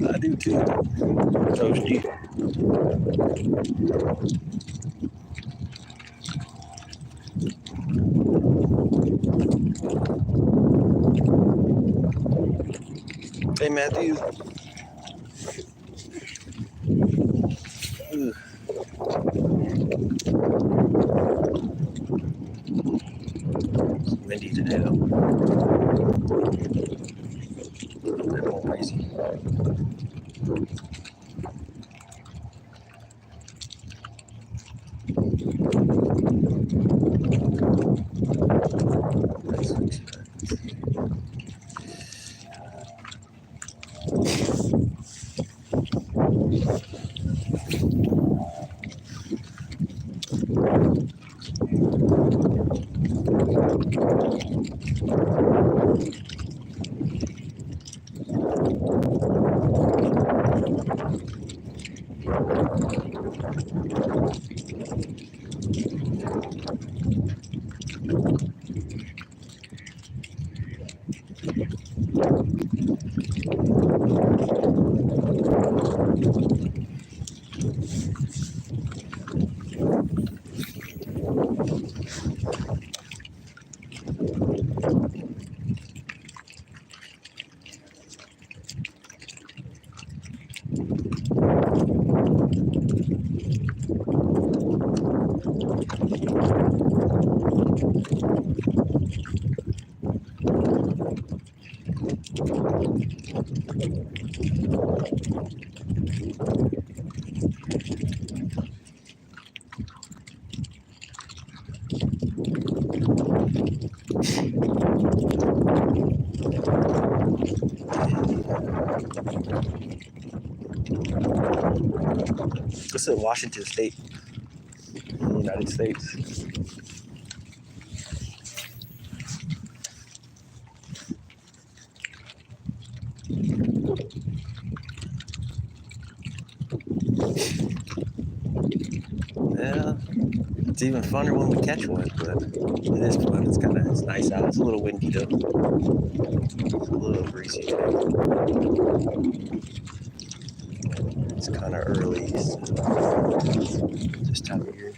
I do too. Toasty. Hey, Matthew. Ugh. It's windy today, though. A bit more breezy. this is Washington State in the United States. Yeah, it's even funner when we catch one, but it is fun. It's nice out. It's a little windy though. It's a little breezy today. It's kind of early, so this time of year.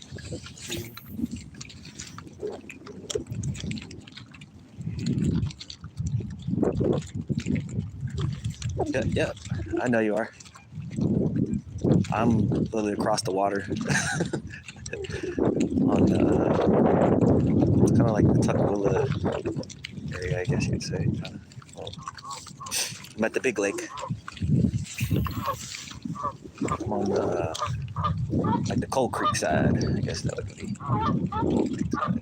Yep, I know you are. I'm literally across the water on kind of like the Tukwila area, I guess you'd say. I'm at the big lake. I'm on like the Cold Creek side, I guess that would be. Cold Creek side.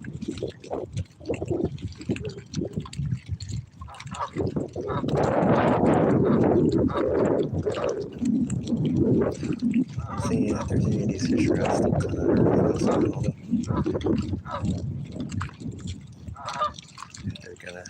See if there's any of these fish are still kind of early. They're gonna.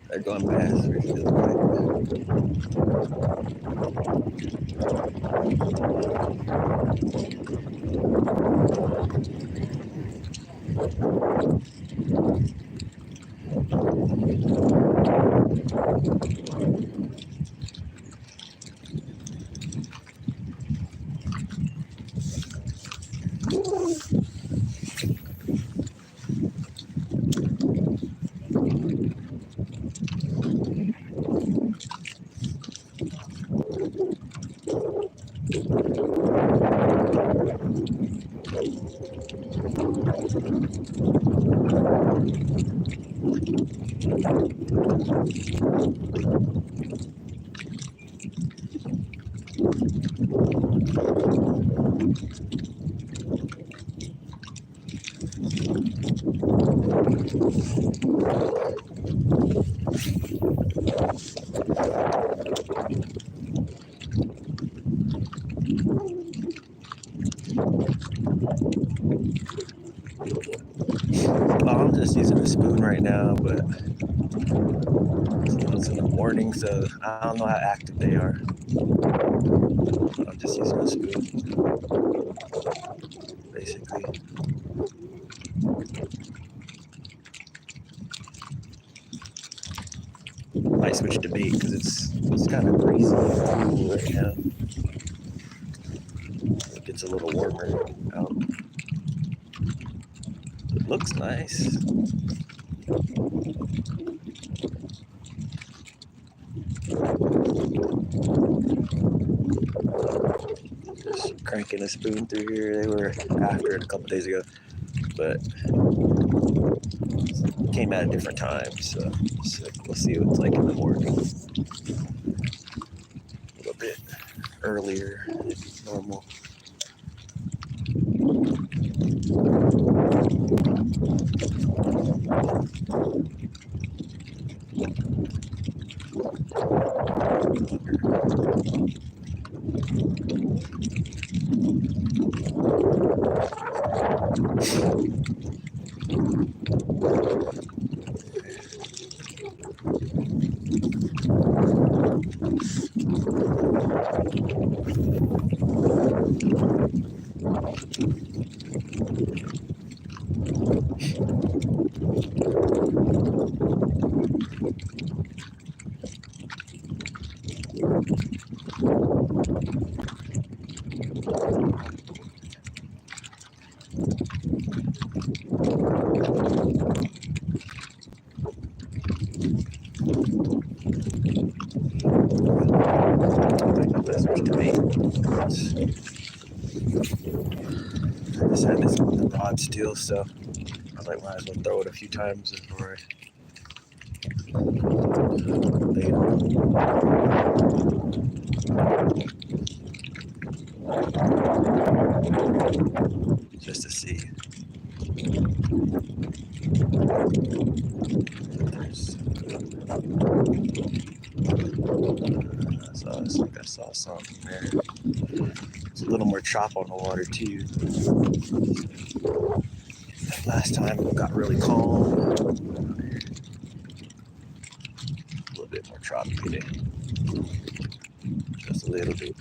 They're going past. I'm just using a spoon right now, but it's in the morning, so I don't know how active they are. I'm just using a spoon, basically. Might switch to bait because it's kind of breezy right now. It gets a little warmer out. It looks nice. Just cranking a spoon through here. They were after it a couple days ago, but came at a different time, so we'll see what it's like in the morning. A little bit earlier than normal. just had this on the rod still, so I was like, might as well throw it a few times before I lay it on. Just to see. I saw something there. It's a little more chop on the water too. Last time it got really calm. A little bit more choppy today. Just a little bit.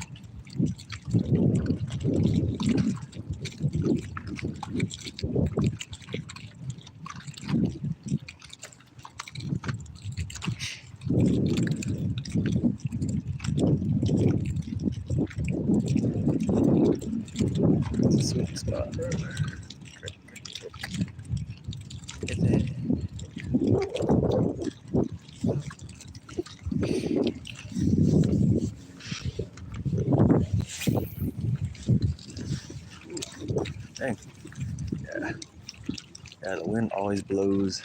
Sweet spot right there. Get that. Dang. Yeah, the wind always blows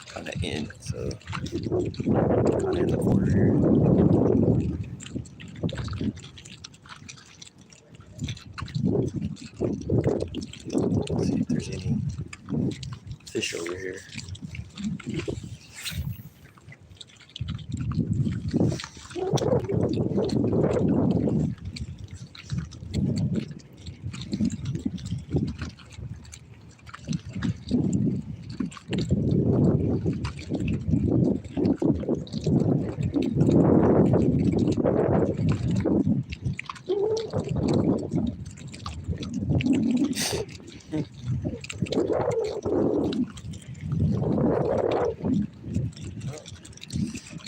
kind of in, so kind of in the corner here. Let's see if there's any fish over here.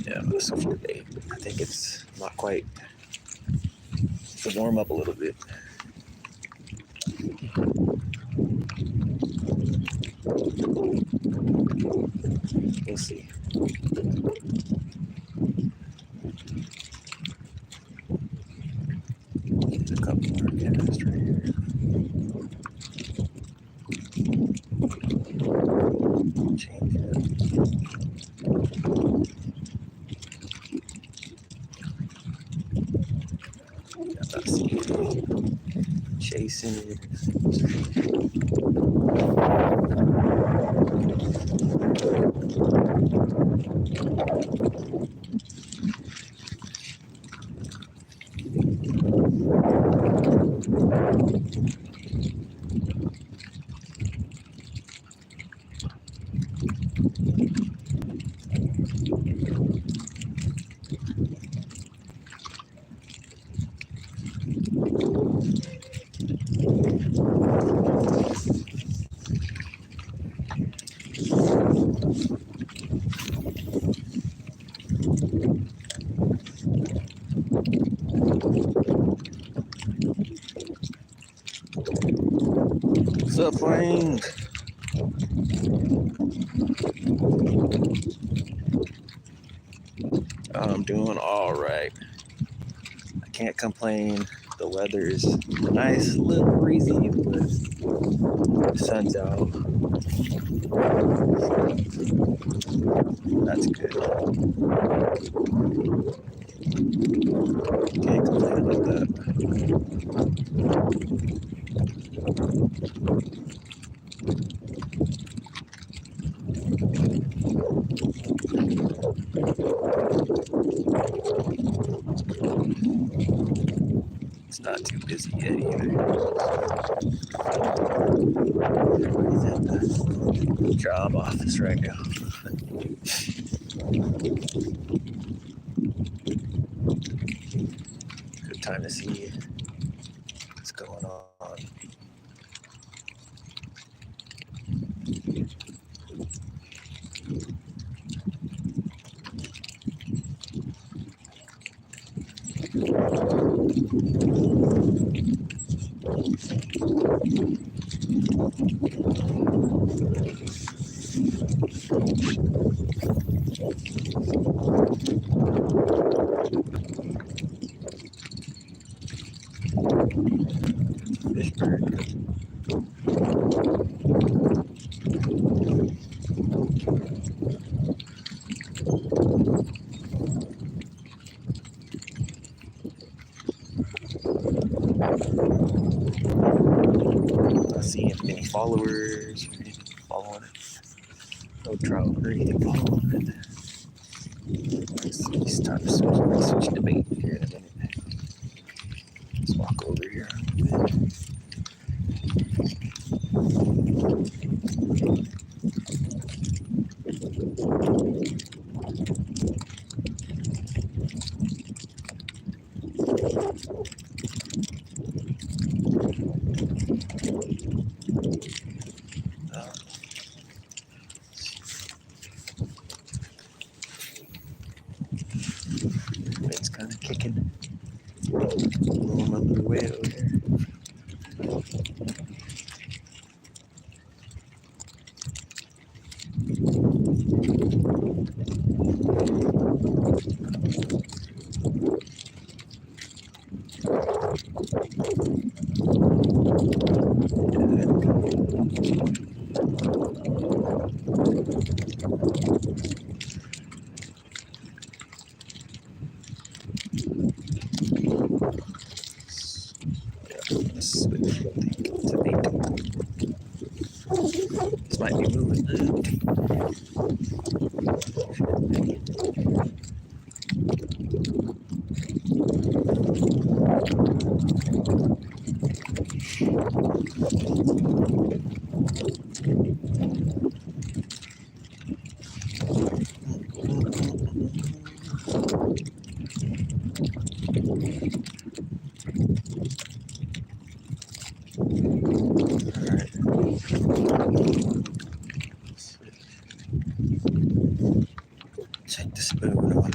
Yeah, this is for today. I think it's not quite. To warm up a little bit. We'll see. There's a couple more casts right here. Change it. I'm not seeing any chasing it. What's up, Frank? I'm doing all right. I can't complain. The weather is nice, a little breezy, but the sun's out. That's good. Can't complain about that. It's not too busy yet either. Everybody's at the job office right now. Good time to see what's going on. Fish bird. Not seeing any followers or anything following it. No trout or anything following it. It's time to switch to bait here in a minute. Let's walk over here. It's kind of kicking. Blowing my little way over here. Switch to bait. This might be moving. Check the spoon off.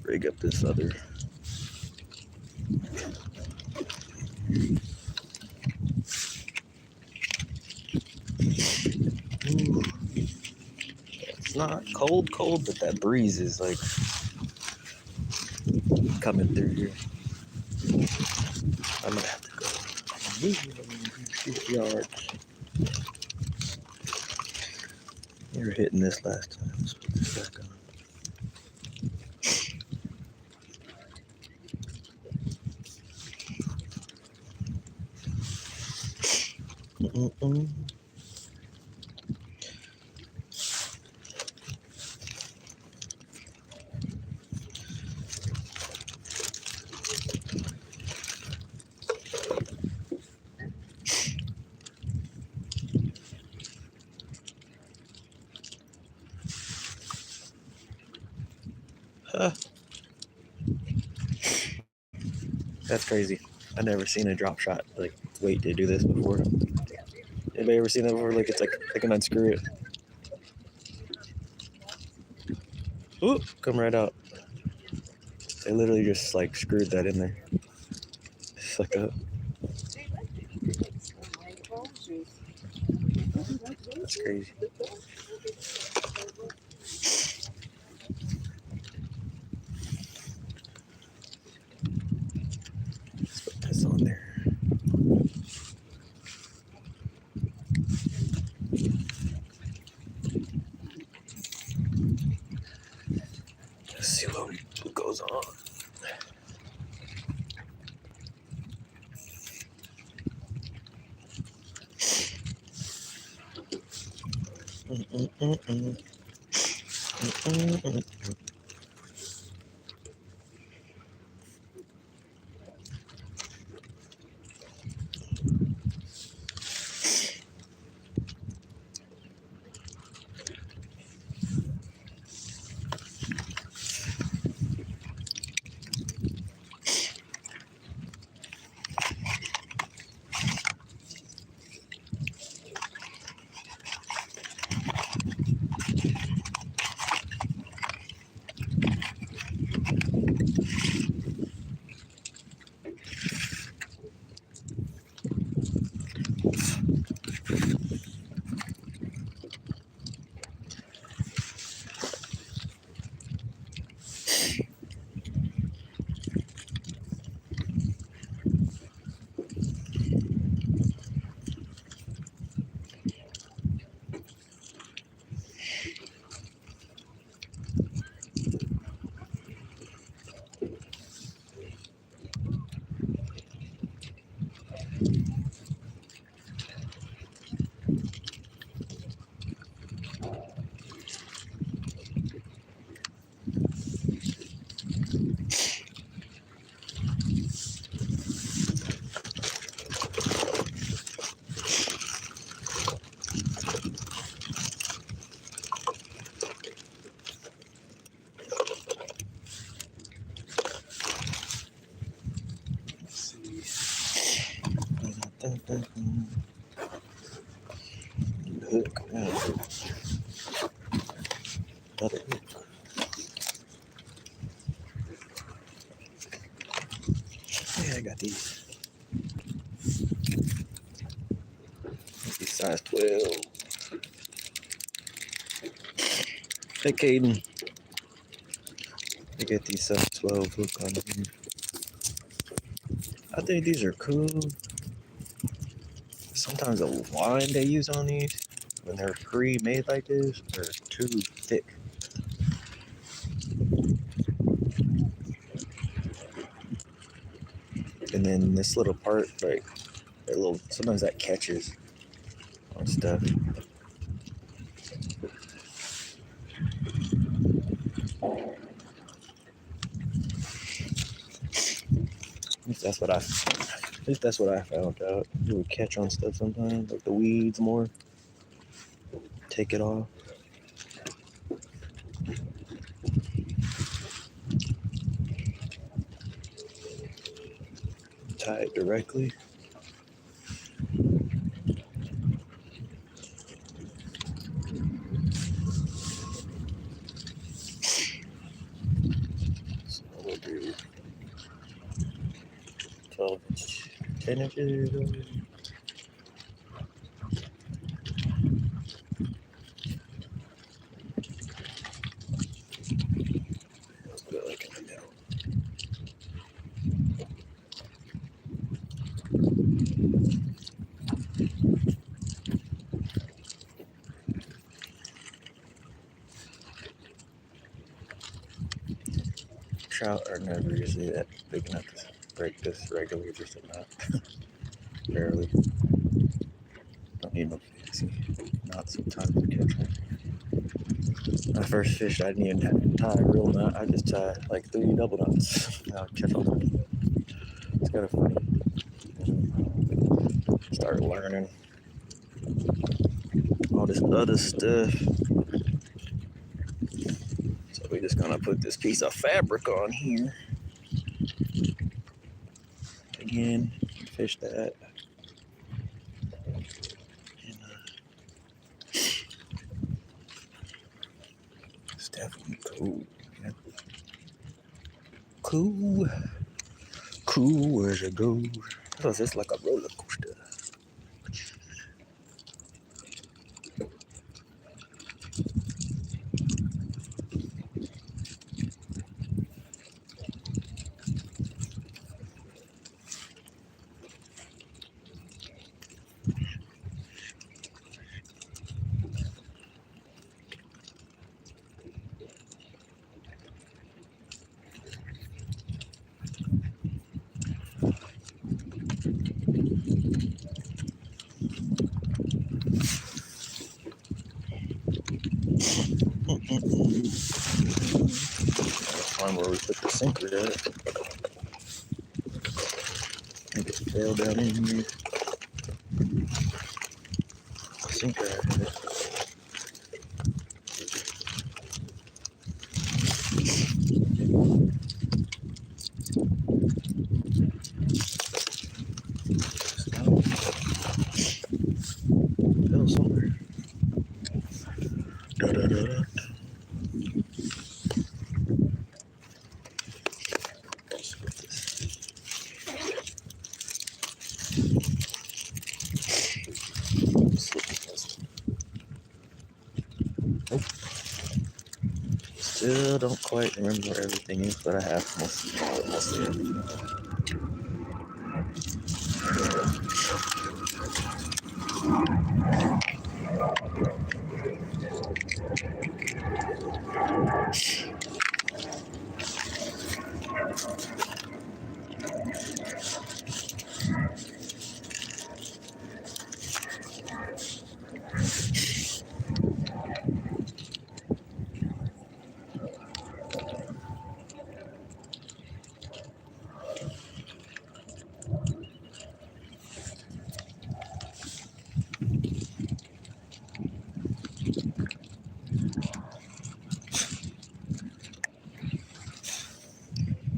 Rig up this other. Ooh. It's not cold, but that breeze is like coming through here. I'm gonna have to go 50 yards. You were hitting this last time. Let's put this back on. That's crazy. I've never seen a drop shot like wait to do this before. Anybody ever seen that before? Like it's like they can unscrew it. Ooh, come right out. They literally just like screwed that in there. It's like a. That's crazy. Let's put this on there. Let's see what goes on. Hook. Another hook. Yeah, I got these. These size 12. Hey, Caden. I get these size 12 hook on here. I think these are cool. Sometimes the line they use on these, when they're pre-made like this, are too thick. And then this little part, like, sometimes that catches on stuff. At least that's what I found out. It would catch on stuff sometimes, like the weeds more. Take it off. Tie it directly. So we'll do 12 inch, 10 inches. Let's put it like in the middle. Trout are never usually that big enough to break this regularly, just enough. Barely. Don't need no fancy knots sometimes to catch them. My first fish, I didn't even have to tie a real knot. I just tied like 3 double knots. I'll catch them. It's kind of funny. Start learning all this other stuff. So we're just gonna put this piece of fabric on here. Again, fish that. And, it's definitely cool. Yeah. Cool. Cool as it goes. Oh, it's just like a roller coaster. Find where we put the sinker at. Make it fail down in here. Sinker at it. Fell somewhere. Da da da da. Still don't quite remember where everything is, but I have most of everything.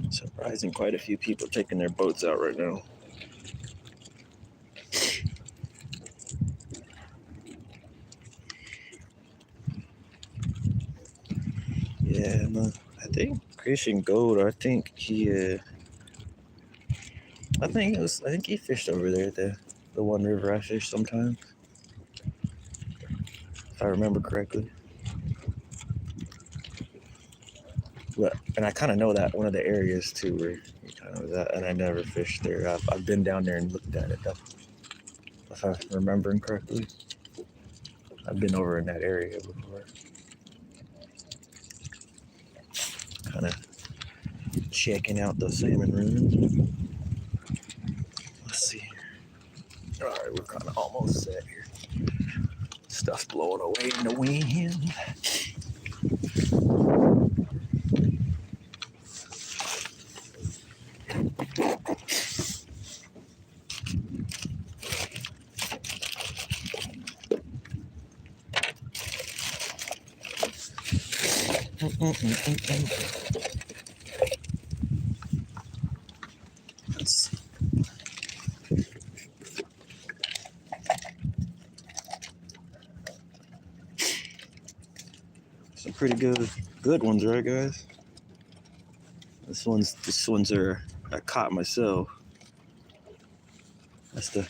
Surprising, quite a few people taking their boats out right now. I think Christian Gold. I think he. I think he fished over there. The one river I fish sometimes, if I remember correctly. But, and I kind of know that one of the areas too where he kind of was at, and I never fished there. I've been down there and looked at it though, if I'm remembering correctly. I've been over in that area before. Kind of checking out the salmon ruins. Let's see. All right, we're kind of almost set here. Stuff's blowing away in the wind. Let's see. Some pretty good ones, right, guys? This ones are I caught myself. That's the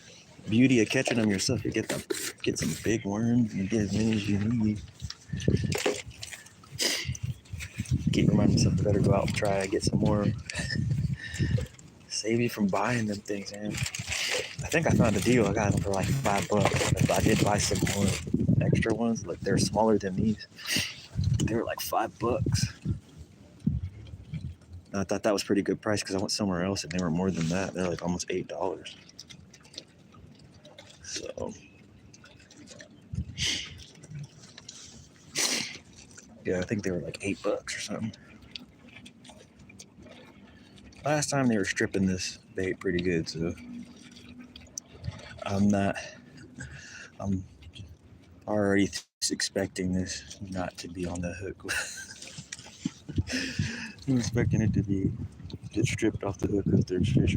beauty of catching them yourself. You get some big worms and get as many as you need. Keep reminding myself I better go out and try and get some more. Save you from buying them things, man. I think I found a deal. I got them for like $5. But I did buy some more extra ones. Like they're smaller than these. They were like $5. I thought that was pretty good price because I went somewhere else and they were more than that. They're like almost $8. So yeah, I think they were like $8 or something. Last time they were stripping this bait pretty good, so I'm already expecting this not to be on the hook. I'm expecting it to get stripped off the hook if there's fish.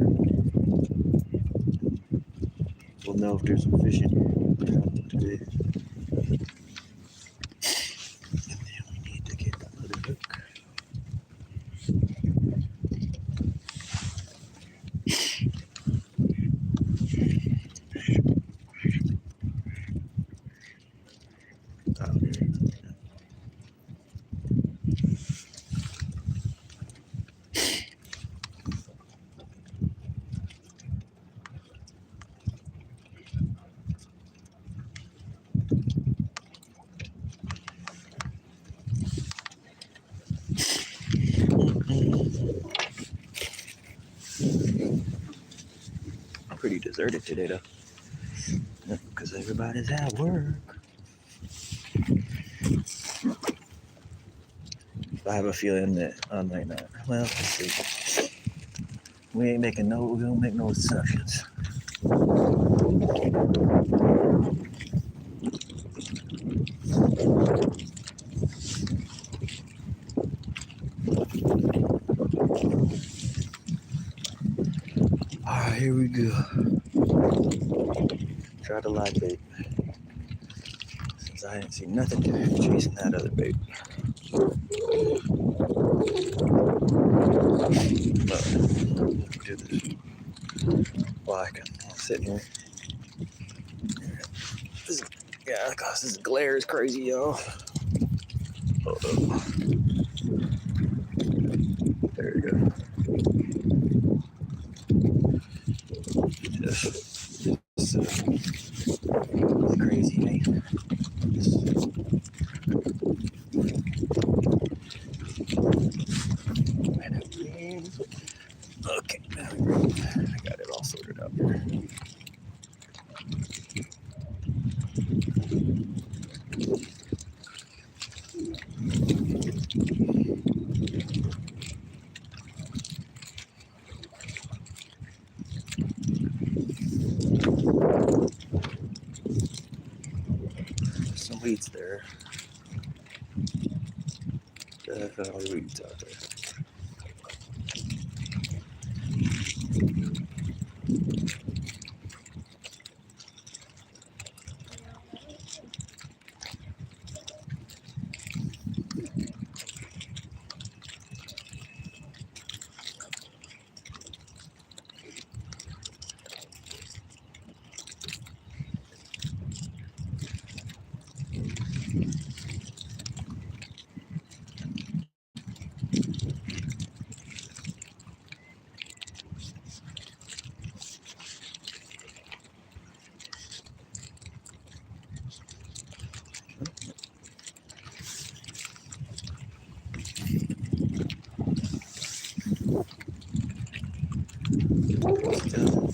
We'll know if there's some fish in here today. And then we need to get another hook. Pretty deserted today though, because everybody's at work. I have a feeling that I might not. Well, let's see. We don't make no assumptions. Alright, here we go. Try the live bait. Since I didn't see nothing chasing that other bait. But do this. Well, I can sit here. Cause this glare is crazy, y'all. Hold up. There we go. Just crazy, man. Okay, I got it all sorted out here. Some weeds there. Definitely weeds out there.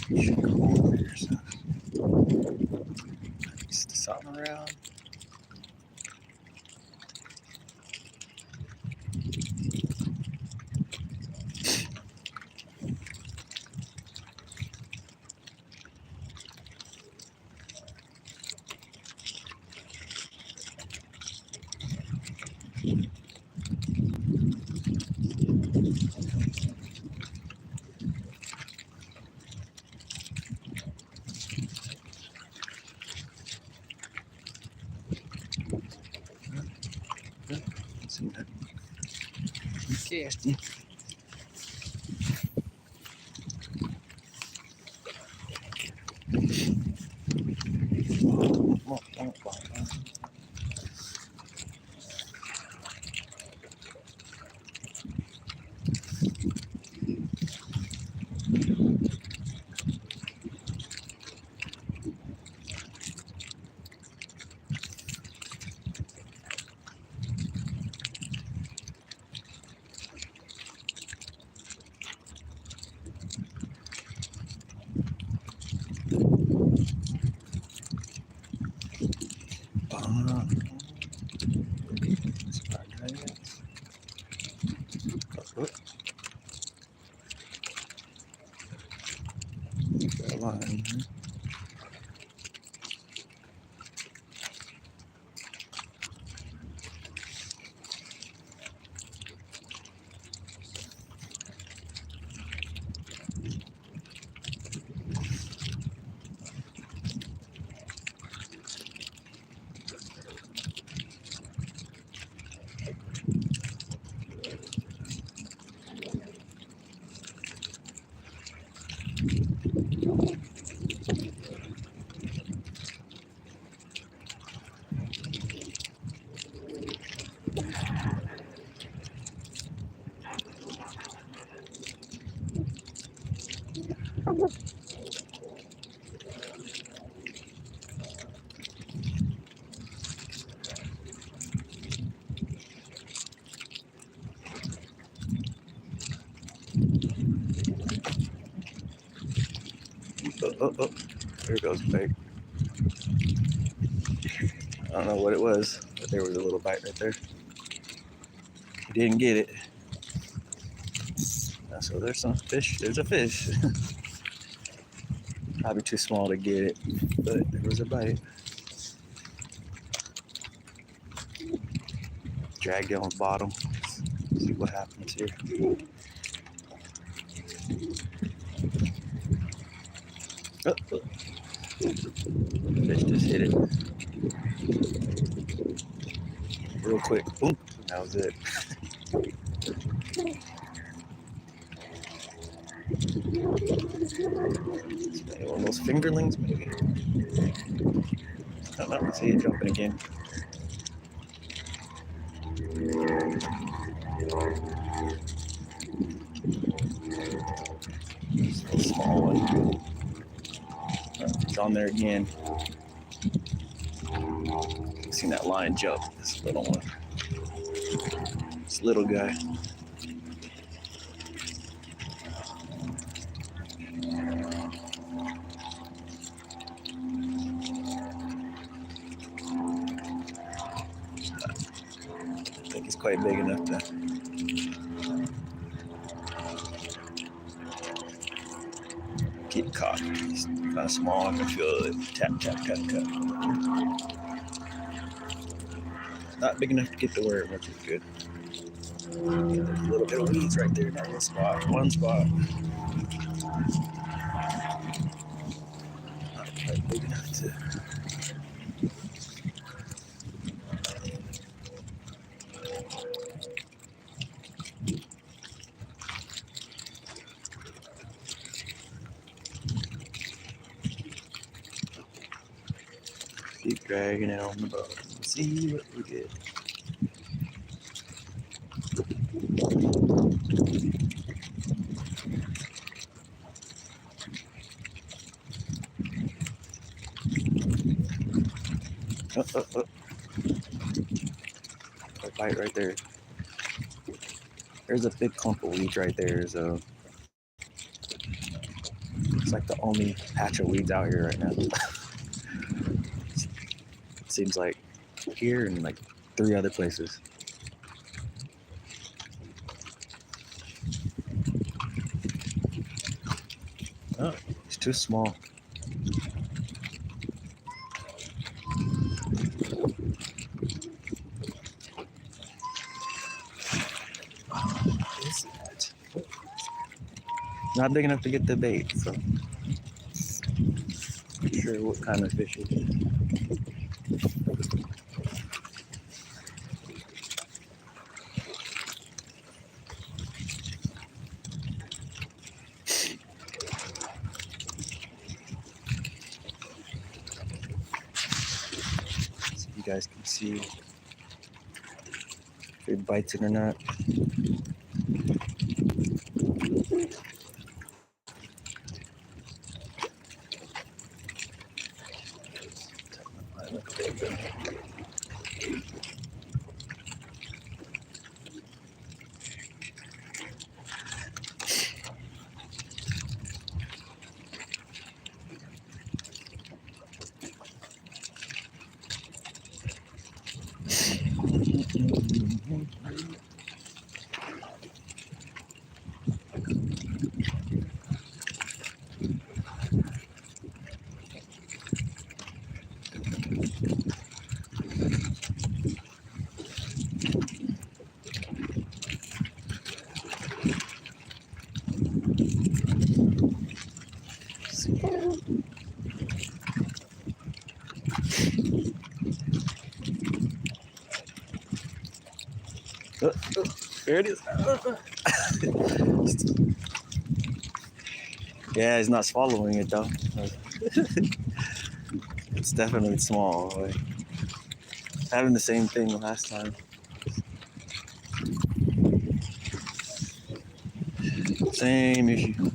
Should go over here, so just something around. See that? Casting. Oh, there goes the bait. I don't know what it was, but there was a little bite right there. He didn't get it. So there's some fish. There's a fish. Probably too small to get it, but there was a bite. Dragged it on the bottom. See what happens here. Oh. Fish just hit it real quick. Boom. That was it. One of those fingerlings, maybe. I don't know. See it jumping again. It's a small one. It's on there again. I've seen that line jump. This little one. This little guy. I think it's quite big enough to get caught. It's kind of small. I can feel it tap, tap, tap, tap. Not big enough to get the worm, which is good. There's a little bit of weeds right there in that little spot. One spot. Not quite big enough to. Keep dragging it on the boat. See what we get. Oh. A bite right there. There's a big clump of weeds right there, so like the only patch of weeds out here right now. It seems like here and like 3 other places. Oh, it's too small. What is that? Not big enough to get the bait, so not sure what kind of fish it is. So you guys can see if it bites it or not. There it is. Yeah, he's not swallowing it though. It's definitely small. Like, having the same thing last time. Same issue.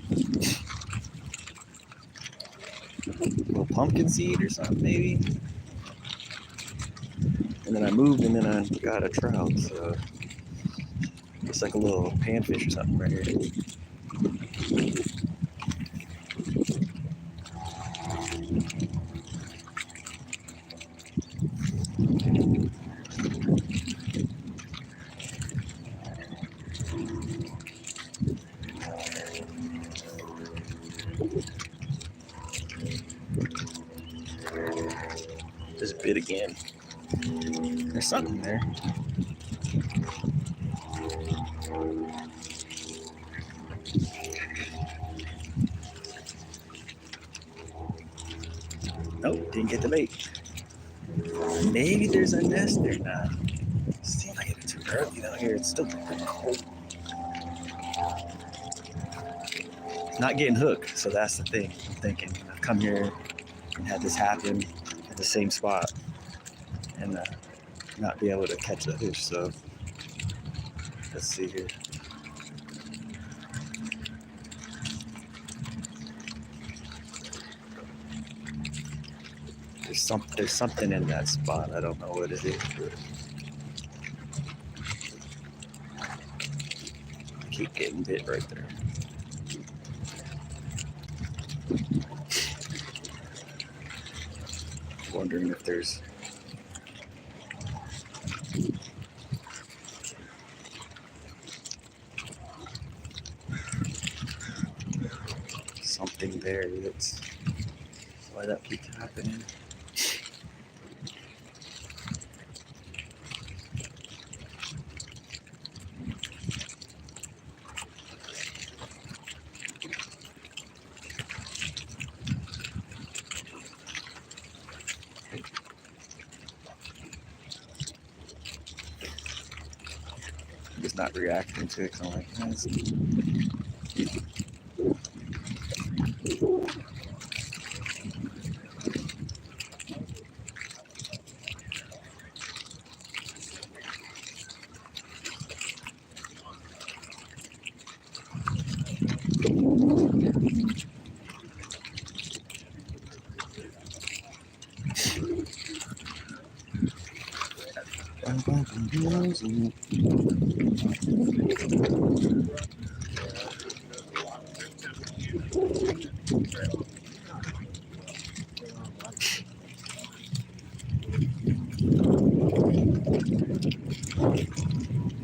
A little pumpkin seed or something maybe. And then I moved and then I got a trout. So it's like a little panfish or something right here. Just bit again. There's something there. Nope, didn't get the bait. Maybe there's a nest there now. It seems like it's too early down here. It's still pretty cold. Not getting hooked, so that's the thing. I'm thinking I've come here and had this happen at the same spot and not be able to catch the fish. So let's see here. There's something in that spot. I don't know what it is, but I keep getting bit right there. Wondering if there's something there. That's why that keeps happening. Just not reacting to it. 'Cause I'm like,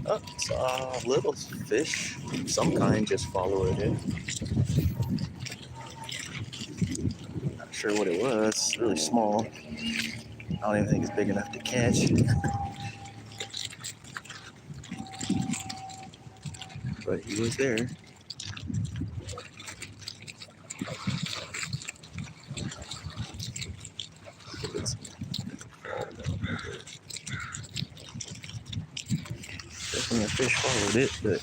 Oh, saw a little fish. Some kind just follow it in. Not sure what it was. It's really small. I don't even think it's big enough to catch. But he was there. Definitely a fish followed it, but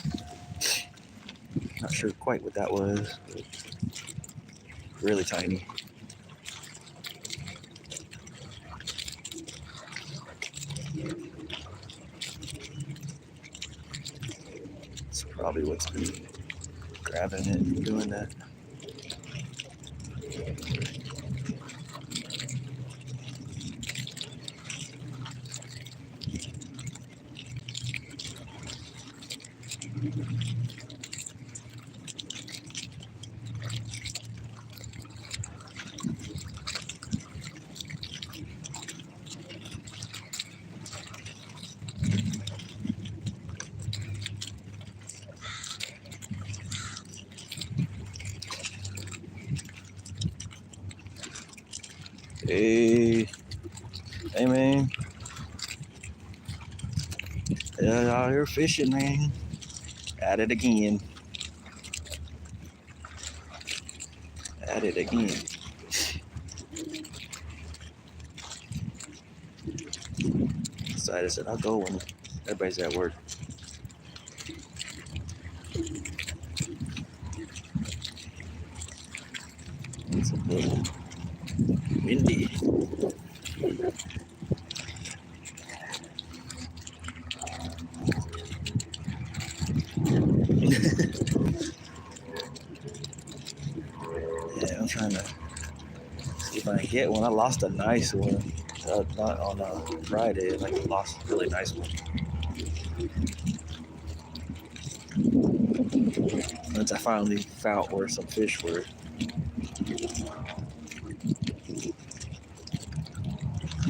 not sure quite what that was. Really tiny. It's probably what's been grabbing it and doing that. Hey man. Yeah, out here fishing, man. At it again. At it again. So I said I'll go when everybody's at work. It's a little windy. Yeah, I'm trying to see if I can get one. I lost a nice one. Not on Friday. I lost a really nice one. Once I finally found where some fish were.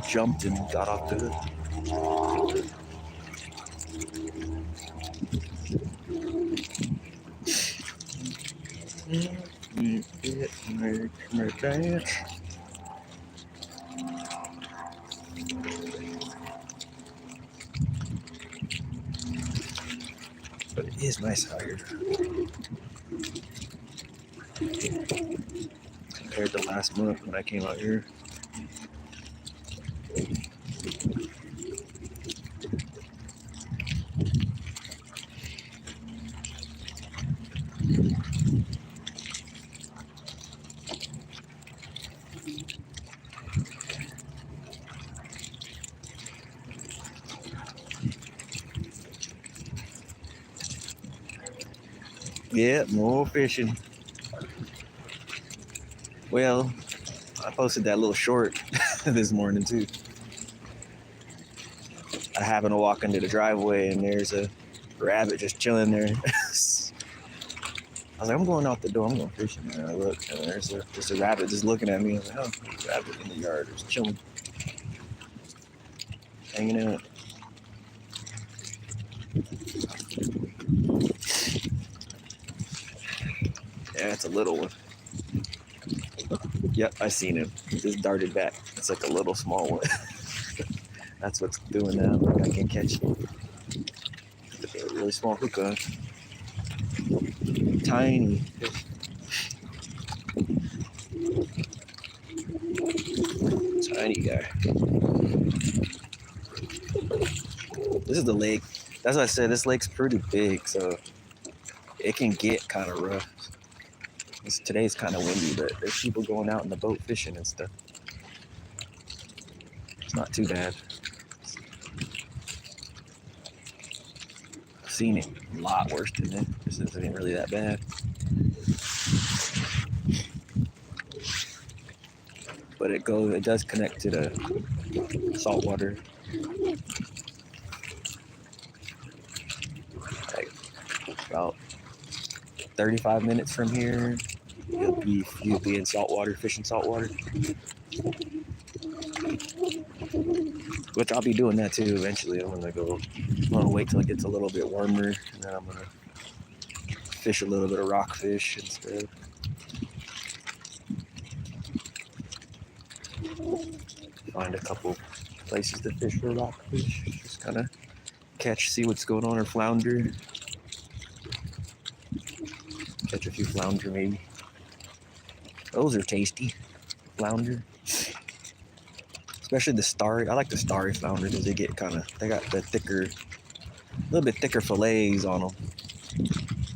Jumped and got off the hook. But it is nice out here compared to last month when I came out here. Yeah, more fishing. Well, I posted that little short this morning too. I happen to walk into the driveway and there's a rabbit just chilling there. I was like, I'm going out the door, I'm going fishing. And I look, and there's a rabbit just looking at me. I was like, oh, there's a rabbit in the yard, just chilling, hanging out. Yeah, it's a little one. Yep, I seen him. He just darted back. It's like a little small one. That's what's doing that. Like I can catch it. With a really small hook on. Tiny fish. Tiny guy. This is the lake. That's what I said. This lake's pretty big, so it can get kind of rough. Today's kind of windy, but there's people going out in the boat fishing and stuff. It's not too bad. I've seen it a lot worse than this. This isn't really that bad. But it does connect to the salt water. Like about 35 minutes from here. you'll be in saltwater, fishing saltwater. Which I'll be doing that too eventually. I'm gonna wait till it gets a little bit warmer, and then I'm gonna fish a little bit of rockfish instead. Find a couple places to fish for rockfish. Just kind of see what's going on, or flounder. Catch a few flounder maybe. Those are tasty, flounder. Especially the starry. I like the starry flounder because they got the thicker, a little bit thicker fillets on them.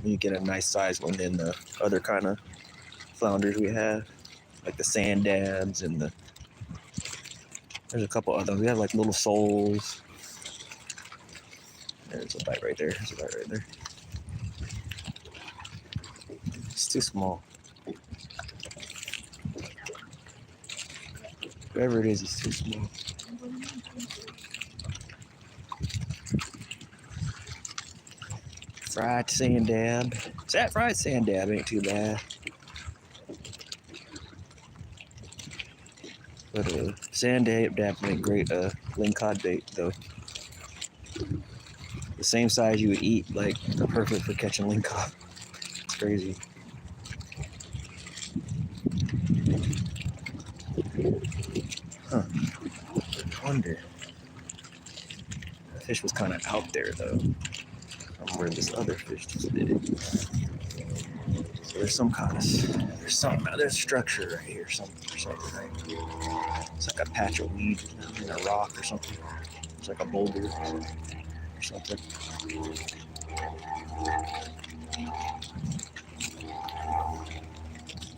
You get a nice size one than the other kind of flounders we have, like the sand dabs and there's a couple others. We have like little soles. There's a bite right there. It's too small. Whatever it is, it's too small. Fried sand dab. That fried sand dab ain't too bad. But sand dab make great lingcod bait though. The same size you would eat, like they're perfect for catching lingcod. It's crazy. Huh. I wonder. The fish was kind of out there though. From where this other fish just did it. So there's there's structure right here, something right here. It's like a patch of weed in a rock or something. It's like a boulder or something.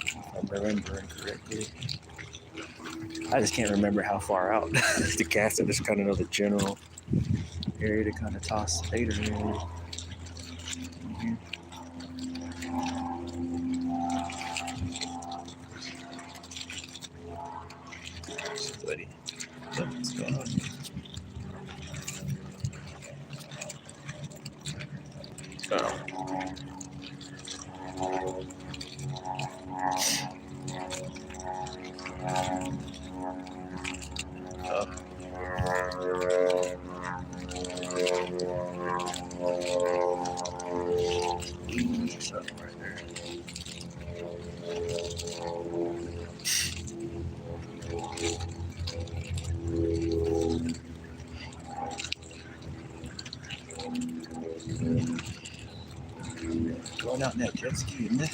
If I'm remembering correctly. I just can't remember how far out to cast it. Just kind of know the general area to kind of toss the bait around. Buddy, what's going on? Something right there. Going out in that jet ski, isn't it?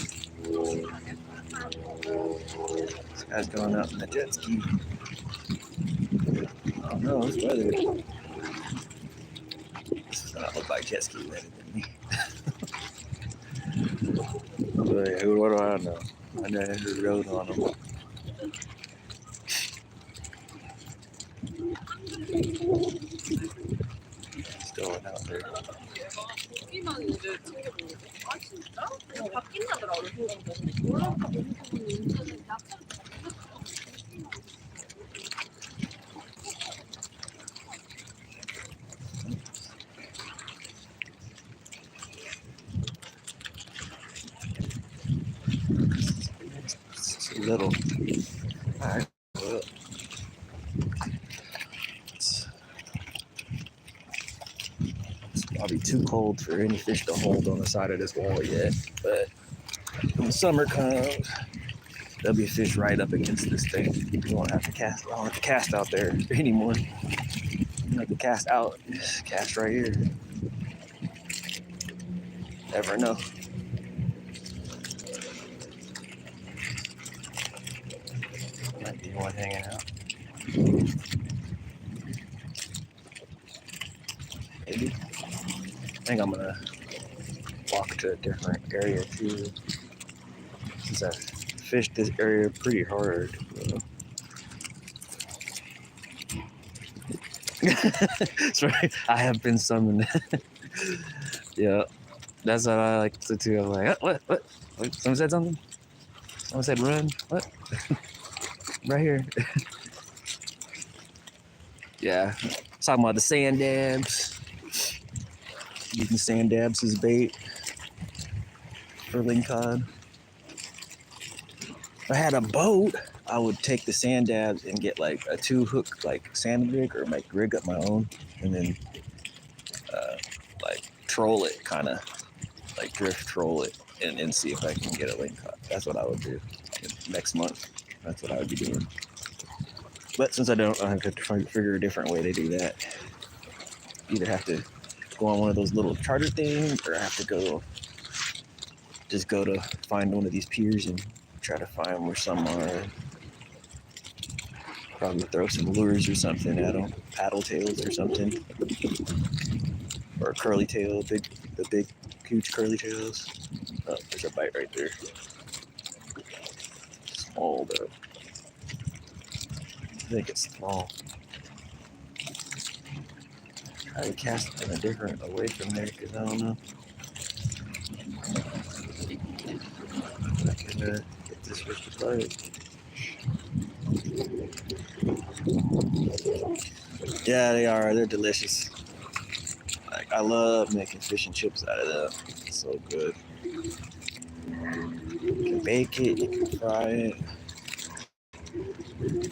This guy's going out in the jet ski. Oh no, it's weather. This does not look like jet ski weather to me. What do I know? I never rode on them. Still out there. It's a little. Alright. Well, it's probably too cold for any fish to hold on the side of this wall yet, but when summer comes, there'll be fish right up against this thing. You won't have to cast. I don't have to cast out there anymore. You have to cast out. Just cast right here. Never know. Might be one hanging out. Maybe. I think I'm gonna walk to a different area too, since I fished this area pretty hard. That's right. I have been summoned. Yeah, that's what I like to do. I'm like, what? Someone said something? Someone said run? What? Right here. Yeah. Talking about the sand dabs. Using sand dabs as bait for lingcod. If I had a boat, I would take the sand dabs and get like a 2-hook like sand rig or like rig up my own, and then like troll it, kind of like drift troll it, and see if I can get a link caught. That's what I would do next month. That's what I would be doing. But since I don't, I have to figure a different way to do that. Either have to go on one of those little charter things, or I have to go to find one of these piers and try to find where some are. Probably throw some lures or something at them, paddle tails or something, or curly tail, the big, huge curly tails. Oh, there's a bite right there. Small though. I think it's small. Try to cast in a different away from there, because I don't know. I can get this with the bite. Yeah, they are. They're delicious. Like, I love making fish and chips out of them. It's so good. You can bake it, you can fry it. You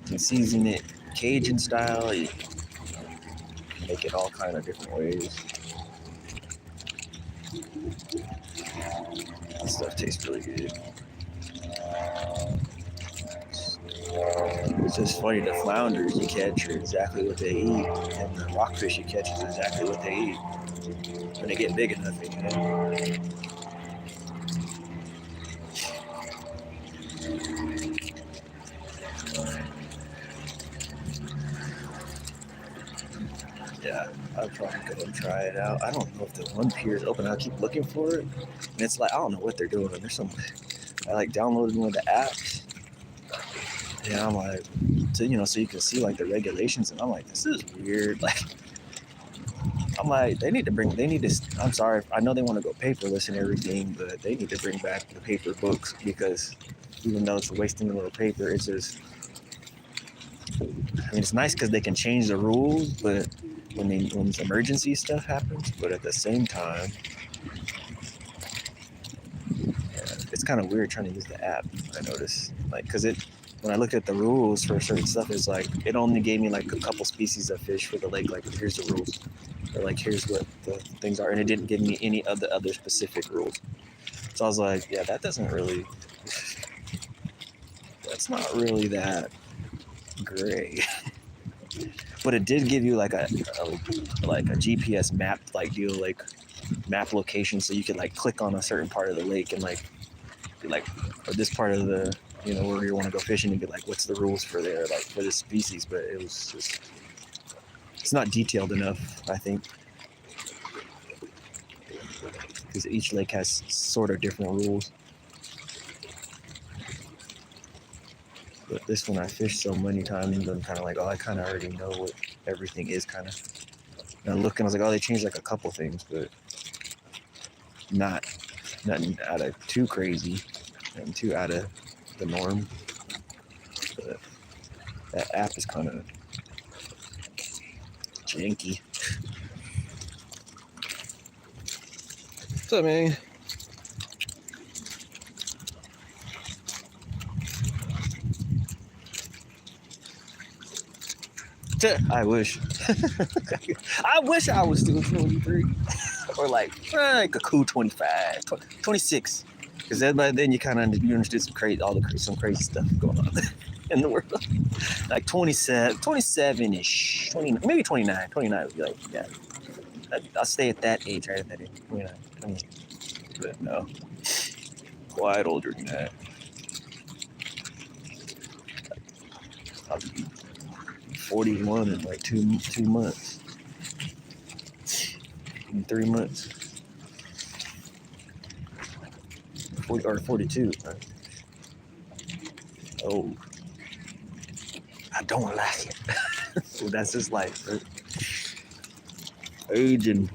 can season it Cajun style. You can make it all kind of different ways. This stuff tastes really good. It's just funny, the flounders you catch are exactly what they eat, and the rockfish you catch is exactly what they eat when they get big enough, you know? Yeah, I'll probably go and try it out. I don't know if the one pier is open. I'll keep looking for it, and it's like, I don't know what they're doing. There's some, I like downloaded one of the apps, and I'm like, so you can see like the regulations, and I'm like, this is weird. Like, I'm like, I'm sorry, I know they want to go paperless and everything, but they need to bring back the paper books, because even though it's wasting a little paper, it's just, I mean, it's nice because they can change the rules, but when emergency stuff happens, but at the same time, it's kind of weird trying to use the app, I noticed, like, because when I looked at the rules for certain stuff, it's like, it only gave me like a couple species of fish for the lake, like, here's the rules, or like, here's what the things are, and it didn't give me any of the other specific rules. So I was like, yeah, that's not really that great. But it did give you like a GPS map like deal, like map location, so you could like click on a certain part of the lake and like or this part of the, where you want to go fishing, and be like, what's the rules for there, like for this species. But it was just, it's not detailed enough, I think, because each lake has sort of different rules. But this one I fished so many times, and I'm kind of like, oh, I kind of already know what everything is, kind of. And I look, and I was like, oh, they changed like a couple things, but nothing out of too crazy and too out of the norm. But that app is kind of janky. What's up, man? I wish. I wish I was still 23. Or like a cool 25, 26. Because then you kind of understood some crazy stuff going on in the world. Like 27-ish, 20, maybe 29. 29 would be like, yeah. I'll stay at that age, right at that age, 29, 28. But no, quite older than that. I'll be 41 in like 2 months. In 3 months. 40 or 42. Right? Oh, I don't like it. So that's just like aging.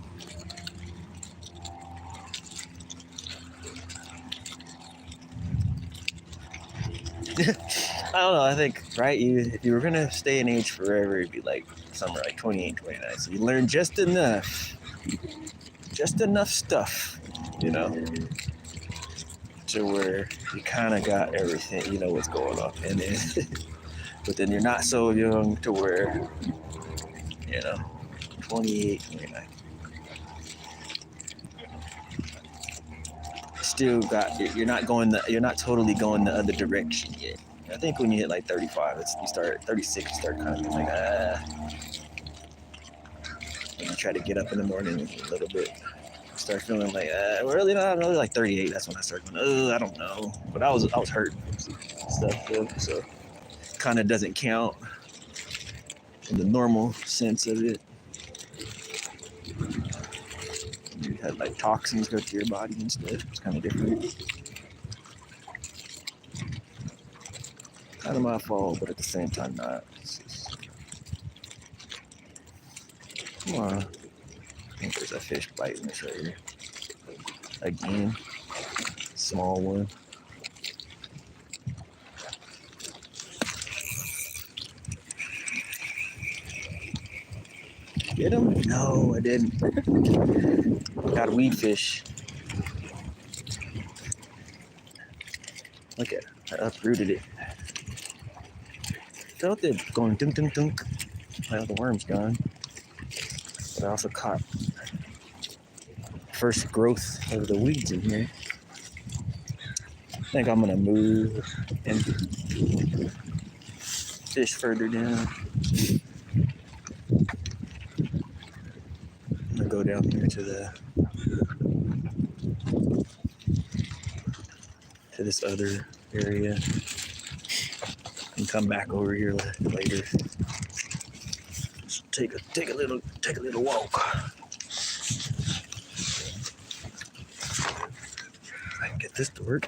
I don't know. I think, right? If you were gonna stay in age forever, it'd be like somewhere like 28, 29. So you learn just enough stuff, to where you kind of got everything, you know what's going on, and then but then you're not so young to where, you know, 28, 29. Still got, you're not totally going the other direction yet. I think when you hit like 35, you start 36, you start kind of being like, and you try to get up in the morning a little bit. Start feeling like, really not really like 38. That's when I started going, I don't know. But I was hurt stuff though, so kind of doesn't count in the normal sense of it. You had like toxins go to your body and stuff. It's kind of different. Kind of my fault, but at the same time not. Come on. I think there's a fish biting this right here. Again. Small one. Get him? No, I didn't. Got a weed fish. Look at it. I uprooted it. Felt it going dunk dunk dunk. Well, the worm's gone. But I also caught first growth of the weeds in here. I think I'm gonna move and fish further down. I'm gonna go down here to this other area and come back over here later. Just take a little walk. I can get this to work.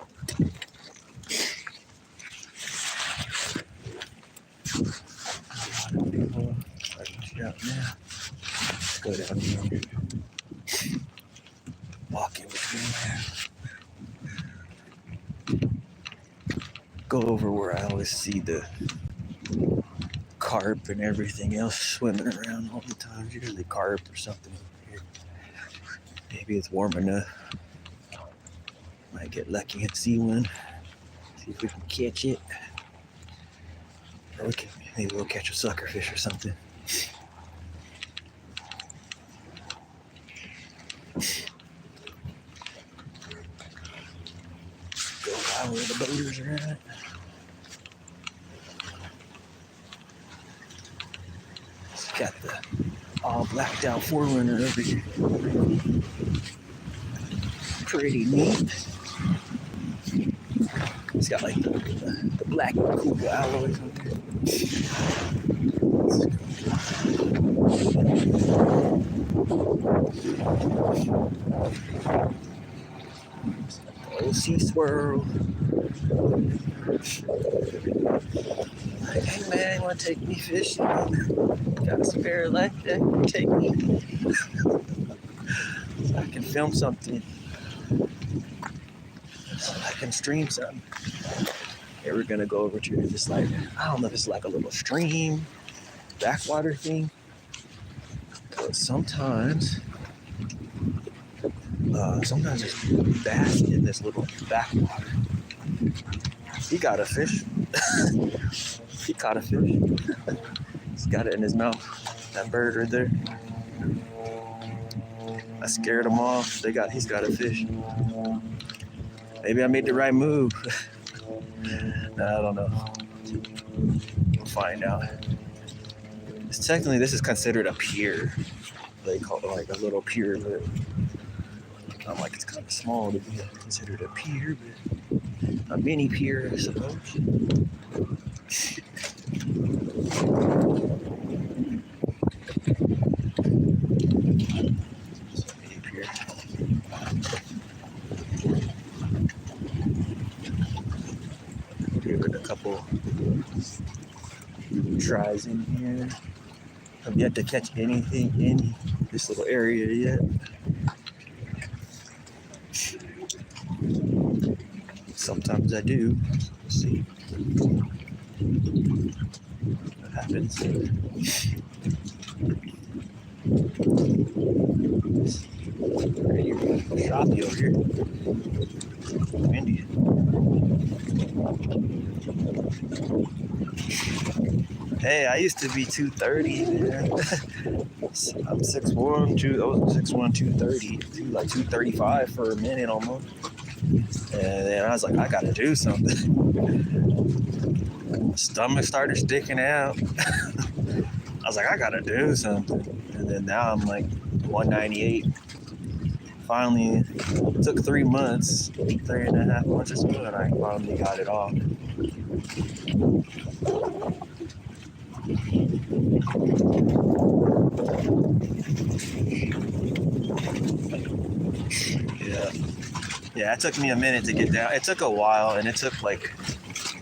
Let's go down here. Walk in between there. Go over where I always see the carp and everything else swimming around all the time. Usually carp or something over here. Maybe it's warm enough. Might get lucky and see one. See if we can catch it. Or maybe we'll catch a suckerfish or something. Go by where the boaters are at. Got the all blacked out 4Runner over here. Pretty neat. It's got like the black cool alloys on there. Oh, sea swirl. Like, hey man, you wanna take me fishing? Got a spare life that can take me. So I can film something. So I can stream something. Here we're gonna go over to this, like, I don't know if it's like a little stream, backwater thing. Because sometimes there's bass in this little backwater. He got a fish. He caught a fish. He's got it in his mouth. That bird right there. I scared him off. He's got a fish. Maybe I made the right move. No, I don't know. We'll find out. Technically, this is considered a pier. They call it like a little pier, but I'm like, it's kind of small to be considered a pier, but a mini pier, I suppose. Give a couple tries in here. I've yet to catch anything in this little area yet. Sometimes I do. Let's see what happens. Pretty choppy over here. Windy. Hey, I used to be 230, man. I'm 6'1", I was 6'1", 230, like 235 for a minute almost. And then I was like, I gotta do something. My stomach started sticking out. I was like, I gotta do something. And then now I'm like 198. Finally, it took 3 months, 3.5 months or so, and I finally got it off. Yeah, it took me a minute to get down. It took a while, and it took like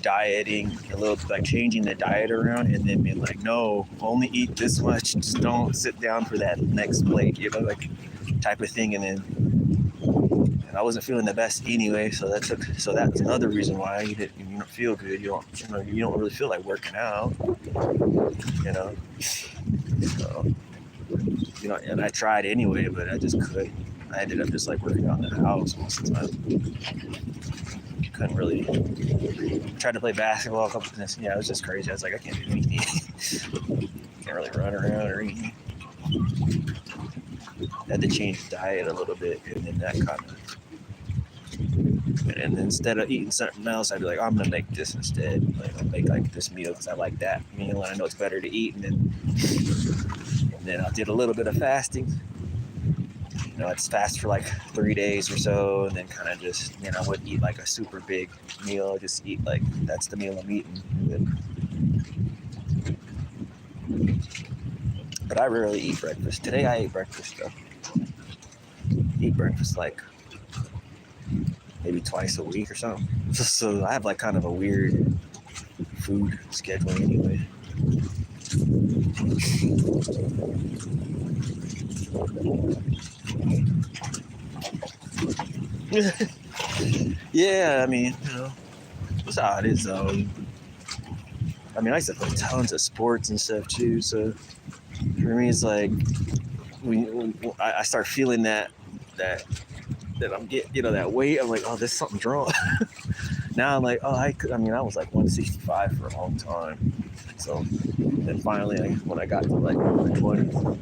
dieting a little, like changing the diet around, and then being like, no, only eat this much, just don't sit down for that next plate, like type of thing. And I wasn't feeling the best anyway, so that's another reason why you don't feel good. You don't really feel like working out, So, and I tried anyway, but I just couldn't. I ended up just like working out in the house most of the time. Couldn't really. Tried to play basketball a couple times. Yeah, it was just crazy. I was like, I can't do anything. Can't really run around or anything. I had to change the diet a little bit, and then that kind of. And instead of eating something else, I'd be like, I'm gonna make this instead. Like, I'll make like this meal because I like that meal, and I know it's better to eat. And then I did a little bit of fasting. I'd fast for like 3 days or so, and then kind of just, I wouldn't eat like a super big meal. I'd just eat like, that's the meal I'm eating. But I rarely eat breakfast. Today I ate breakfast though. Eat breakfast like maybe twice a week or something. So I have like kind of a weird food schedule anyway. Yeah, I mean, that's how it is though. I mean, I used to play tons of sports and stuff too, so for me it's like when I start feeling that I'm getting, that weight, I'm like, oh, there's something wrong. Now I'm like, oh, I was like 165 for a long time. So then finally, when I got to like 120,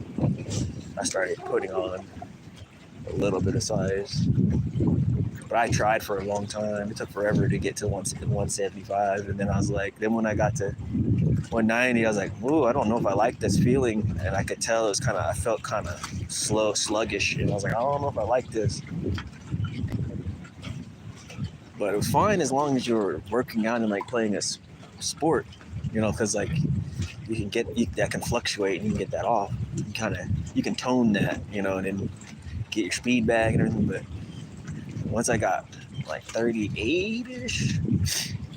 I started putting on a little bit of size. But I tried for a long time. It took forever to get to 175. And then I was like, then when I got to 190, I was like, ooh, I don't know if I like this feeling. And I could tell I felt kind of slow, sluggish. And I was like, I don't know if I like this. But it was fine as long as you were working out and like playing a sport, because like that can fluctuate and you can get that off. You can tone that, and then get your speed back and everything. But once I got like 38-ish,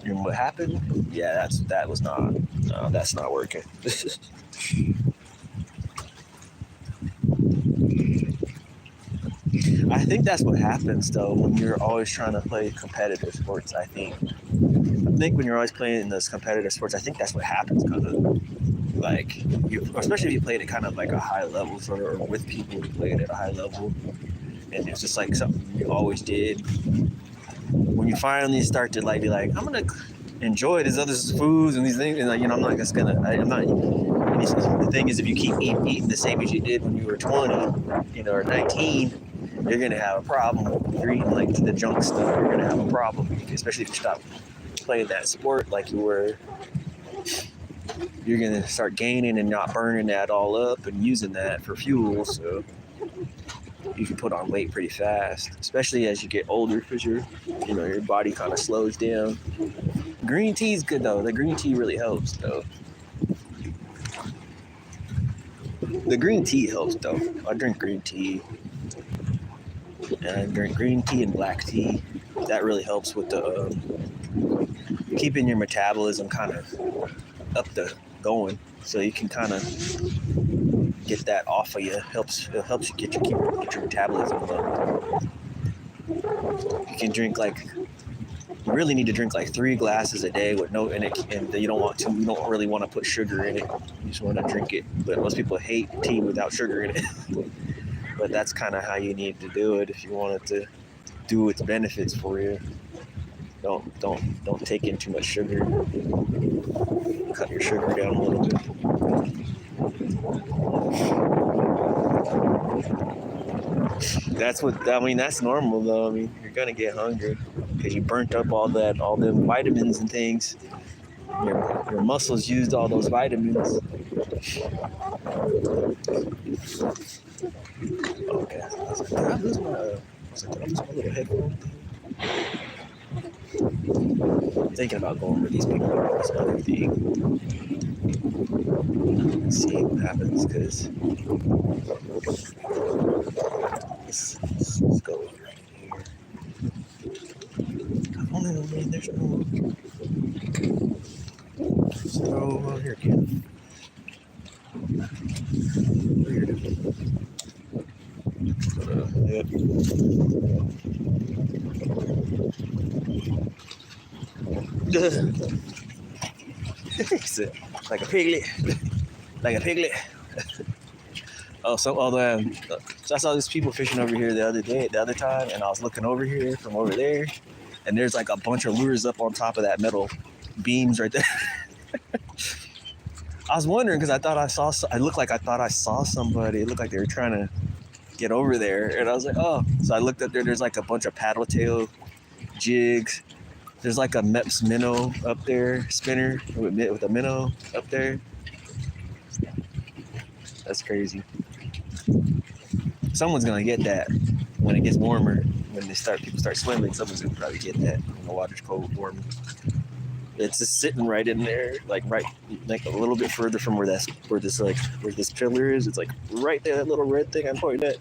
and what happened? Yeah, that's not working. I think that's what happens though when you're always trying to play competitive sports. I think when you're always playing those competitive sports, I think that's what happens, kind of like especially if you played it kind of like a high level, or with people who played at a high level, and it's just like something you always did. When you finally start to like be like, I'm gonna enjoy these other foods and these things, and like, I'm not just gonna. I'm not. The thing is, if you keep eating the same as you did when you were 20, or 19. You're going to have a problem. If you're eating like the junk stuff, you're going to have a problem, especially if you stop playing that sport like you were. You're going to start gaining and not burning that all up and using that for fuel, so you can put on weight pretty fast, especially as you get older, because your body kind of slows down. Green tea is good though. The green tea really helps though. The green tea helps though. I drink green tea. And I drink green tea and black tea. That really helps with the keeping your metabolism kind of going, so you can kind of get that off of you. It helps you get your metabolism going. You can drink like You really need to drink like 3 glasses a day with no, and you don't really want to put sugar in it. You just want to drink it. But most people hate tea without sugar in it. But that's kind of how you need to do it if you want it to do its benefits for you. Don't take in too much sugar. Cut your sugar down a little bit. That's normal though. I mean, you're gonna get hungry because you burnt up all them vitamins and things. Your muscles used all those vitamins. Okay, I was like, did I lose my little headphone thing? I'm thinking about going with these people on this other thing. See what happens, because let's go right here. Oh no, man, there's no. Let's throw over here again. Weird. Yep. Like a piglet. Like a piglet. So I saw these people fishing over here the other time, and I was looking over here from over there, and there's like a bunch of lures up on top of that metal beams right there. I was wondering because I thought I saw somebody. It looked like they were trying to get over there, and I was like, oh. So I looked up there. There's like a bunch of paddle tail jigs. There's like a Mepps minnow up there, spinner with a minnow up there. That's crazy. Someone's gonna get that when it gets warmer. When people start swimming, someone's gonna probably get that when the water's cold, warm. It's just sitting right in there, like a little bit further from where this pillar is. It's like right there, that little red thing I'm pointing at,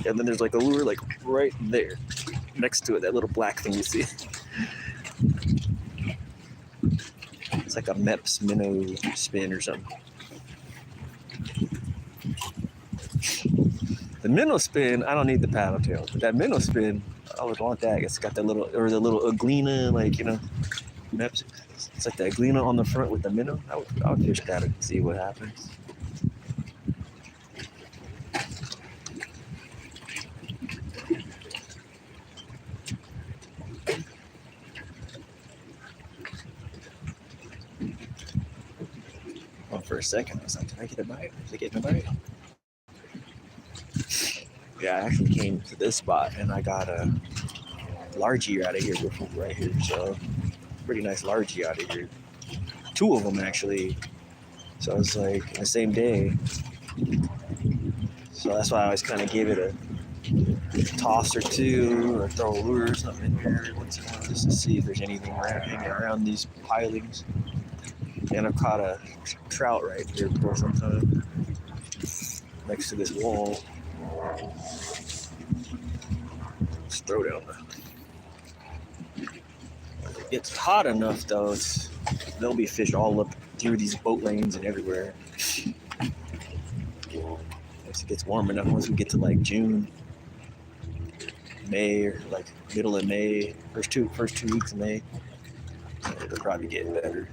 and then there's like a lure like right there, next to it, that little black thing you see. It's like a Mepps minnow spin or something. The minnow spin, I don't need the paddle tail, but that minnow spin, I would want that. It's got the little aglena, like, Mepps. It's like the aglena on the front with the minnow. I would fish that and see what happens. Well, for a second, I was like, did I get a bite? Did I get a bite? Yeah, I actually came to this spot and I got a largie out of here before right here. So pretty nice largie out of here. 2 of them actually. So I was like, the same day. So that's why I always kind of give it a toss or 2 or throw a lure or something in here once in a while just to see if there's anything hanging around these pilings. And I've caught a trout right here before sometime next to this wall. Let's throw down if it gets hot enough though, there'll be fish all up through these boat lanes and everywhere. Once it gets warm enough, once we get to like June, May, or like middle of May, first two weeks of May, it'll probably get better.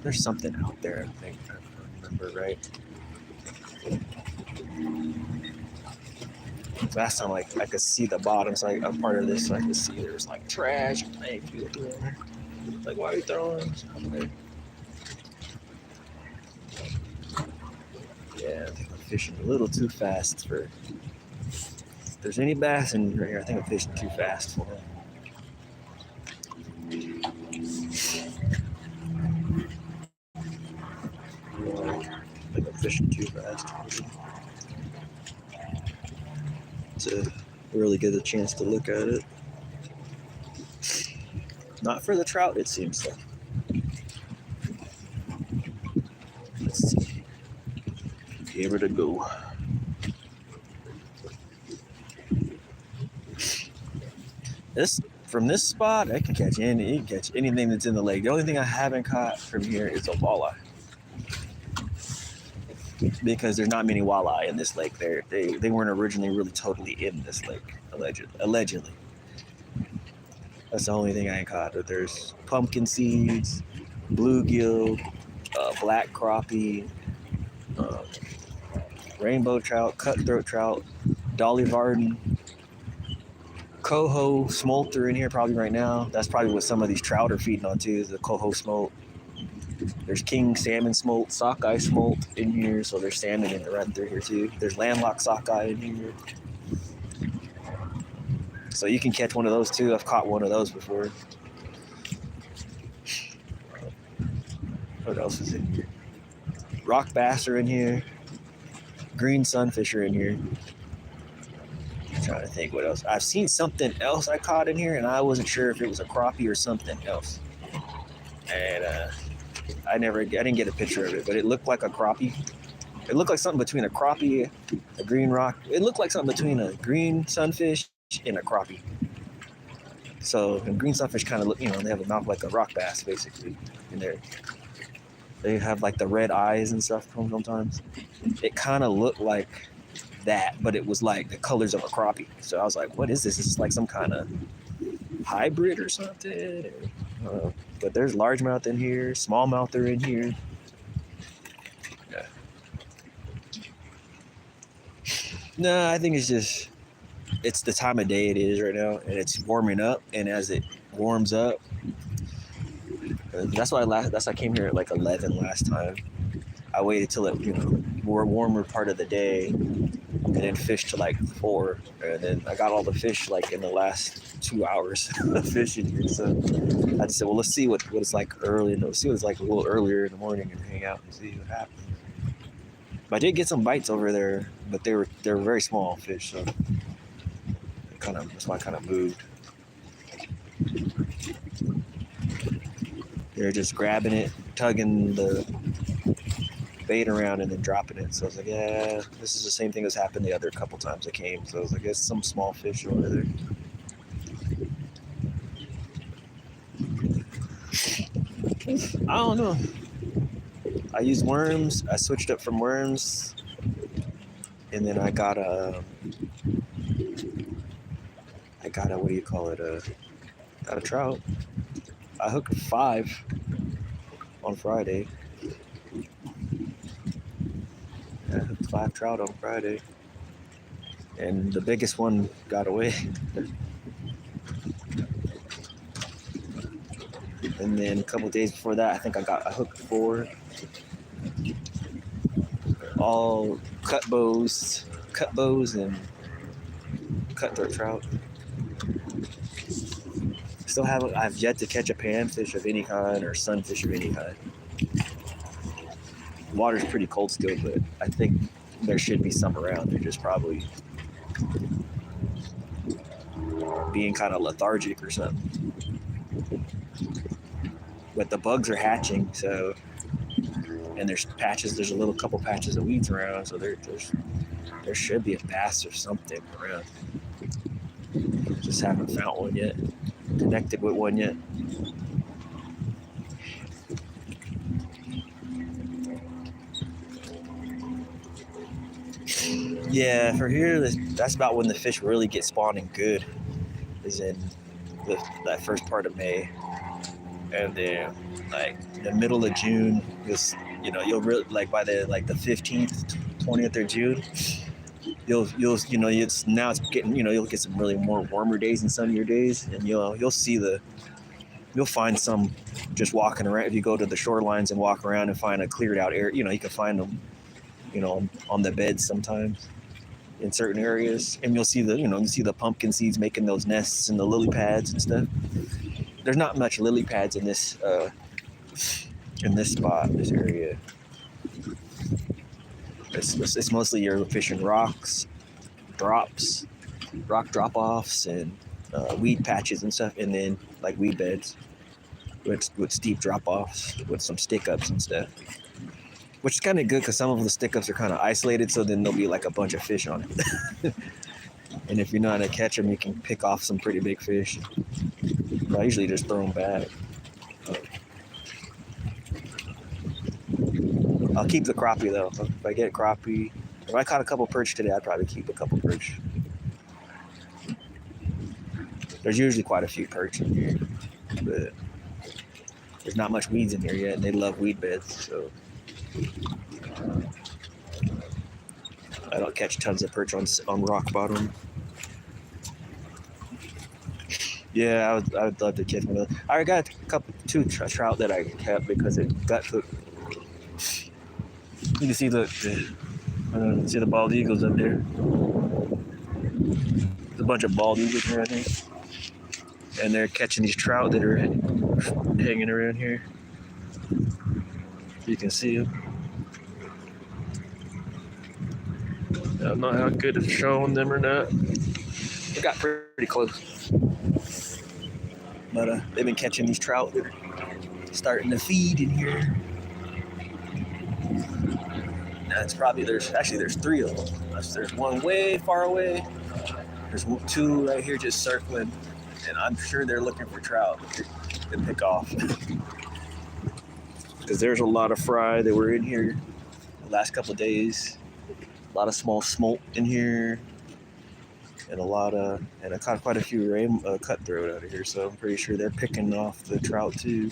There's something out there, I think, if I remember right. Last time, like, I could see the bottom, so a part of this, so I could see there was like trash. Like, why are you throwing? Yeah, I think I'm fishing a little too fast for. If there's any bass in right here, I think I'm fishing too fast for it. I think I'm fishing too fast to really get a chance to look at it. Not for the trout, it seems like. Let's see. Give it a go. From this spot, I can catch anything that's in the lake. The only thing I haven't caught from here is a walleye. because there's not many walleye in this lake. They weren't originally really totally in this lake, allegedly. That's the only thing I ain't caught. But there's pumpkin seeds, bluegill, black crappie, uh, rainbow trout, cutthroat trout, Dolly Varden, coho smolt are in here probably right now. That's probably what some of these trout are feeding on too, is the coho smolt. There's king salmon smolt, sockeye smolt in here, so there's salmon in right through here too. There's landlocked sockeye in here. So you can catch one of those too. I've caught one of those before. What else is in here? Rock bass are in here. Green sunfish are in here. I'm trying to think what else. I've seen something else I caught in here, and I wasn't sure if it was a crappie or something else. And I didn't get a picture of it, but it looked like a crappie. It looked like something between a crappie, a green rock. It looked like something between a green sunfish and a crappie. So, and green sunfish kind of look, they have a mouth like a rock bass, basically. And they have like the red eyes and stuff sometimes. It kind of looked like that, but it was like the colors of a crappie. So I was like, what is this? Is this like some kind of hybrid or something? But there's largemouth in here, smallmouth are in here. Yeah. No, I think it's the time of day it is right now, and it's warming up. And as it warms up, that's why I came here at like 11 last time. I waited till it, more warmer part of the day, and then fished to like 4, and then I got all the fish like in the last 2 hours of fishing here. So I just said, well, let's see what it's like early, and let's see what it's like a little earlier in the morning, and hang out and see what happens. But I did get some bites over there, but they were very small fish, so that's why I kind of moved. They're just grabbing it, tugging the bait around, and then dropping it. So I was like, yeah, this is the same thing that's happened the other couple times I came. So I was like, there's some small fish over there. I don't know. I used worms. I switched up from worms, and then I got a what do you call it? Got a trout. I hooked 5 on Friday. I hooked 5 trout on Friday, and the biggest one got away. And then a couple days before that, I think I hooked 4, all cut bows and cutthroat trout. I've yet to catch a panfish of any kind or sunfish of any kind. The water's pretty cold still, but I think there should be some around. They're just probably being kind of lethargic or something. But the bugs are hatching, so, and there's a little couple patches of weeds around, so there should be a bass or something around. Just haven't found one yet. Connected with one yet. Yeah, for here, that's about when the fish really get spawning good, is in that first part of May. And then like the middle of June, you'll really, like by the 15th, 20th of June, you'll get some really more warmer days and sunnier days, and you'll find some just walking around. If you go to the shorelines and walk around and find a cleared out area, you can find them, on the beds sometimes in certain areas, and you'll see the pumpkin seeds making those nests in the lily pads and stuff. There's not much lily pads in this spot, this area. It's mostly you're fishing rocks, rock drop-offs, and weed patches and stuff, and then like weed beds with steep drop-offs with some stick-ups and stuff. Which is kind of good because some of the stick-ups are kind of isolated, so then there'll be like a bunch of fish on it. And if you know how to catch them, you can pick off some pretty big fish. But I usually just throw them back. I'll keep the crappie though. If I get crappie, if I caught a couple perch today, I'd probably keep a couple perch. There's usually quite a few perch in here, but there's not much weeds in here yet, and they love weed beds, so I don't catch tons of perch on rock bottom. Yeah, I would love to catch one of those. I already got two trout that I kept because it got hooked. You can see see the bald eagles up there. There's a bunch of bald eagles here, I think. And they're catching these trout that are hanging around here. You can see them. I don't know how good it's showing them or not. They got pretty close. But they've been catching these trout that are starting to feed in here. Now it's probably, there's three of them. There's one way far away. There's two right here just circling. And I'm sure they're looking for trout to pick off. Because there's a lot of fry that were in here the last couple of days. A lot of small smolt in here. And I caught quite a few cutthroat out of here, so I'm pretty sure they're picking off the trout too.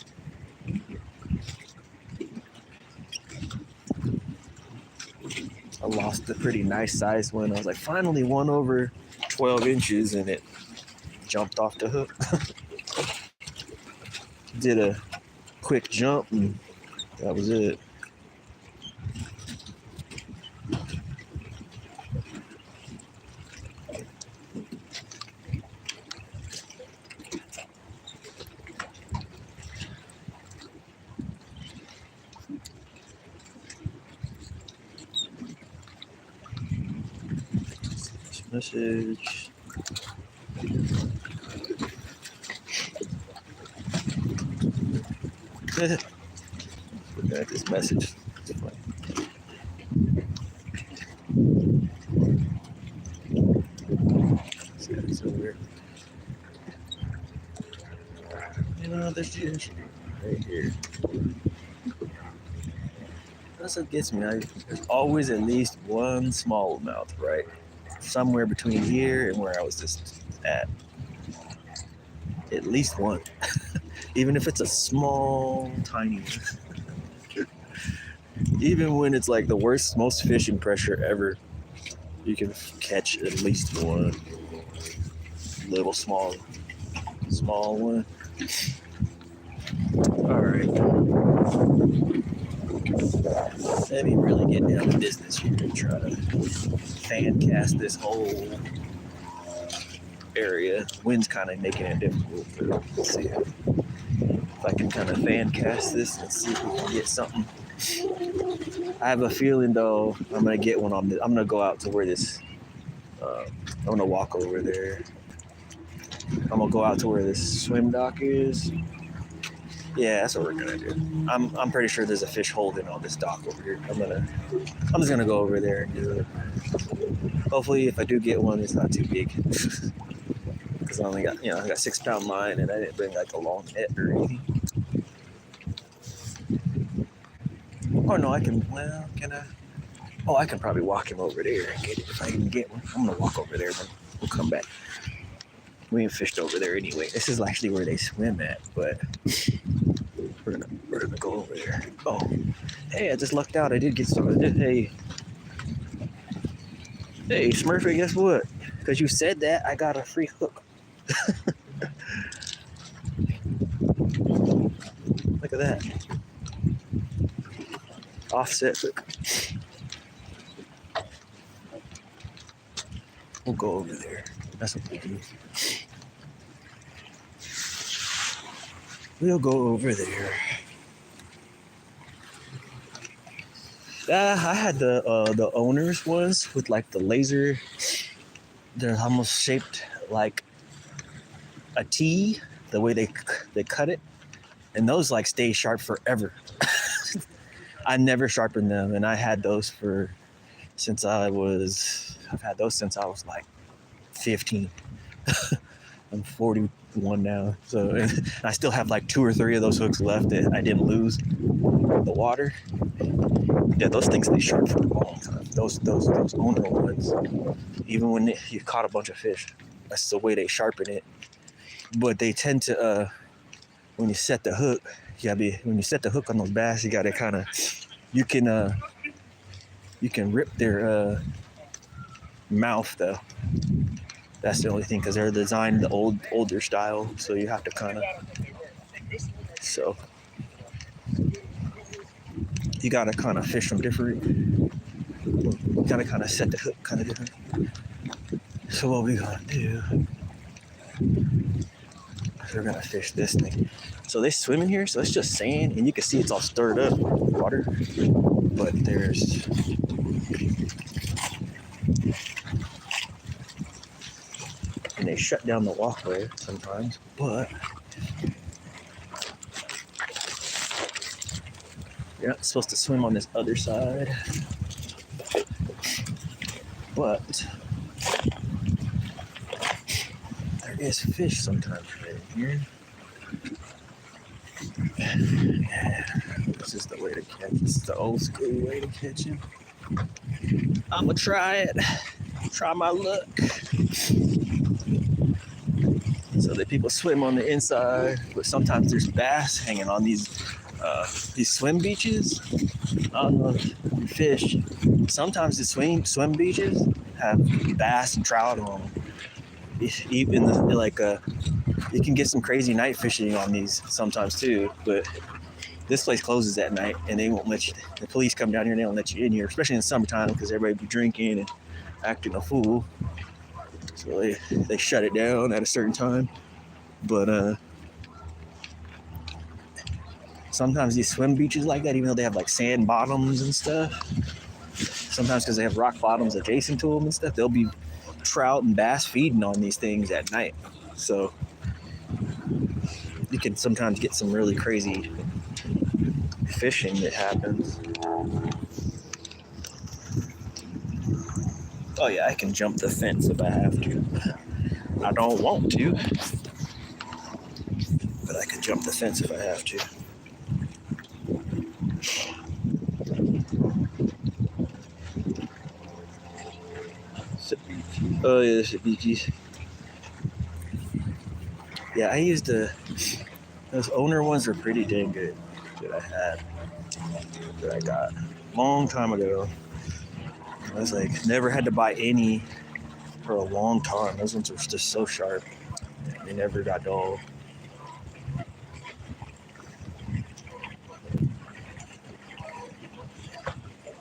I lost a pretty nice sized one. I was like, finally one over 12 inches, and it jumped off the hook. Did a quick jump, and that was it. Message. Looking at this message. It's funny. It's so weird. You know, there's just right here. That's what gets me. There's always at least one smallmouth, right? Somewhere between here and where I was just at. At least one. Even if it's a small, tiny one. Even when it's like the worst, most fishing pressure ever, you can catch at least one little small one. All right. Let me really get down to business here and try to fan cast this whole area. Wind's kind of making it difficult, but let's see if I can kind of fan cast this and see if we can get something. I have a feeling though I'm gonna get one on this. I'm gonna go out to where this. I'm gonna walk over there. I'm gonna go out to where this swim dock is. Yeah, that's what we're gonna do. I'm pretty sure there's a fish holding on this dock over here. I'm just gonna go over there and do it. Hopefully, if I do get one, it's not too big. Because I only got, I got 6 pound line, and I didn't bring like a long net or anything. Oh no, can I? Oh, I can probably walk him over there and get it if I can get one. I'm gonna walk over there, then we'll come back. We ain't fished over there anyway. This is actually where they swim at, but we're gonna go over there. Oh, hey, I just lucked out. I did get some. Hey, Smurfy, guess what? Because you said that, I got a free hook. Look at that. Offset hook. We'll go over there. That's what we do. We'll go over there. I had the owners ones with like the laser. They're almost shaped like a T, the way they cut it, and those like stay sharp forever. I never sharpened them, and I had those I've had those since I was like 15. I'm 41 now, so I still have like 2 or 3 of those hooks left that I didn't lose in the water. Yeah, those things stay sharp for a long time. Those owner ones, even when you caught a bunch of fish, that's the way they sharpen it. But they tend to when you set the hook, when you set the hook on those bass, you gotta kind of you can rip their mouth though. That's the only thing because they're designed the older style, so you have to kind of so you gotta kind of fish them different. You gotta kind of set the hook kind of different. So what we gonna do? We're gonna fish this thing. So they swim in here, so it's just sand, and you can see it's all stirred up water. But there's and they shut down the walkway sometimes, but you're not supposed to swim on this other side. But there is fish sometimes right here. Yeah, this is the way to catch. This is the old school way to catch him. I'ma try it. Try my luck. So the people swim on the inside, but sometimes there's bass hanging on these swim beaches. I don't know if you fish. Sometimes the swim beaches have bass and trout on them. Even you can get some crazy night fishing on these sometimes too. But this place closes at night, and they won't let you. The police come down here and they don't let you in here, especially in the summertime because everybody be drinking and acting a fool. So they shut it down at a certain time. But sometimes these swim beaches like that, even though they have like sand bottoms and stuff, sometimes because they have rock bottoms adjacent to them and stuff, there'll be trout and bass feeding on these things at night. So you can sometimes get some really crazy fishing that happens. Oh yeah, I can jump the fence if I have to. I don't want to, but I can jump the fence if I have to. Oh yeah, sabikis. Yeah, I used those owner ones are pretty dang good that I got a long time ago. I was like, never had to buy any for a long time. Those ones were just so sharp. They never got dull.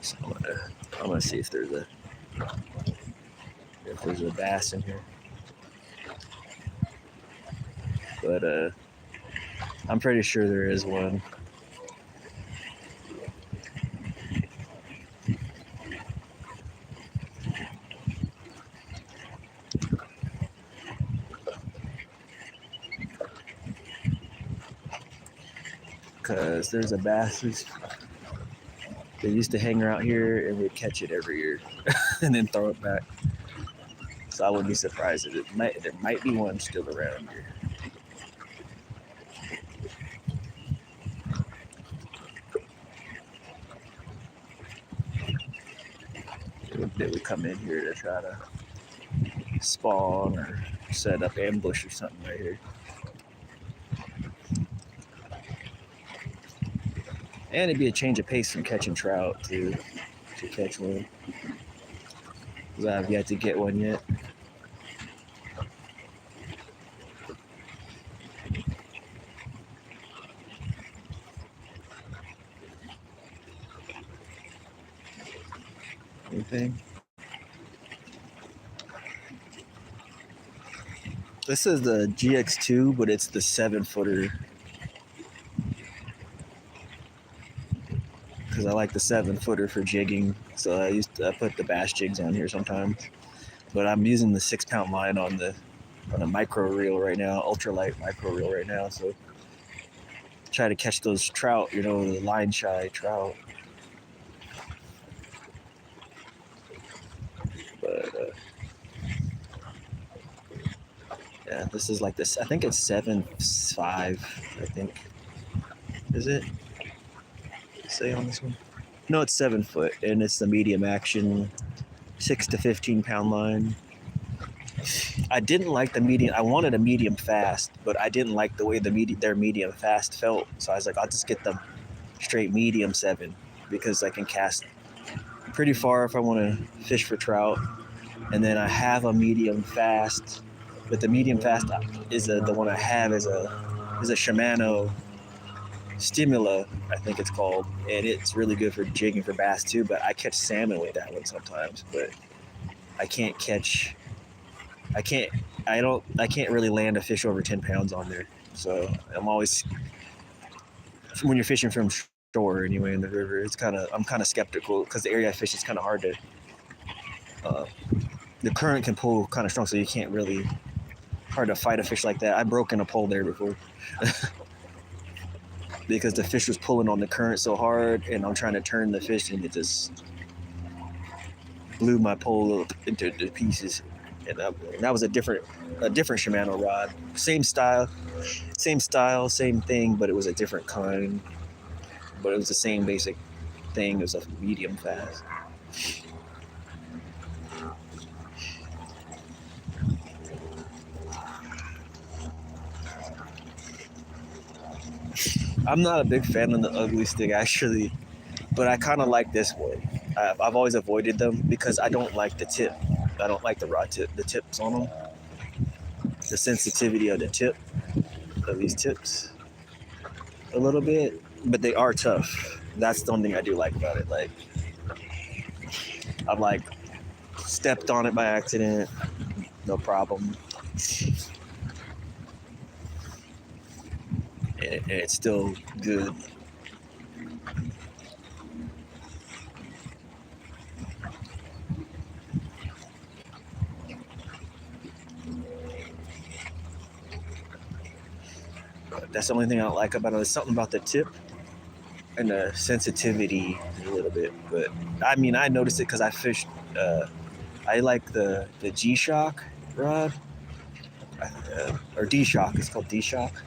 So I'm gonna see if there's a bass in here. But I'm pretty sure there is one. Because there's a bass they used to hang around here and we'd catch it every year and then throw it back. So I wouldn't be surprised if there might be one still around here. They would come in here to try to spawn or set up ambush or something right here. And it'd be a change of pace from catching trout to catch one. Because I have yet to get one yet. Anything? This is the GX2, but it's the 7-footer. Because I like the 7-footer for jigging, so I put the bass jigs on here sometimes. But I'm using the 6-pound line on a micro reel right now, ultralight micro reel right now. So try to catch those trout, the line shy trout. But yeah, this is like this. I think it's 7.5. I think is it? Say on this one. No, it's 7 foot, and it's the medium action, 6 to 15 pound line. I didn't like the medium. I wanted a medium fast, but I didn't like the way their medium fast felt. So I was like, I'll just get the straight medium 7 because I can cast pretty far if I want to fish for trout. And then I have a medium fast, but the medium fast is the one I have is a Shimano Stimula, I think it's called, and it's really good for jigging for bass too. But I catch salmon with that one sometimes, but I can't catch. I can't really land a fish over 10 pounds on there. So I'm always, when you're fishing from shore anyway in the river, I'm kind of skeptical because the area I fish is kind of hard to. The current can pull kind of strong, so you can't really hard to fight a fish like that. I've broken a pole there before. Because the fish was pulling on the current so hard, and I'm trying to turn the fish, and it just blew my pole into pieces. And that was a different Shimano rod. Same style, same thing, but it was a different kind. But it was the same basic thing. It was a medium fast. I'm not a big fan of the ugly stick actually, but I kind of like this one. I've always avoided them because I don't like the tip. I don't like the rod tip, the tips on them. The sensitivity of the tip, of these tips, a little bit, but they are tough. That's the only thing I do like about it. Like, I've like stepped on it by accident, no problem. And it's still good. That's the only thing I don't like about it. There's something about the tip and the sensitivity a little bit. But I mean, I noticed it because I fished. I like the G-Shock rod, or D-Shock. It's called D-Shock.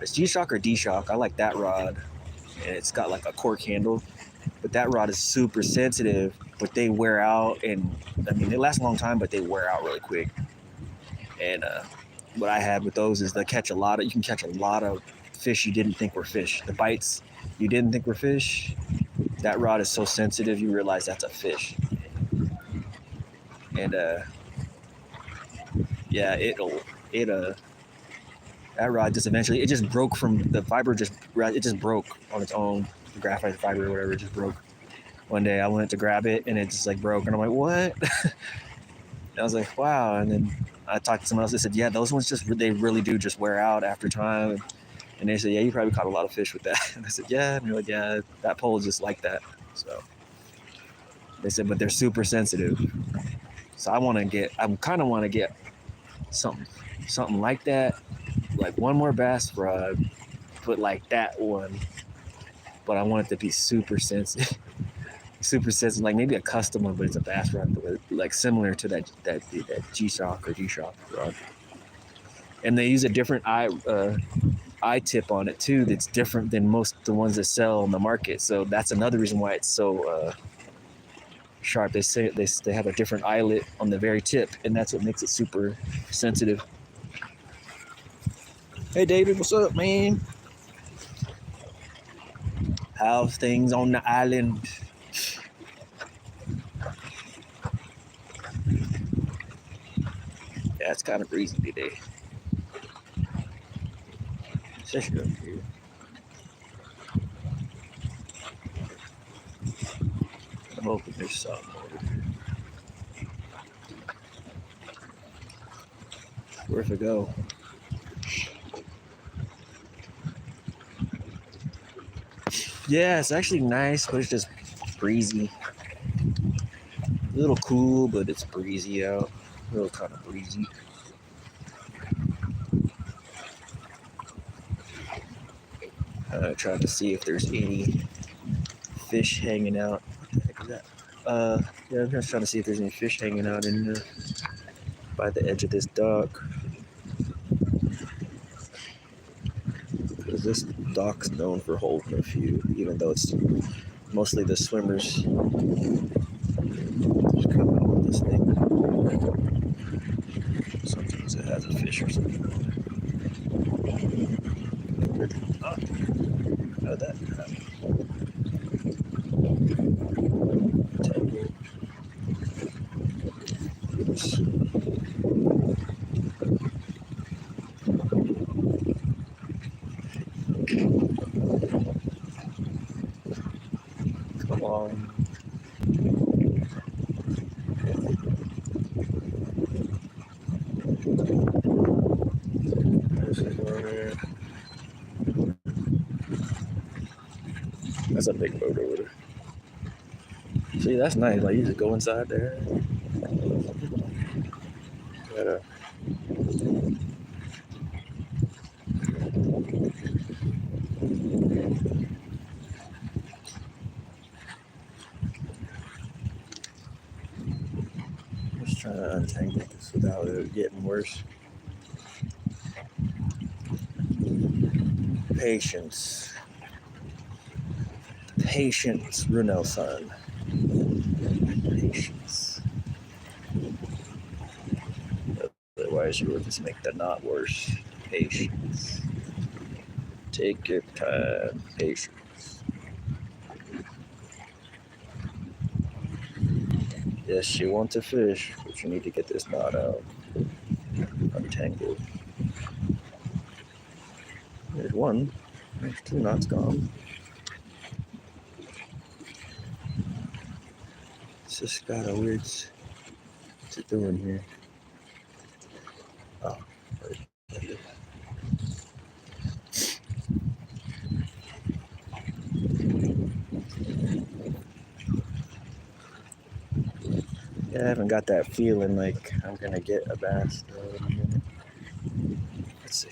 It's G-Shock or D-Shock. I like that rod, and it's got like a cork handle. But that rod is super sensitive, but they wear out, and I mean, they last a long time, but they wear out really quick. And what I had with those is you can catch a lot of fish you didn't think were fish. The bites you didn't think were fish, that rod is so sensitive you realize that's a fish. And yeah, that rod just eventually, it just broke from the fiber, it just broke on its own. The graphite fiber or whatever just broke. One day I went to grab it and it just like broke, and I'm like, what? And I was like, wow. And then I talked to someone else. They said, yeah, those ones they really do just wear out after time. And they said, yeah, you probably caught a lot of fish with that. And I said, yeah. And they're like, yeah, that pole is just like that. So they said, but they're super sensitive. So I kind of want to get something like that, like one more bass rod, but like that one. But I want it to be super sensitive. Super sensitive, like maybe a custom one, but it's a bass rod, like similar to that G-Shock or G-Shock rod. And they use a different eye tip on it too. That's different than most of the ones that sell on the market. So that's another reason why it's so sharp. They say they have a different eyelet on the very tip, and that's what makes it super sensitive. Hey David, what's up, man? How's things on the island? Yeah, it's kind of breezy today. Especially up here. I'm hoping there's something over here. Where'd it go? Yeah, it's actually nice, but it's just breezy. A little cool, but it's breezy out. A little kind of breezy. Trying to see if there's any fish hanging out. What the heck is that? Yeah, I'm just trying to see if there's any fish hanging out in by the edge of this dock. Because this dock's known for holding a few, even though it's Mostly the swimmers just come out with this thing. Sometimes it has a fish or something on it. Oh, how did that happen? Oops. Come on. That's a big boat over there. See, that's nice. Like, you just go inside there. Gotta, just trying to untangle this without it getting worse. Patience. Patience, Runel-san. Patience. Otherwise, you would just make the knot worse. Patience. Take your time. Patience. Yes, you want to fish, but you need to get this knot out. Untangled. There's one. There's two knots gone. It's just got a weird. What's it doing here? Oh, yeah, I haven't got that feeling like I'm gonna get a bass though in a minute. Let's see.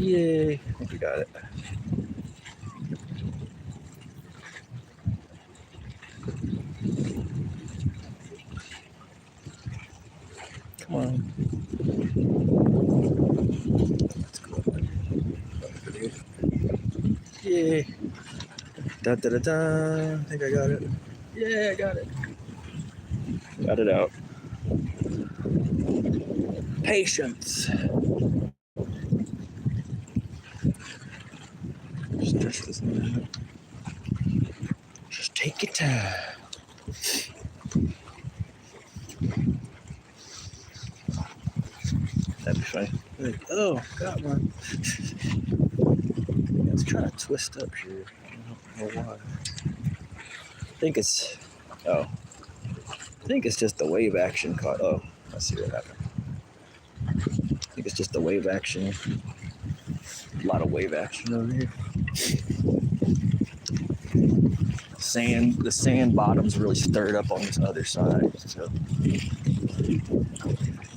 Yay! I think we got it. Come on. Let's go. Yay! Da da da da! I think I got it. Yeah, I got it. Got it out. Patience. Stretch this one out. Just take your time. That'd be fine. Like, oh, got one. It's trying to twist up here. I don't know why. I think it's just the wave action caught. Oh, let's see what happened. I think it's just the wave action. A lot of wave action over here. The sand bottom's really stirred up on this other side, so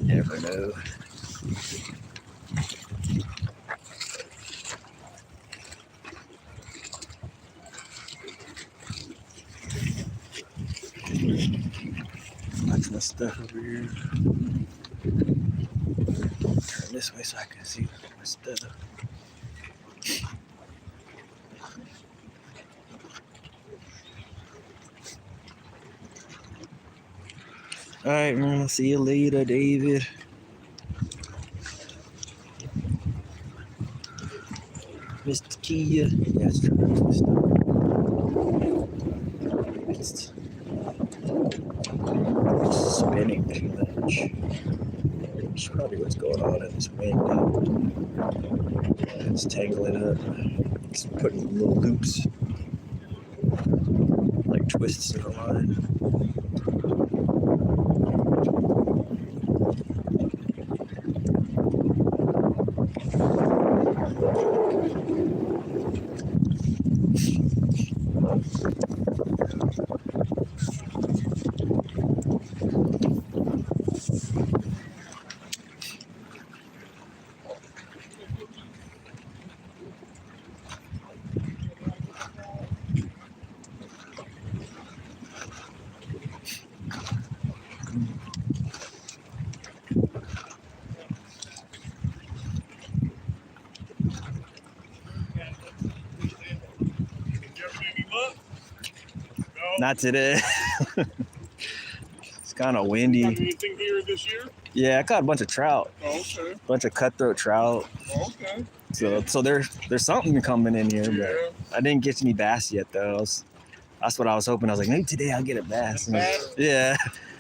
never know. Watch my stuff over here. Turn this way so I can see my stuff. Alright, man. I'll see you later, David. Mr. Kia. Yes, trying to twist up. It's spinning too much. That's probably what's going on in this wind. It's tangling up. It's putting little loops, like twists in the line. Not today. It's kind of windy. Anything here this year? Yeah, I caught a bunch of trout. Oh, okay. A bunch of cutthroat trout. Oh, okay. So there's something coming in here, Yeah. but I didn't get any bass yet though. That's what I was hoping. I was like, maybe today I'll get a bass. And yeah.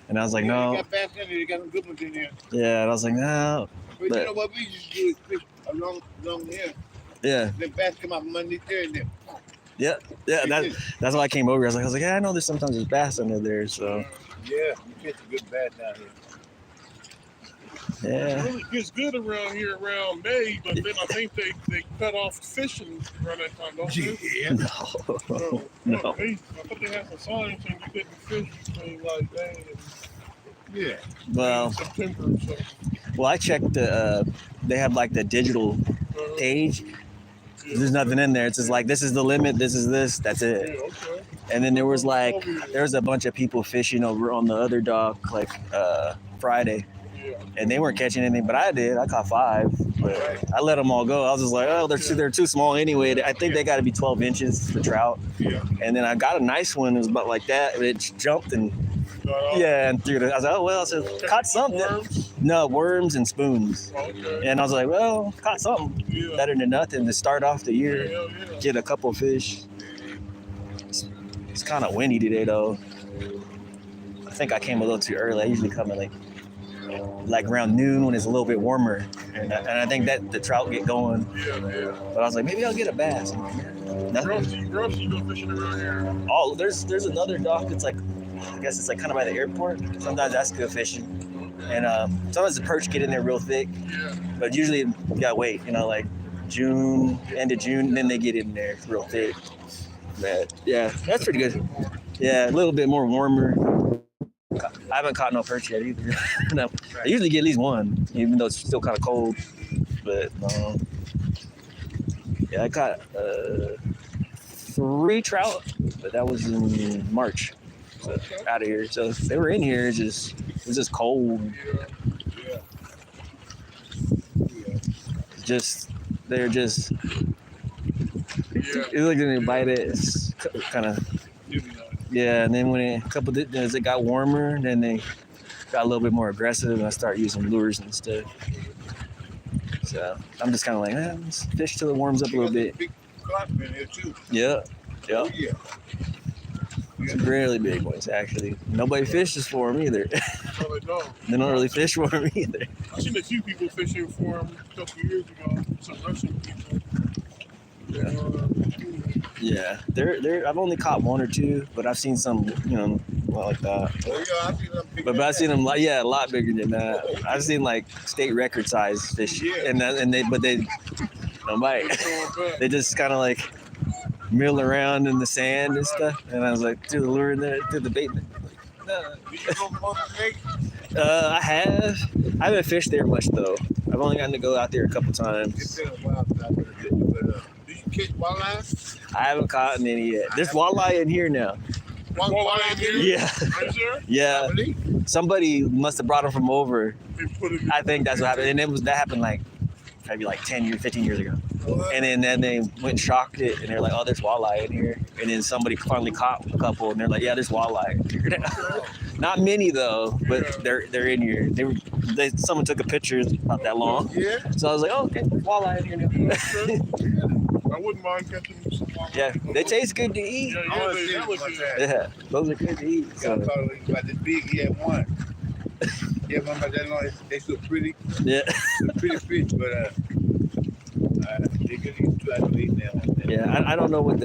And I was like, no. You got bass in there, you got some good ones in there. Yeah, and I was like, no. But you know what we used to do is fish along here. Yeah. The bass come out Monday, Thursday. Yeah. That's why I came over. I was like, yeah, I know sometimes there's bass under there, so. Yeah, you catch a good bass down here. Yeah. It really gets good around here around May, but then I think they cut off fishing around that time, don't they? Yeah. No. I thought they had some signs saying you couldn't fish between like May and Well, September or something. well, I checked they have like the digital page. There's nothing in there. It's just like, this is the limit, this is this, that's it. Yeah, okay. And then there was a bunch of people fishing over on the other dock like Friday. Yeah. And they weren't catching anything, but I did. I caught 5, but I let them all go. I was just like, oh, they're too small anyway. I think they got to be 12 inches for trout. Yeah. And then I got a nice one. It was about like that. It jumped and and threw it. I was like, oh well. I said, caught something. Worms? No, worms and spoons. Okay. And I was like, well, caught something. Yeah. Better than nothing to start off the year. Yeah. Get a couple of fish. It's kind of windy today though. I think I came a little too early. I usually come at like around noon when it's a little bit warmer, and I think that the trout get going. Yeah. But I was like, maybe I'll get a bass. Nothing. Grubs, you go fishing around here. Oh, there's another dock that's like, I guess it's like kind of by the airport. Sometimes that's good fishing, and sometimes the perch get in there real thick. Yeah. But usually you gotta wait, like June, end of June, and then they get in there real thick. But yeah, that's pretty good. Yeah, a little bit more warmer. I haven't caught no perch yet either. No, I usually get at least one, even though it's still kind of cold. But yeah, I caught 3 trout, but that was in March. So out of here. So they were in here. It was just cold. Yeah. They're just. Yeah. It looked like they bite it. It's kind of. Yeah, and then when as it got warmer, then they got a little bit more aggressive, and I started using lures instead. So I'm just kind of like, let's fish till it warms up a little bit. Big carp in here too. Yeah. Oh, yeah. Some really big ones, actually. Nobody fishes for them either. No, they don't. They don't really fish for them either. I seen a few people fishing for them a couple of years ago. Some Russian people. Yeah, they're. I've only caught 1 or 2, but I've seen some, like that. Oh yeah, I've seen them big. But I've seen them a lot bigger than that. I've seen like state record size fish, and they don't bite. They just kind of like mill around in the sand and stuff. And I was like, threw the lure in there, threw the bait in there. No. Did you go from the lake? I haven't fished there much though. I've only gotten to go out there a couple times. It's been a while since I've been there, but did you catch walleye? I haven't caught any yet. There's walleye in here now. Walleye in here? Yeah. Right there? Yeah. Somebody must have brought them from over. They put it in. I think that's what happened. And that happened like maybe like 15 years ago. And then they went and shocked it, and they're like, oh, there's walleye in here. And then somebody finally caught a couple, and they're like, yeah, there's walleye in here. Not many though, but they're in here. Someone took a picture not that long. Yeah. So I was like, oh, okay, there's walleye in here now. I wouldn't mind catching some walleye. Yeah, they taste good to eat. Yeah, they look good. Yeah, those are good to eat. I So, thought it was about this big. He had one. Yeah, one about that long. They so pretty. yeah. They're pretty fish, but they could eat 2 out of 8 now. Yeah, I don't know what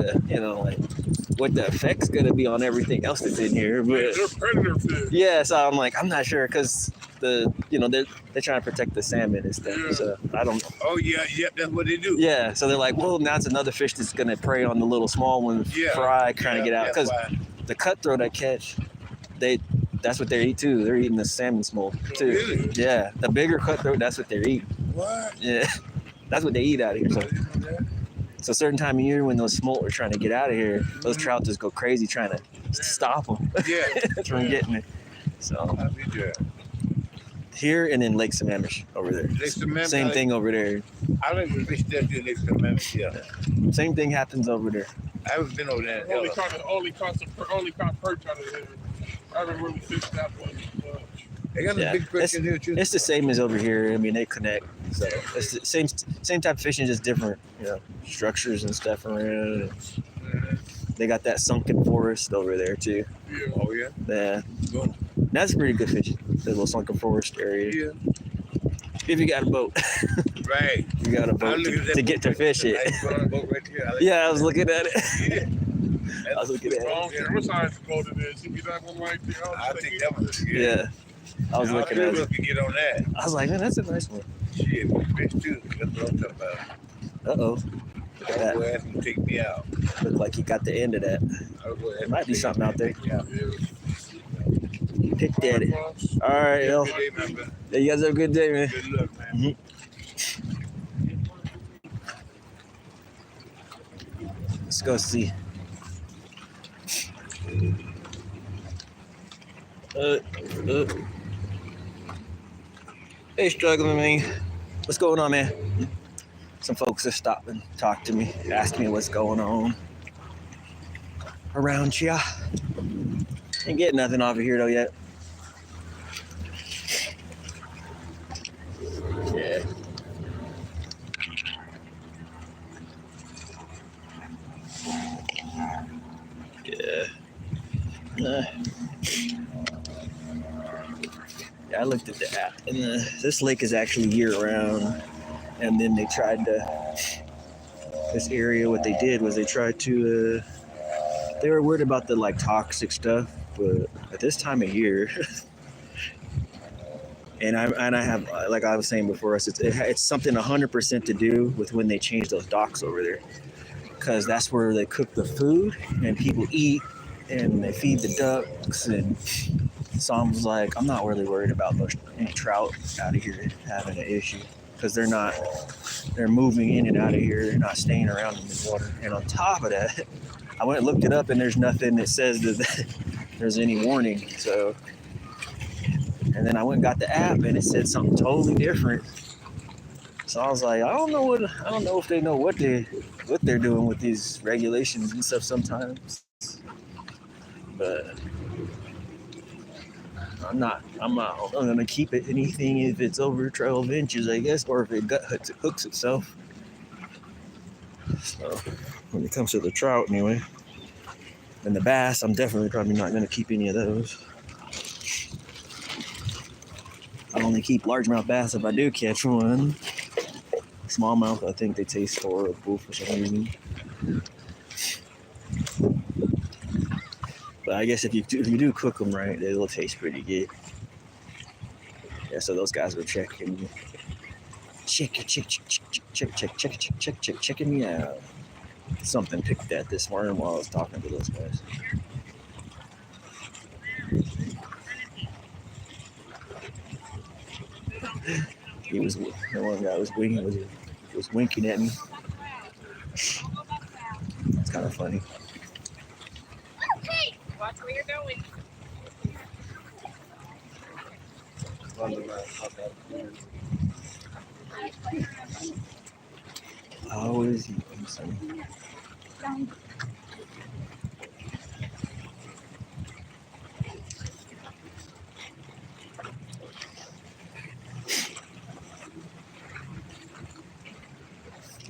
what the effect's gonna be on everything else that's in here, but They're predator fish. yeah. So I'm like, I'm not sure because they're trying to protect the salmon and stuff. Yeah. So I don't. Oh yeah, that's what they do. Yeah, so they're like, well, now it's another fish that's gonna prey on the little small ones, Yeah. fry, trying to get out. That's Because why. the cutthroat I catch, that's what they eat too. They're eating the salmon smoke too. Really? Yeah, the bigger cutthroat, that's what they're eating. What? Yeah, that's what they eat out here. So certain time of year when those smolt are trying to get out of here, those trout just go crazy trying to stop them Yeah. from getting it. So I'll be there. here and then Lake Sammamish over there. Lake Sammamish, Same thing over there. I like to fish there to Lake Sammamish, yeah. Same thing happens over there. I haven't been over there. Only caught perch out of there. I haven't really fished that one much. They got Yeah, a big perch in here too. It's the same as over here. I mean, they connect. So it's the same type of fishing, just different, structures and stuff around. They got that sunken forest over there too. Yeah. Oh yeah. Yeah, Go. that's pretty good fishing. The little sunken forest area. Yeah. If you got a boat, Right. you got a boat to get to fish it. Nice brown boat right here. Yeah, I was looking at it. Yeah. I was looking at I it. don't care what size boat it is. Give me that one right there. I think that one's good. Yeah, I was looking at it. If you get on that, I was like, man, that's a nice one. shit, we fish too. That's what I'm talking about. Uh-oh. Look at I'll go that. ask him to take me out. Looked like he got the end of that. I'll go ask There him might to be take something me out there. Yeah. He picked at it. All right, yo. Good day, my brother. Yeah, you guys have a good day, man. Good luck, man. Let's go see. Hey, struggling man. What's going on, man? Some folks have stopped and talked to me, asked me what's going on around here. Ain't getting nothing off of here though yet. Yeah. Yeah. Yeah, I looked at the app, and this lake is actually year-round. And then they tried to, this area, what they did was they tried to, they were worried about the toxic stuff, but at this time of year, and I have, like I was saying before, it's something 100% to do with when they changed those docks over there, because that's where they cook the food and people eat and they feed the ducks. And so I was like, I'm not really worried about any trout out of here having an issue, because they're moving in and out of here. They're not staying around in the water. And on top of that, I went and looked it up, and there's nothing that says that there's any warning. So, and then I went and got the app, and it said something totally different. So I was like, I don't know if they know what they're doing with these regulations and stuff sometimes. But I'm gonna keep it anything if it's over 12 inches, I guess, or if it hooks itself. So when it comes to the trout anyway, and the bass, I'm definitely probably not gonna keep any of those. I only keep largemouth bass if I do catch one. Smallmouth, I think they taste horrible for some reason. But I guess if you do cook them right, they will taste pretty good. Yeah, so those guys were checking me out. Something picked at this worm while I was talking to those guys. The one guy was winking at me. It's kind of funny. Okay, watch where you're going. Always eating something.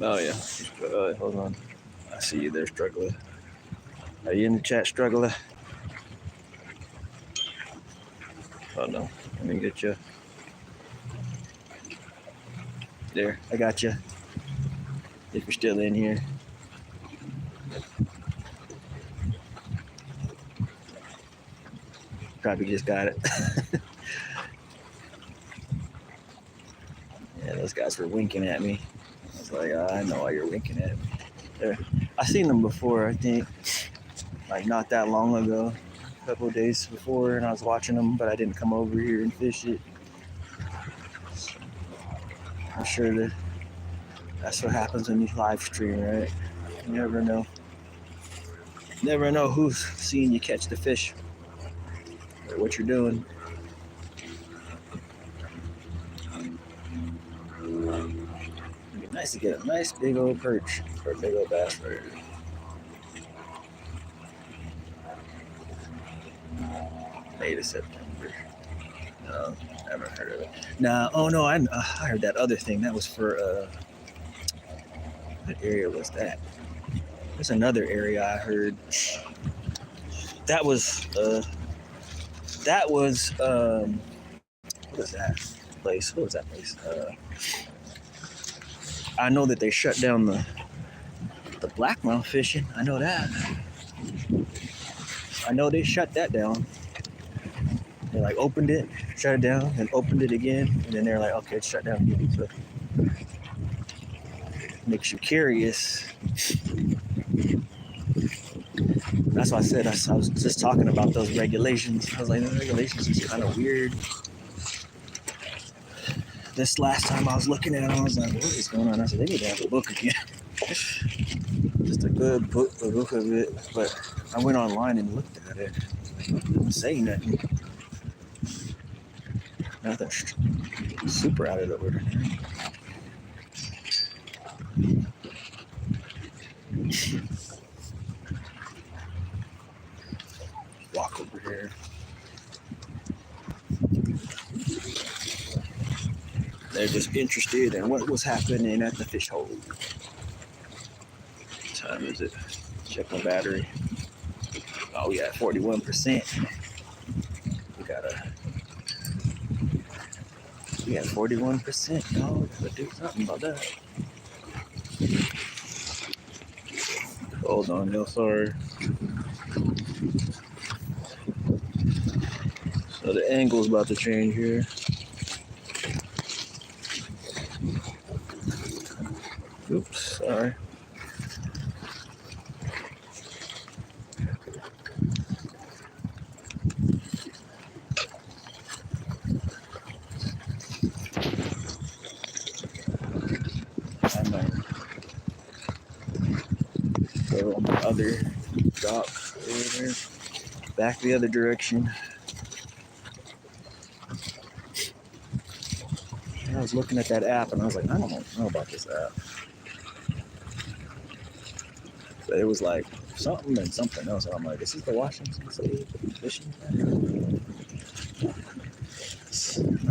Oh yeah. Hold on. I see you there, struggler. Are you in the chat, struggler? Oh no. Let me get you. There, I got you. If you're still in here. Probably just got it. Yeah, those guys were winking at me. I was like, I know why you're winking at me. There. I seen them before, I think, like not that long ago, a couple of days before, and I was watching them, but I didn't come over here and fish it. I'm sure that's what happens when you live stream, right? You never know. Never know who's seeing you catch the fish or what you're doing. It'd be nice to get a nice big old perch or a big old bass right here. May to September. No, never heard of it. Nah, oh no, I heard that other thing. That was for what area was that? There's another area I heard. That was what was that place? What was that place? I know that they shut down the blackmouth fishing. I know that. I know they shut that down. They like opened it, shut it down, and opened it again, and then they're like, okay, it's shut down again. So makes you curious. That's why I said I was just talking about those regulations. I was like, the regulations is kind of weird. This last time I was looking at them, I was like, what is going on? I said, they need to have a book again. Just a good book of it. But I went online and looked at it. It didn't say nothing. Nothing super out of the ordinary. Walk over here. They're just interested in what was happening at the fish hole. What time is it? Check my battery. Oh, yeah, 41%. We got 41%. No, we gotta do something about that. Hold on, yo, sorry. So the angle's about to change here. Oops, sorry. I might go on the other dock over there. Back the other direction. I was looking at that app and I was like, I don't know about this app. But it was like something and something else. And I'm like, this is the Washington State fishing app?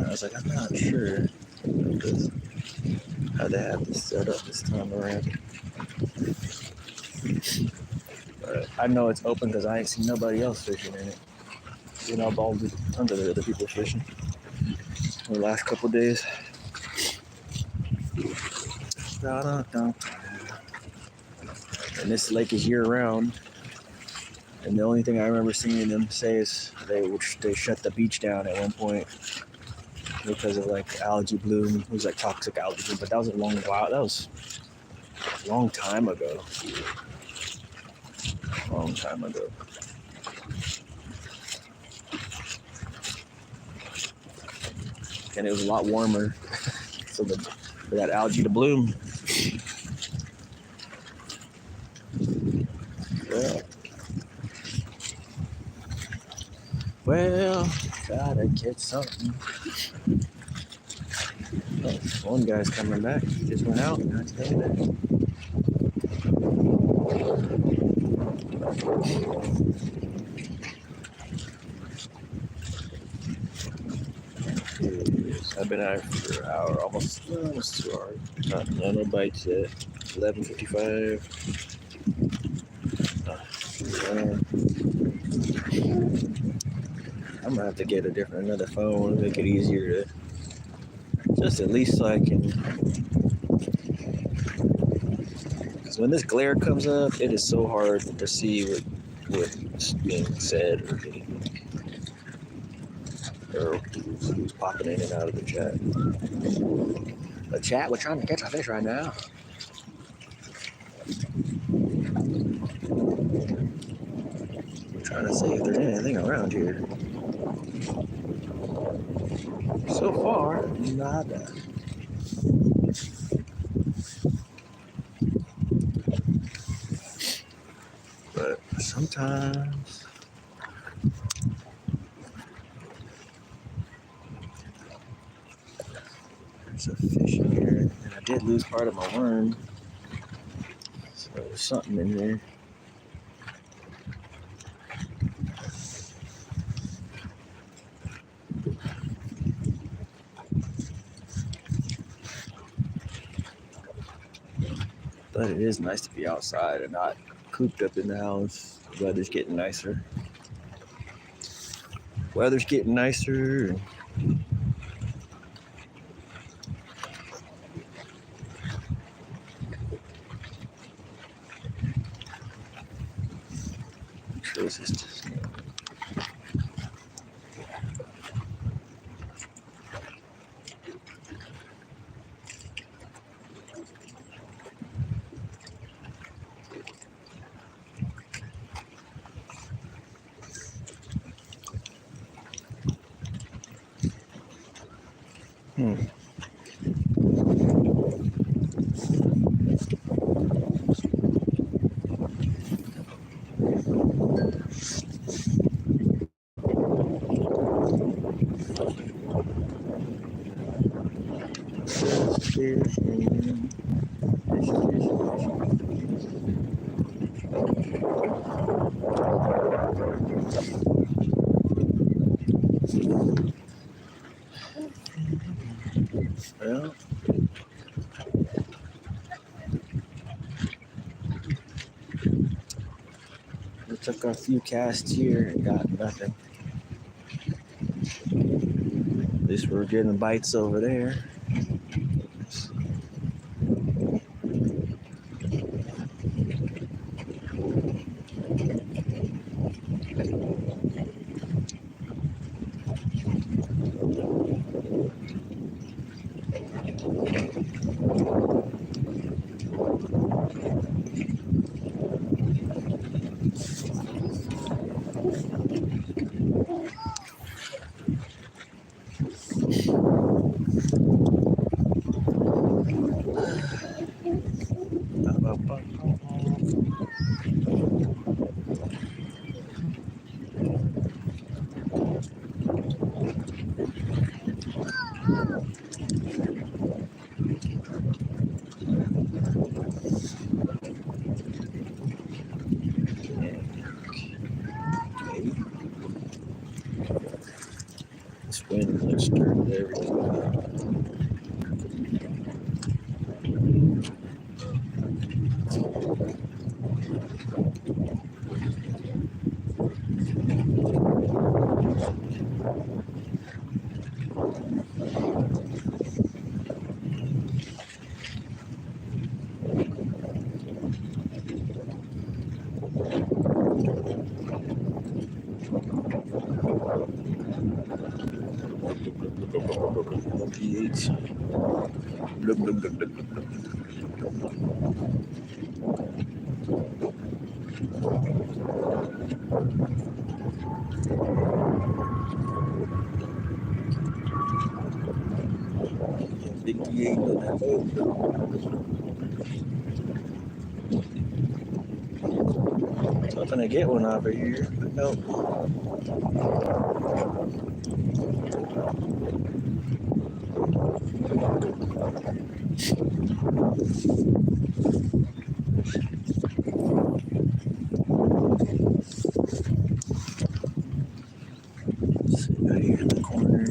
I was like, I'm not sure how they have this set up this time around. But I know it's open because I ain't seen nobody else fishing in it. You know, tons of other people fishing the last couple days. And this lake is year round. And the only thing I remember seeing them say is they shut the beach down at one point because of like algae bloom. It was like toxic algae bloom, but that was a long while. That was a long time ago. Long time ago. And it was a lot warmer, so for that algae to bloom. Well, gotta get something. Oh, one guy's coming back. He just went out. Now he's coming back. I've been out for an hour, almost 2 hours. No bites yet. 11:55. I'm gonna have to get another phone to make it easier to just at least so I can. Because when this glare comes up, it is so hard to see what's being said or who's popping in and out of the chat. The chat, we're trying to catch a fish right now. We're trying to see if there's anything around here. So far, nada. But sometimes there's a fish in here, and I did lose part of my worm. So there's something in there. But it is nice to be outside and not cooped up in the house. The weather's getting nicer. Weather's getting nicer. This is just well, we took a few casts here and got nothing. At least we're getting bites over there. This wind looks stirred everything up. pH. Blub, blub, blub, blub, blub, blub. Big pH on that boat. Hoping to get one over here, but nope. See right here in the corner.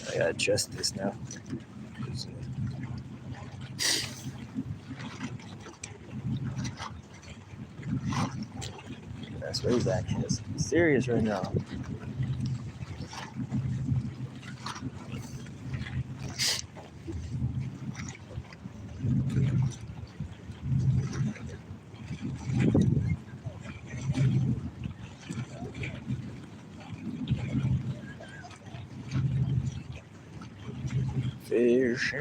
I gotta adjust this now. That's where he's acting. It's serious right now. Fish,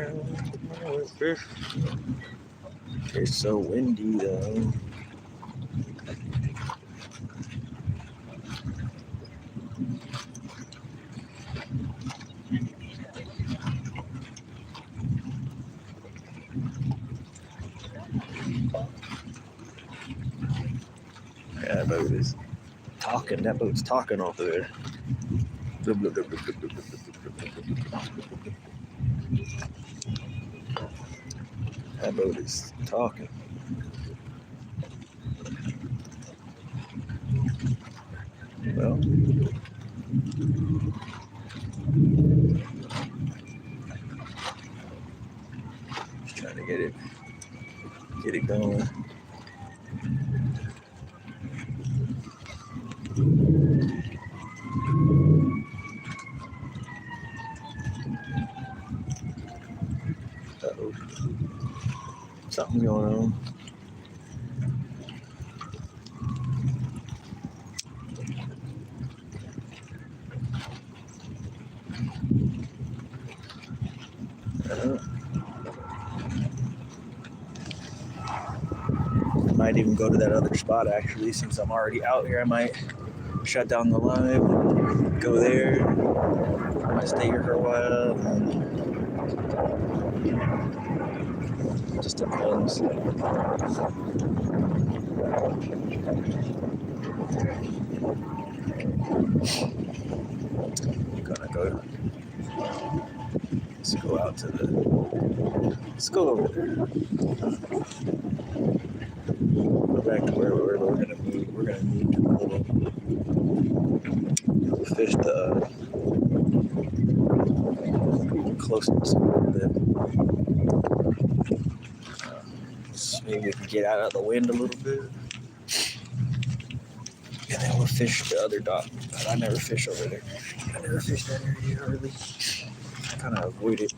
fish. It's so windy though. Yeah, that boat is talking. That boat's talking over there. Blub, blub, blub, blub, blub, blub, blub, blub, blub. That boat is talking. Well, Just trying to get it going. Uh-oh. Something going on. Might even go to that other spot actually, since I'm already out here. I might shut down the live, go there. I might stay here for a while. Just depends. Gonna go. Let's go out to the. Let's go over there. Go back to where we're gonna meet. We're gonna meet the fish the closeness a little bit. Maybe we can get out of the wind a little bit. And then we'll fish the other dock. But I never fish over there. I never fish that area early. I kind of avoid it.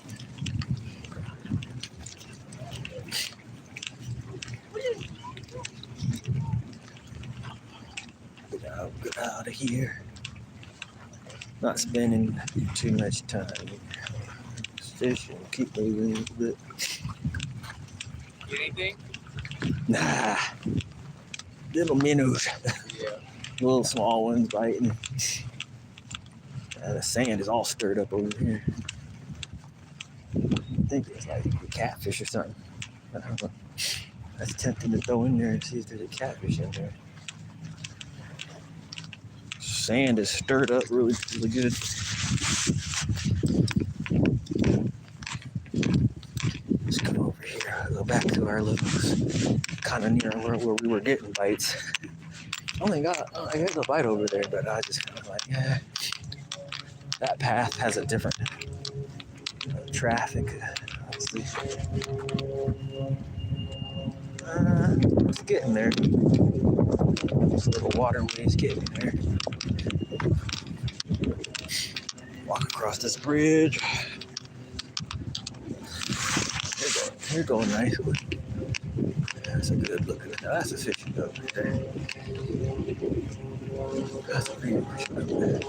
Get out of here. Not spending too much time. Fishing, keep moving a little bit. Get anything? Nah. Little minnows. Yeah. Little small ones biting. The sand is all stirred up over here. I think it's like a catfish or something. I don't know. That's tempting to throw in there and see if there's a catfish in there. Sand is stirred up really, really good. Let's come over here. I'll go back to our levels. Kind of near where we were getting bites. I got a bite over there, but I just kind of like, yeah. That path has a different traffic. Let's see. It's getting there. This little waterway is getting there. Walk across this bridge. You're going nicely. That's a good look at it. That's a fishing boat right there. That's a pretty fishing boat there.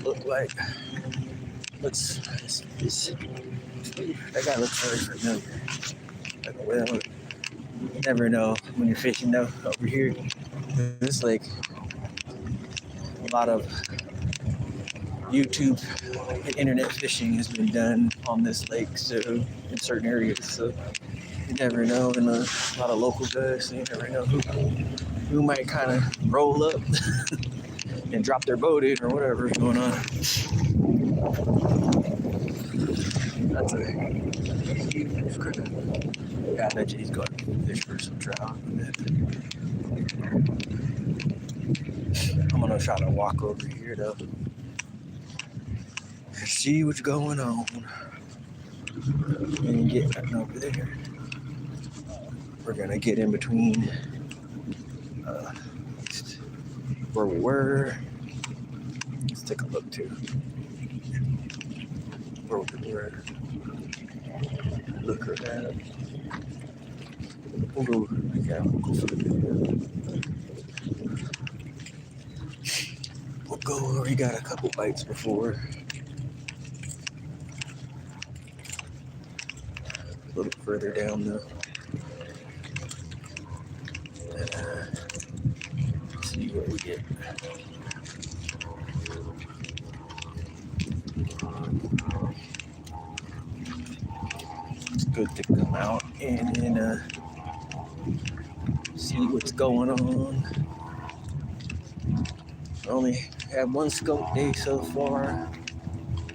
Look like that guy looks very familiar. Well, you never know when you're fishing though. Over here, there's like a lot of YouTube and internet fishing has been done on this lake, so in certain areas. So you never know, and a lot of local guys. So you never know who might kind of roll up and drop their boat in or whatever's going on. That's a huge critter. Yeah, I bet you he's going to fish for some trout. I'm going to try to walk over here though and see what's going on. And get back over there. We're going to get in between where we were. Let's take a look too. Where we were. Look at that. We'll go for the video. We'll go where we got a couple bites before. A little further down though. See what we get. It's good to come out and see what's going on. I only have one scope day so far.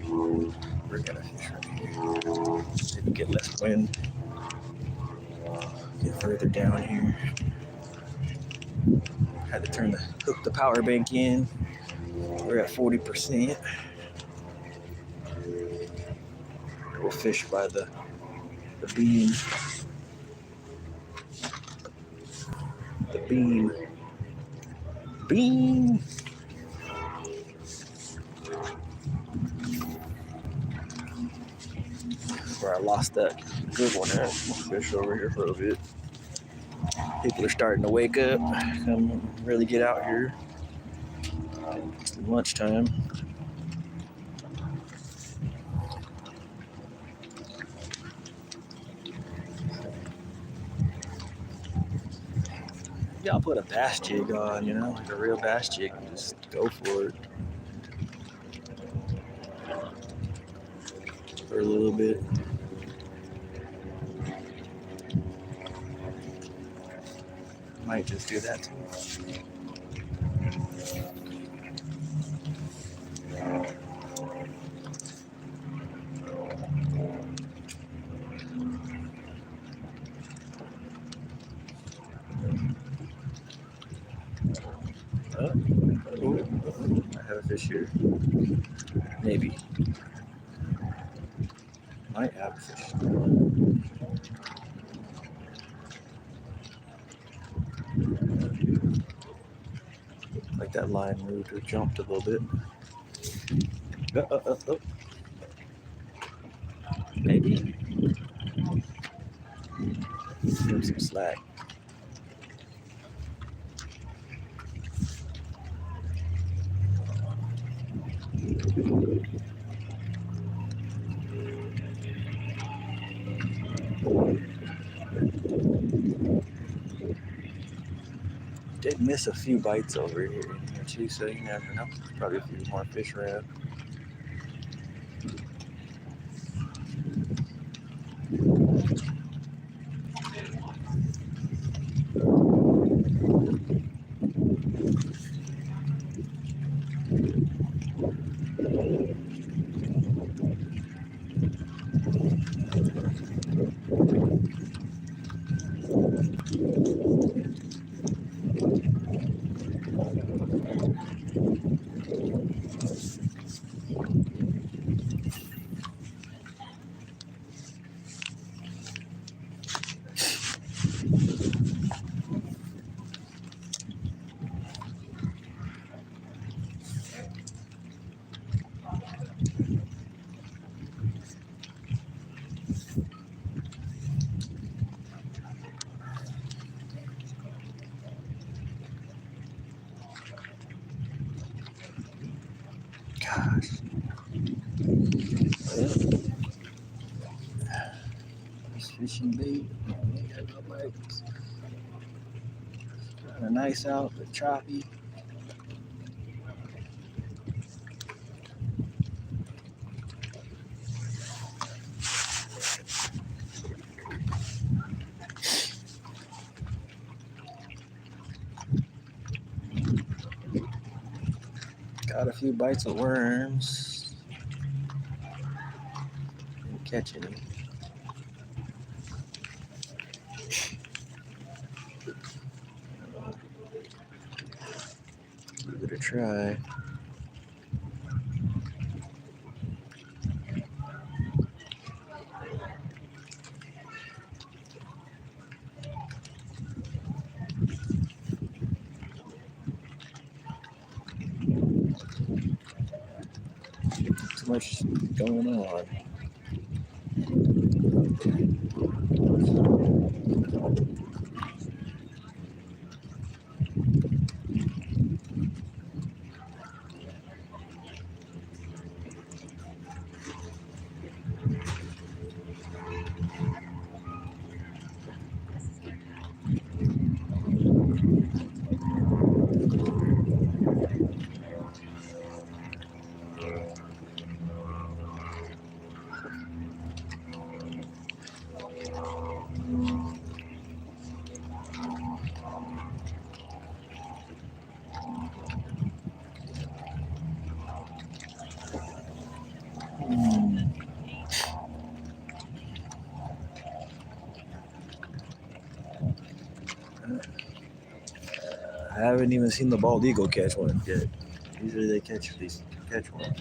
We're gonna fish right here. Maybe get less wind. Get further down here. Had to hook the power bank in. We're at 40%. We'll fish by the beam. The beam. Beam. Where I lost that good one at. We'll fish over here for a bit. People are starting to wake up, come really get out here. It's lunchtime. Yeah, I'll put a bass jig on, you know, like a real bass jig, and just go for it. For a little bit. Might just do that too. I have a fish here. Maybe. Might have a fish. Like that line moved or jumped a little bit. Oh. Maybe. Give him some slack. Did miss a few bites over here too, so you never know. Probably a few more fish around. Gosh. This fishing bait. Got no bites. Kind of nice out, but choppy. Got a few bites of worms. Didn't catch any. Give it a try. Too much going on. haven't even seen the bald eagle catch one yet. Usually they catch one.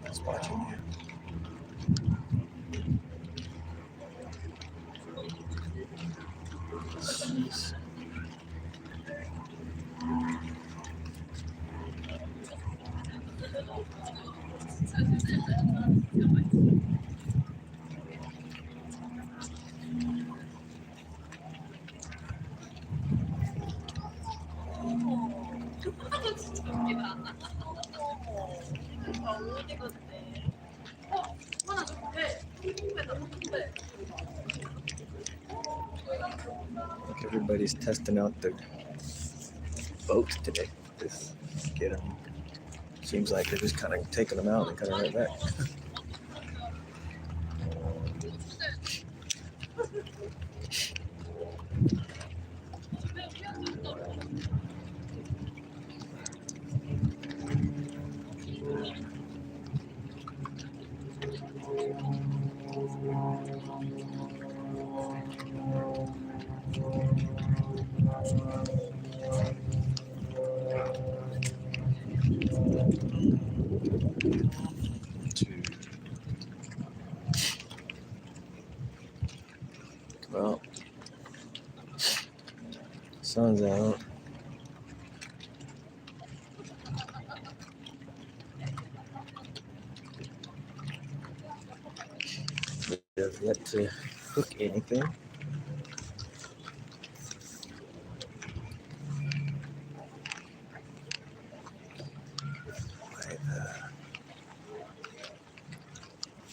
Just watching you. Jeez. I think everybody's testing out the boats today. Just get them. Seems like they're just kind of taking them out and coming right back. Well, sun's out. We have yet to hook anything.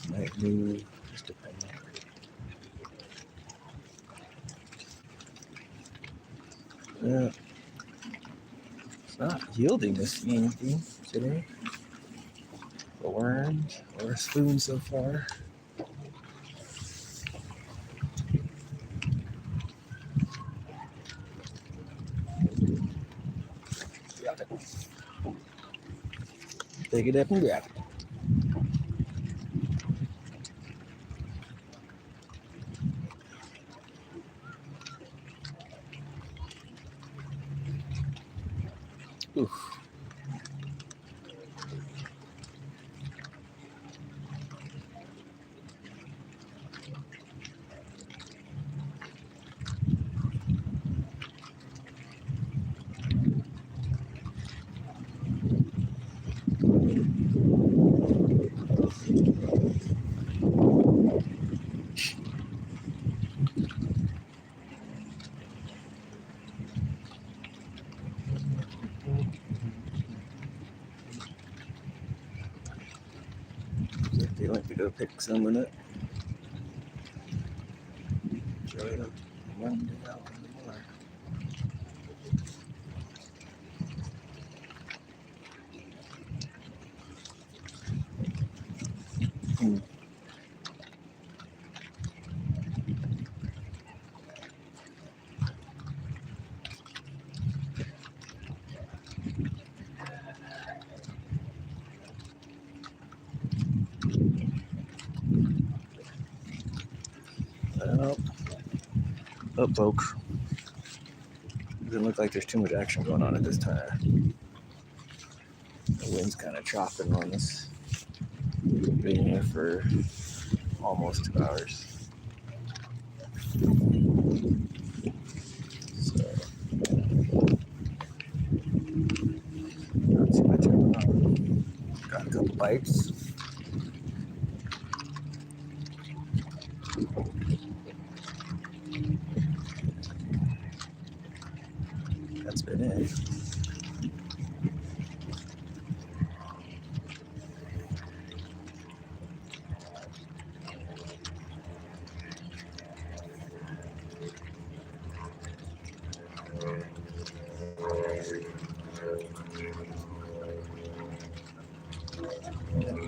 Might move, just depending. Yeah. It's not yielding us anything today. A worms or a spoon so far. Grab it. Pick it up and grab it. Oof. They like to go pick some of it. Enjoy them. Run it out in the water. Up, folks. Doesn't look like there's too much action going on at this time. The wind's kind of chopping on us. Been here for almost 2 hours. So, not too much going on. Got a couple bites. That's been it.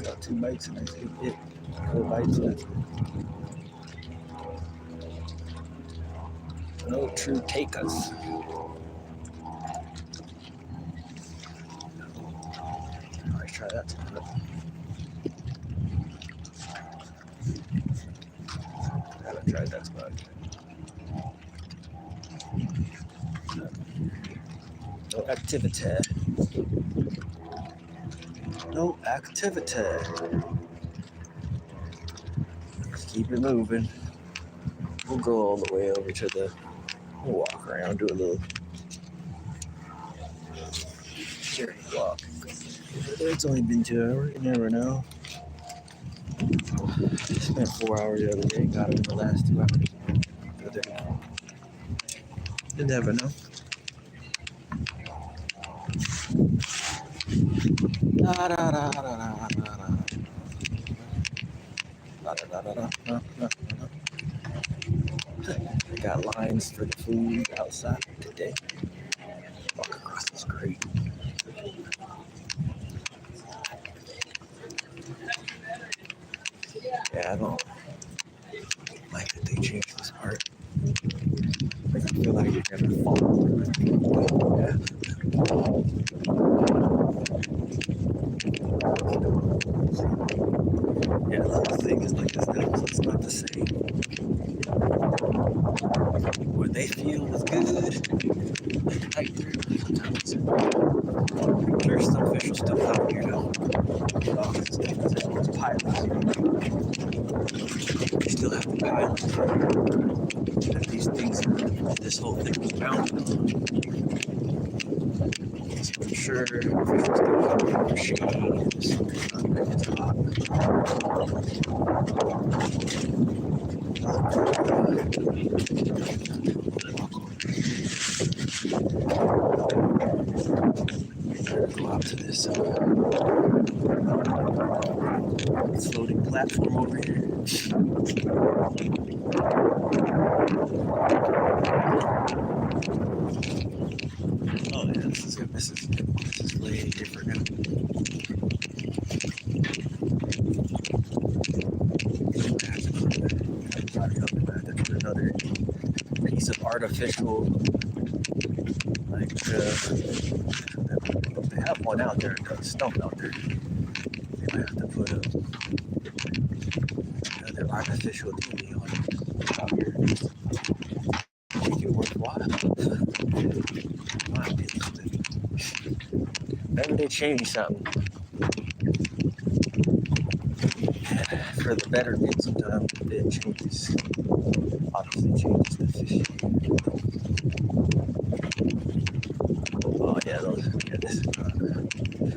Got 2 bites and that's it. 4 bites and that's it. No true takers. Alright, try that. Grab it. tried that spot. No activity. No activity. Let's keep it moving. We'll go all the way over to the. We'll walk around, do a little journey walk. It's only been 2 hours. You never know. Spent 4 hours the other day. Got it in the last 2 hours. You never know. Da, da, da, da, da, da, da. Da, da, da, da, da, da, da. They got lines for the food outside today. Walk across this creek. Yeah, I don't like that they changed this part. I feel like you're gonna fall. Yeah, the whole thing is like this now, so it's not the same. What they feel is good, they fight through sometimes. There's some official stuff out here though. Dogs and stuff, because everyone's pilots. You still have to pilot that these things, this whole thing was mounted on. So I'm sure officials still come from the shade. It's hot. Go out to this floating platform over here. Oh yeah, this is way different now. Another piece of artificial, like they have one out there, a stump out there. They might have to put another artificial thingy on it out here. Make it worthwhile. My opinion. Maybe they change something. For the betterment, sometimes it changes. Obviously changes the fish. Oh yeah, those. Yeah, this is.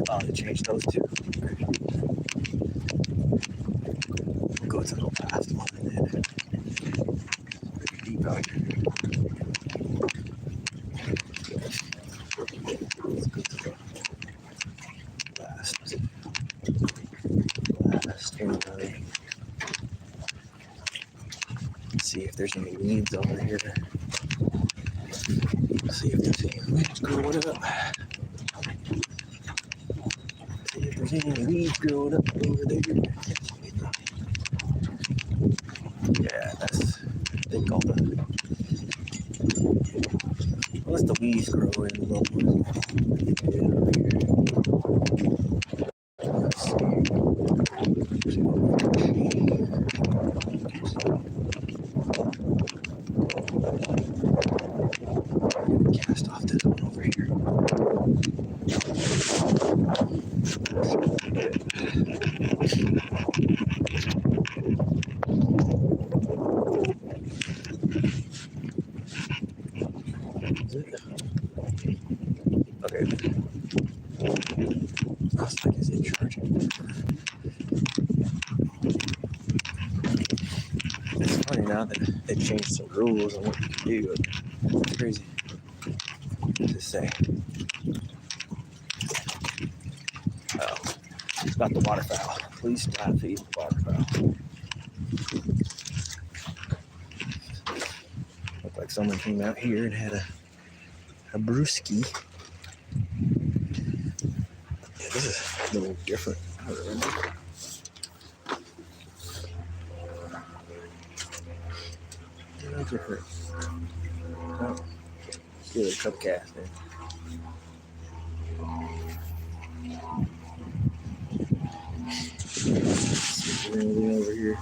Oh, they changed those too. We'll go to the last one and then deep out here. Let's go to the last area. See if there's any weeds over here. See if there's any weeds growing up. See if there's any weeds growing up over there. Yeah, that's, I think all the, what's the weeds growing a little more? Let's see. Cast off this one over here. Okay. I was like, is it charging? It's funny now that they changed some rules on what you can do. It's crazy to say. Oh, it's about the waterfowl. Please stop feeding the waterfowl. Looked like someone came out here and had a brewski. Yeah, this is a little different. I don't remember. A little different. Oh, let's do a cup cast then. See if there's anything over here.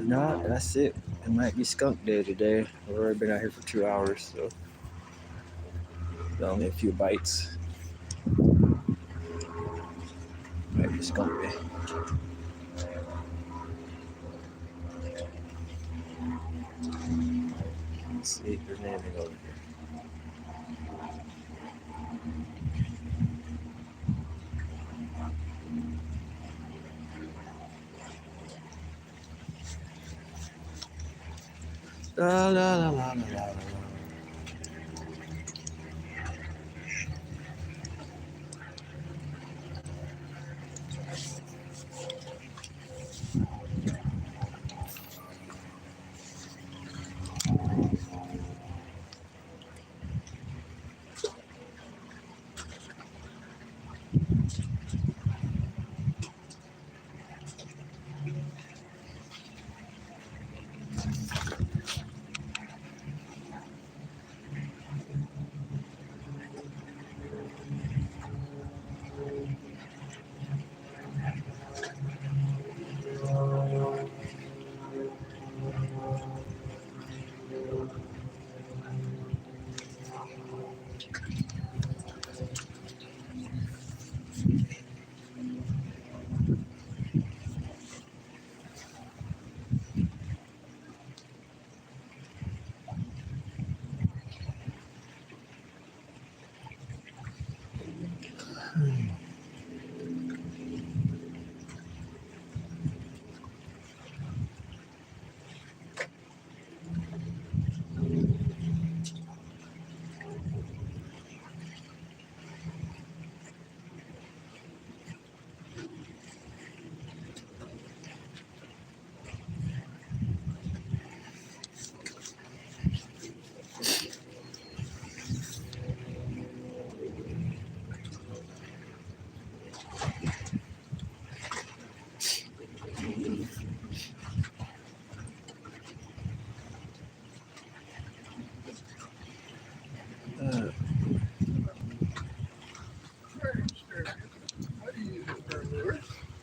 If not, that's it. It might be skunk day today. We've already been out here for 2 hours, so only a few bites. Might be skunk day. Let's see if there's anything over here. La la la la la la.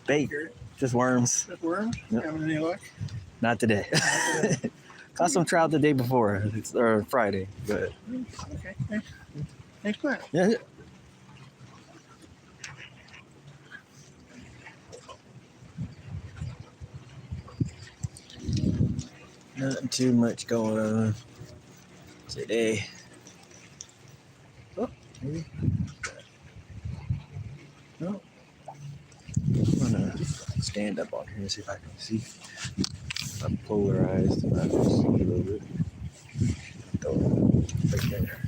Bait, just worms. Just worms? Yep. Having any luck? Not today. Caught some trout the day before, or Friday, but Okay. Thanks, man. yeah. Nothing too much going on today. Oh, maybe. No. I'm gonna stand up on here and see if I can see. I'm polarized. I can see a little bit. Go right there.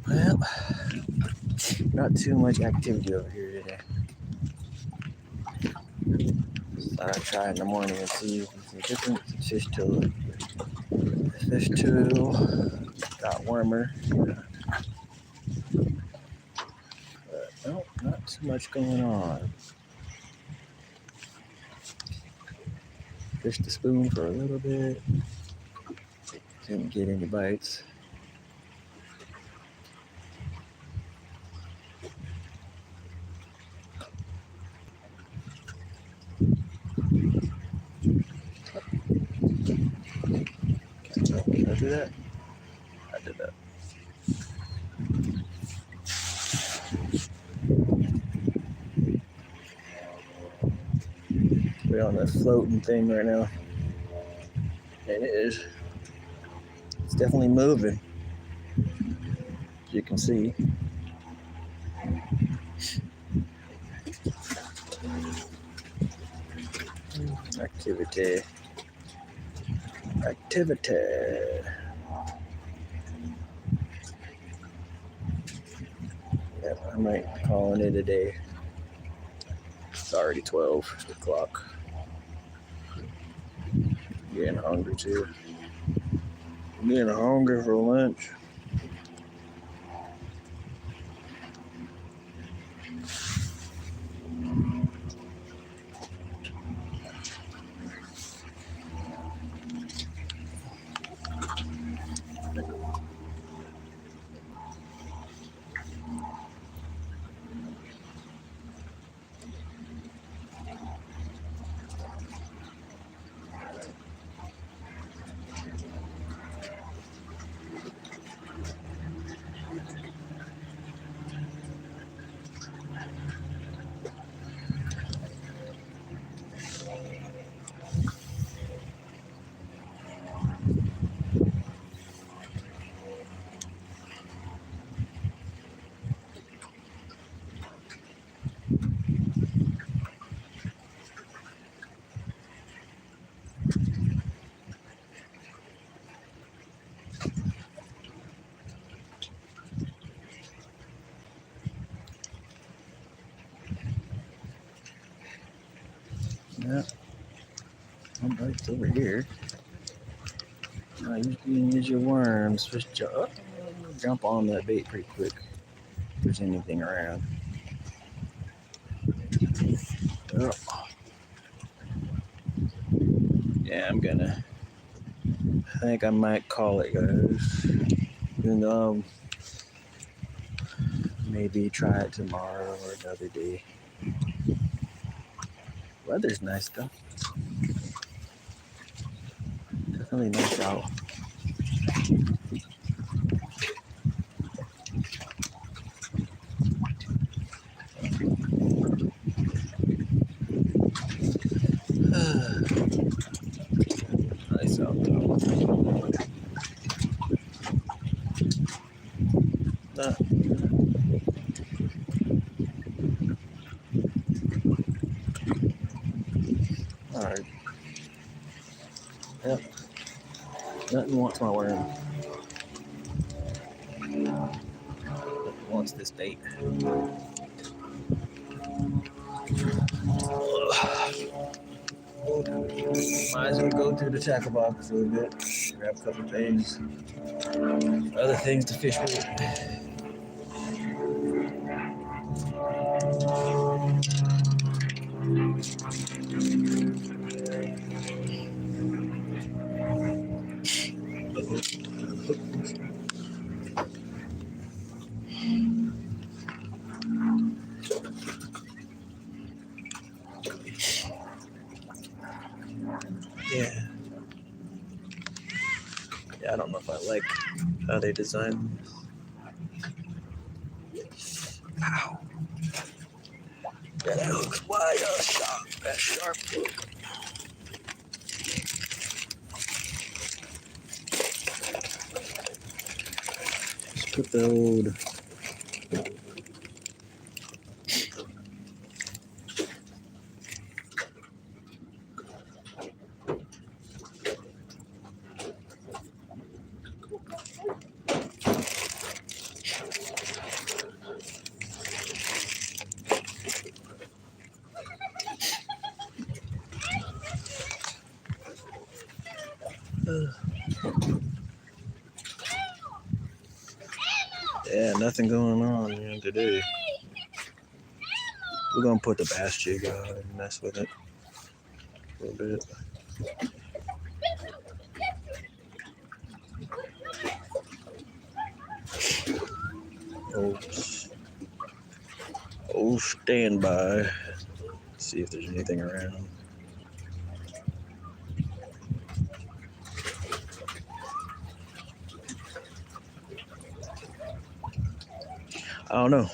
Well, not too much activity over here today. Thought I'd try in the morning and see if it's a different fish till got warmer. But no, not too much going on. Fished the spoon for a little bit. Didn't get any bites. Did I do that? I did that. We're on the floating thing right now. And it's definitely moving. As you can see. Activity. Yeah, I might call it a day. It's already 12 o'clock. Yeah. getting hungry too. I'm getting hungry for lunch. Yeah, I'm right over here. You can use your worms. Just jump on that bait pretty quick. If there's anything around. Oh. Yeah, I think I might call it, guys. And maybe try it tomorrow or another day. Weather's nice though. Definitely nice out. Nice out though. Alright. Yep. Nothing wants my worm. Nothing wants this bait. Might as well go through the tackle box a little bit. Grab a couple things. Other things to fish with. Yeah, I don't know if I like how they designed this. Ow. Yeah, that hook's wide sharp. That sharp hook. Just put the old nothing going on here today. We're gonna put the bass jig on and mess with it a little bit. Stand by. See if there's anything around. I don't know.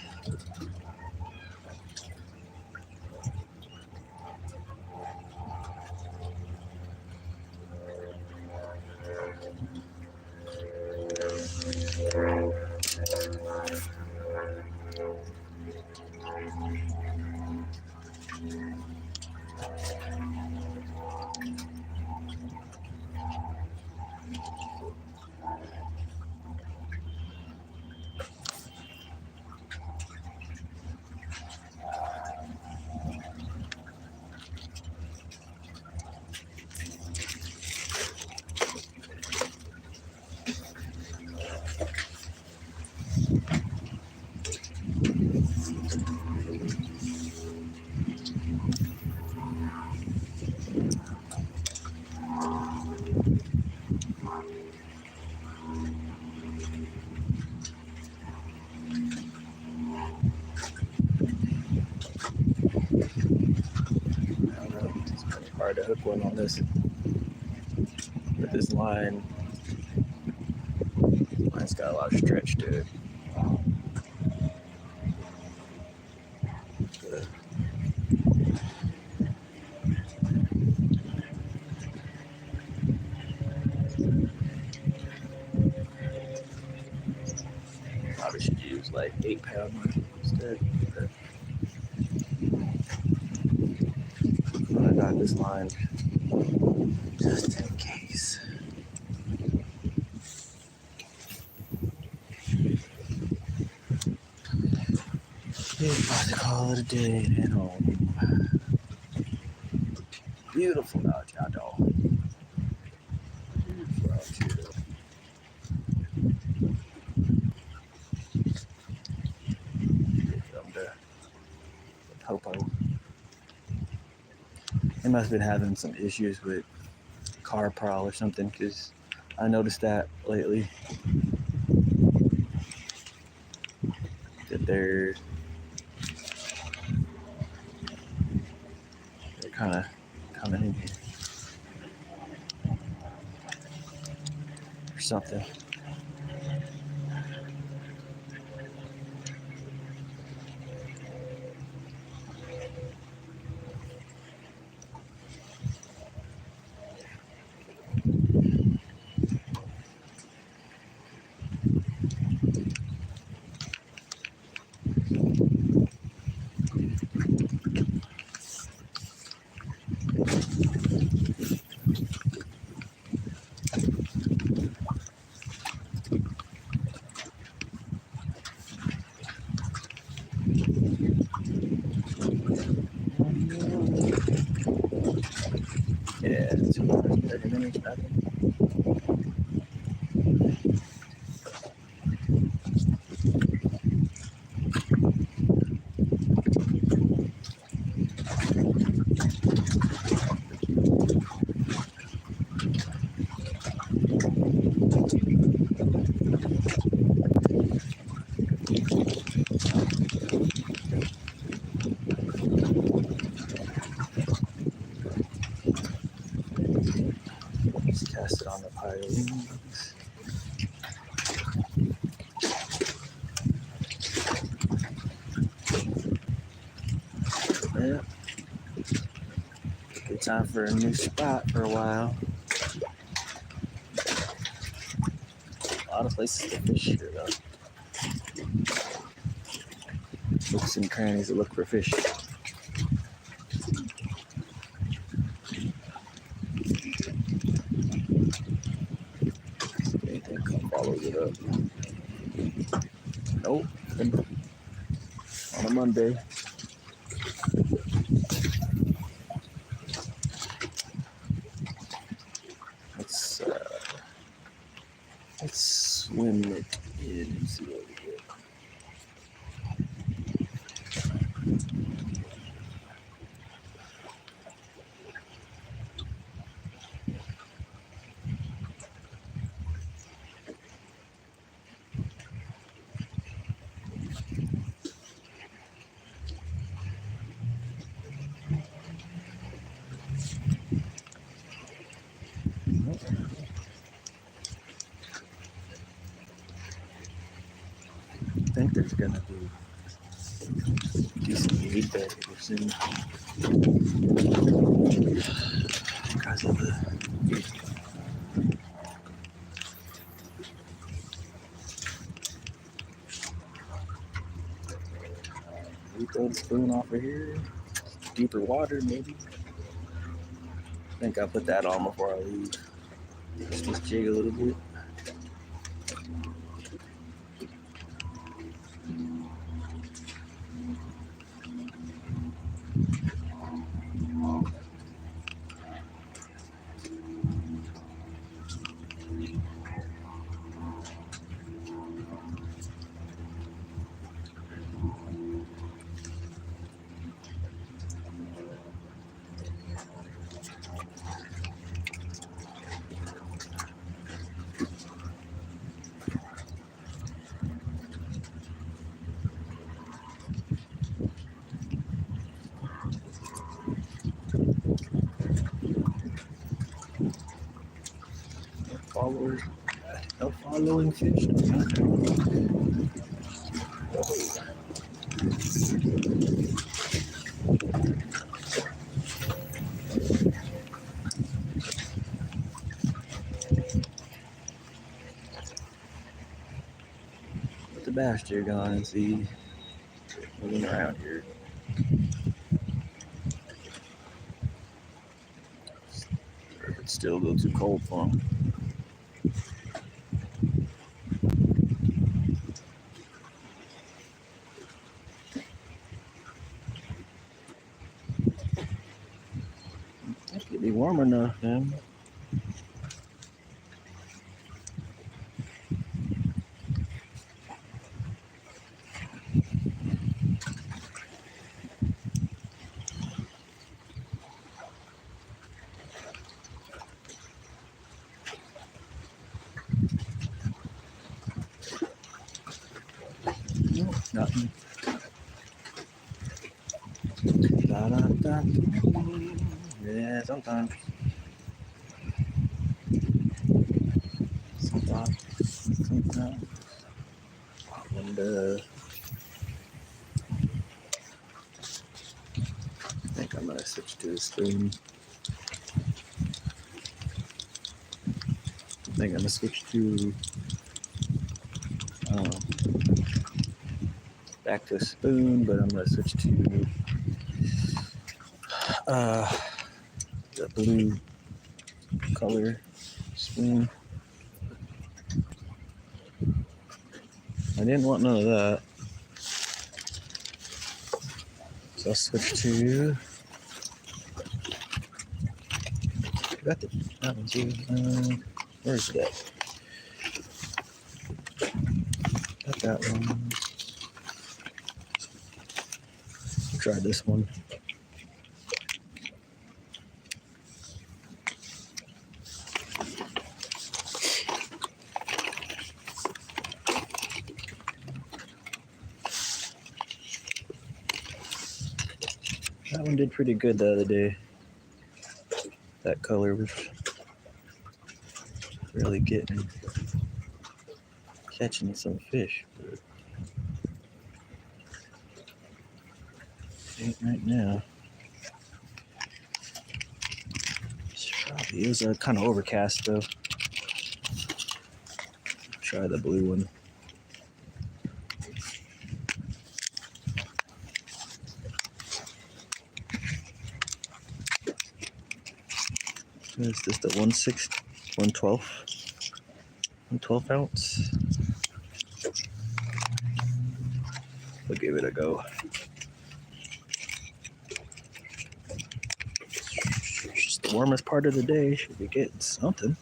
hook one on this. But this line's got a lot of stretch to it. Probably should use like 8-pound one instead. But I got this line just in case. We're about to call it a day and home. Beautiful out here, dog. Beautiful out here. Come to Popo. They must have been having some issues with car prowl or something, because I noticed that lately. That they're kind of coming in here or something. Yeah, 230 minutes, I think. Just cast it on the pilings. Yeah. Good time for a new spot for a while. A lot of places to fish here, though. Nooks and crannies that look for fish. Anything come follows it up. Nope. On a Monday. Let's swim it in and see what we get. I think there's gonna be decent meat there here soon. Because of the we throw the spoon off of here. Deeper water, maybe. I think I'll put that on before I leave. Just jig a little bit. followers. No following fish. Put the bass jig on and see moving around here. Or if it's still a little too cold for them. That could be warm enough, man. Nope, nothing. Da, da, da. Yeah, sometimes. Sometimes. And I think I'm gonna switch to a spoon. I think I'm gonna switch to back to a spoon, but I'm gonna switch to the blue color spoon. I didn't want none of that, so I'll switch to. Got that one too. Where's that? Got that one. Try this one. That one did pretty good the other day. That color was really catching some fish. But ain't right now. It was kind of overcast though. Try the blue one. Is this the 112 ounce? We'll give it a go. It's the warmest part of the day. Should be getting something.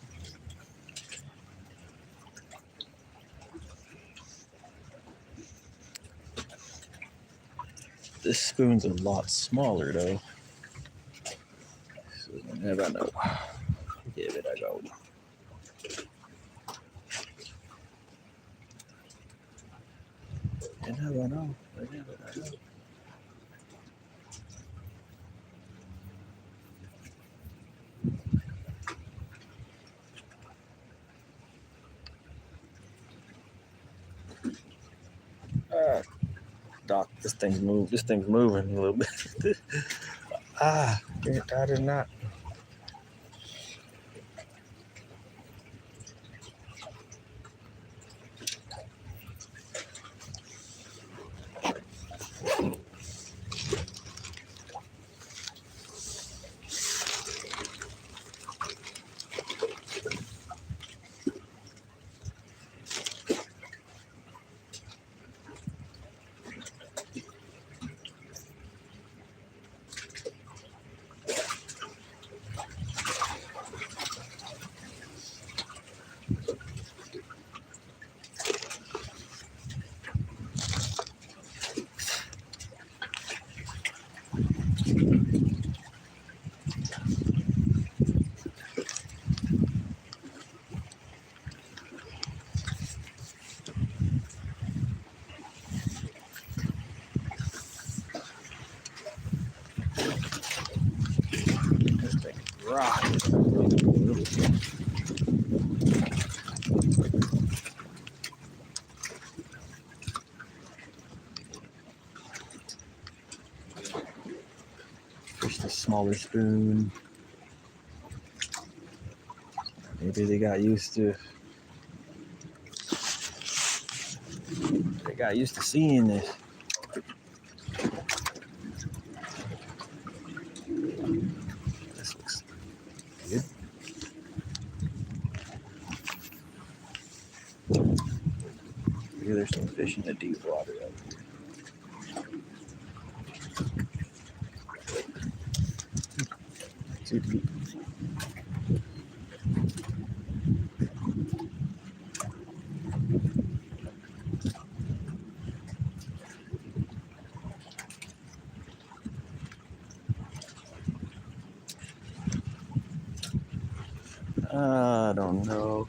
This spoon's a lot smaller though. So you never know. Give it a go. You never know. Doc, this thing's moving a little bit. I did not. This thing is rocking. a smaller spoon. Maybe they got used to seeing this. This looks good. Maybe there's some fish in the deep water out here. Too deep. I don't know.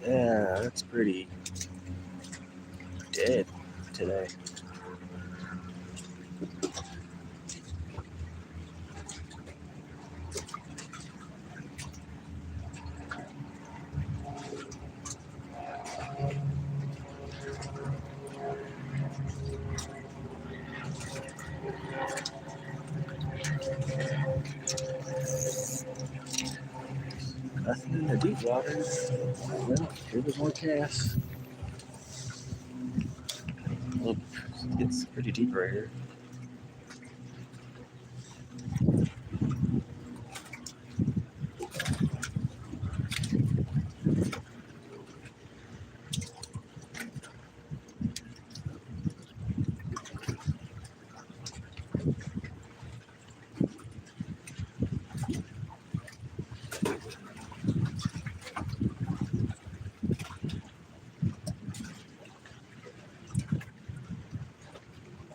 Yeah, that's pretty dead today. Nothing in the deep water. Well, here was more casts. Look, it's pretty deep right here.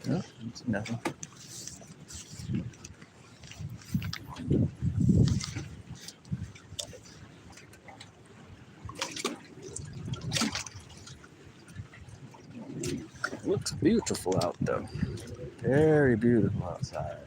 No, it's nothing. Looks beautiful out though. Very beautiful outside.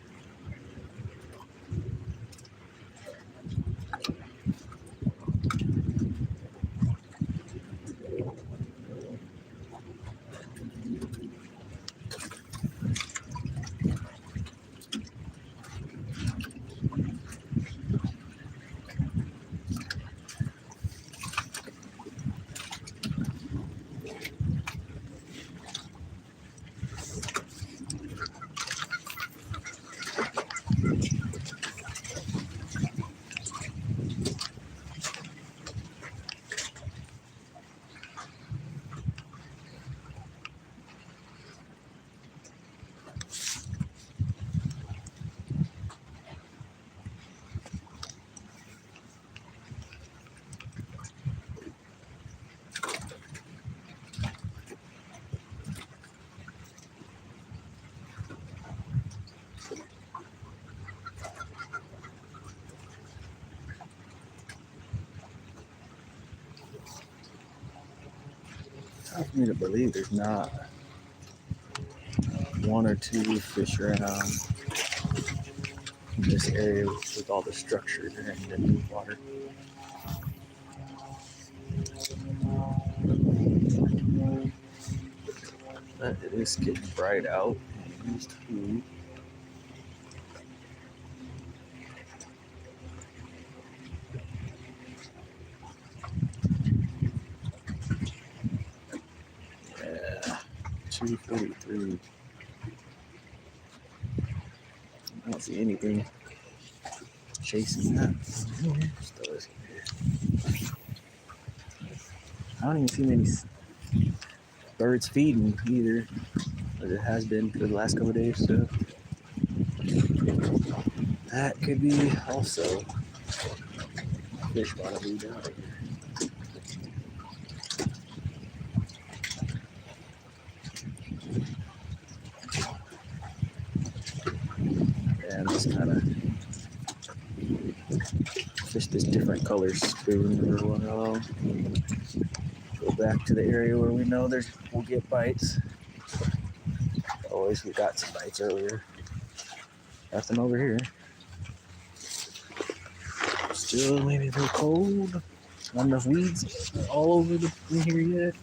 Hard for me to believe there's not one or two fish around in this area with all the structure in the deep water. But it is getting bright out. Used food. Yeah, 2:43. I don't see anything chasing that. Still is here. don't even see many birds feeding either, but it has been for the last couple of days, so that could be also fish want to be down here. And just kind of fish this different color spoon for a while. Go back to the area where we know we'll get bites. Always we got some bites earlier. Nothing over here. Still maybe a little cold. Not enough weeds all over in here yet.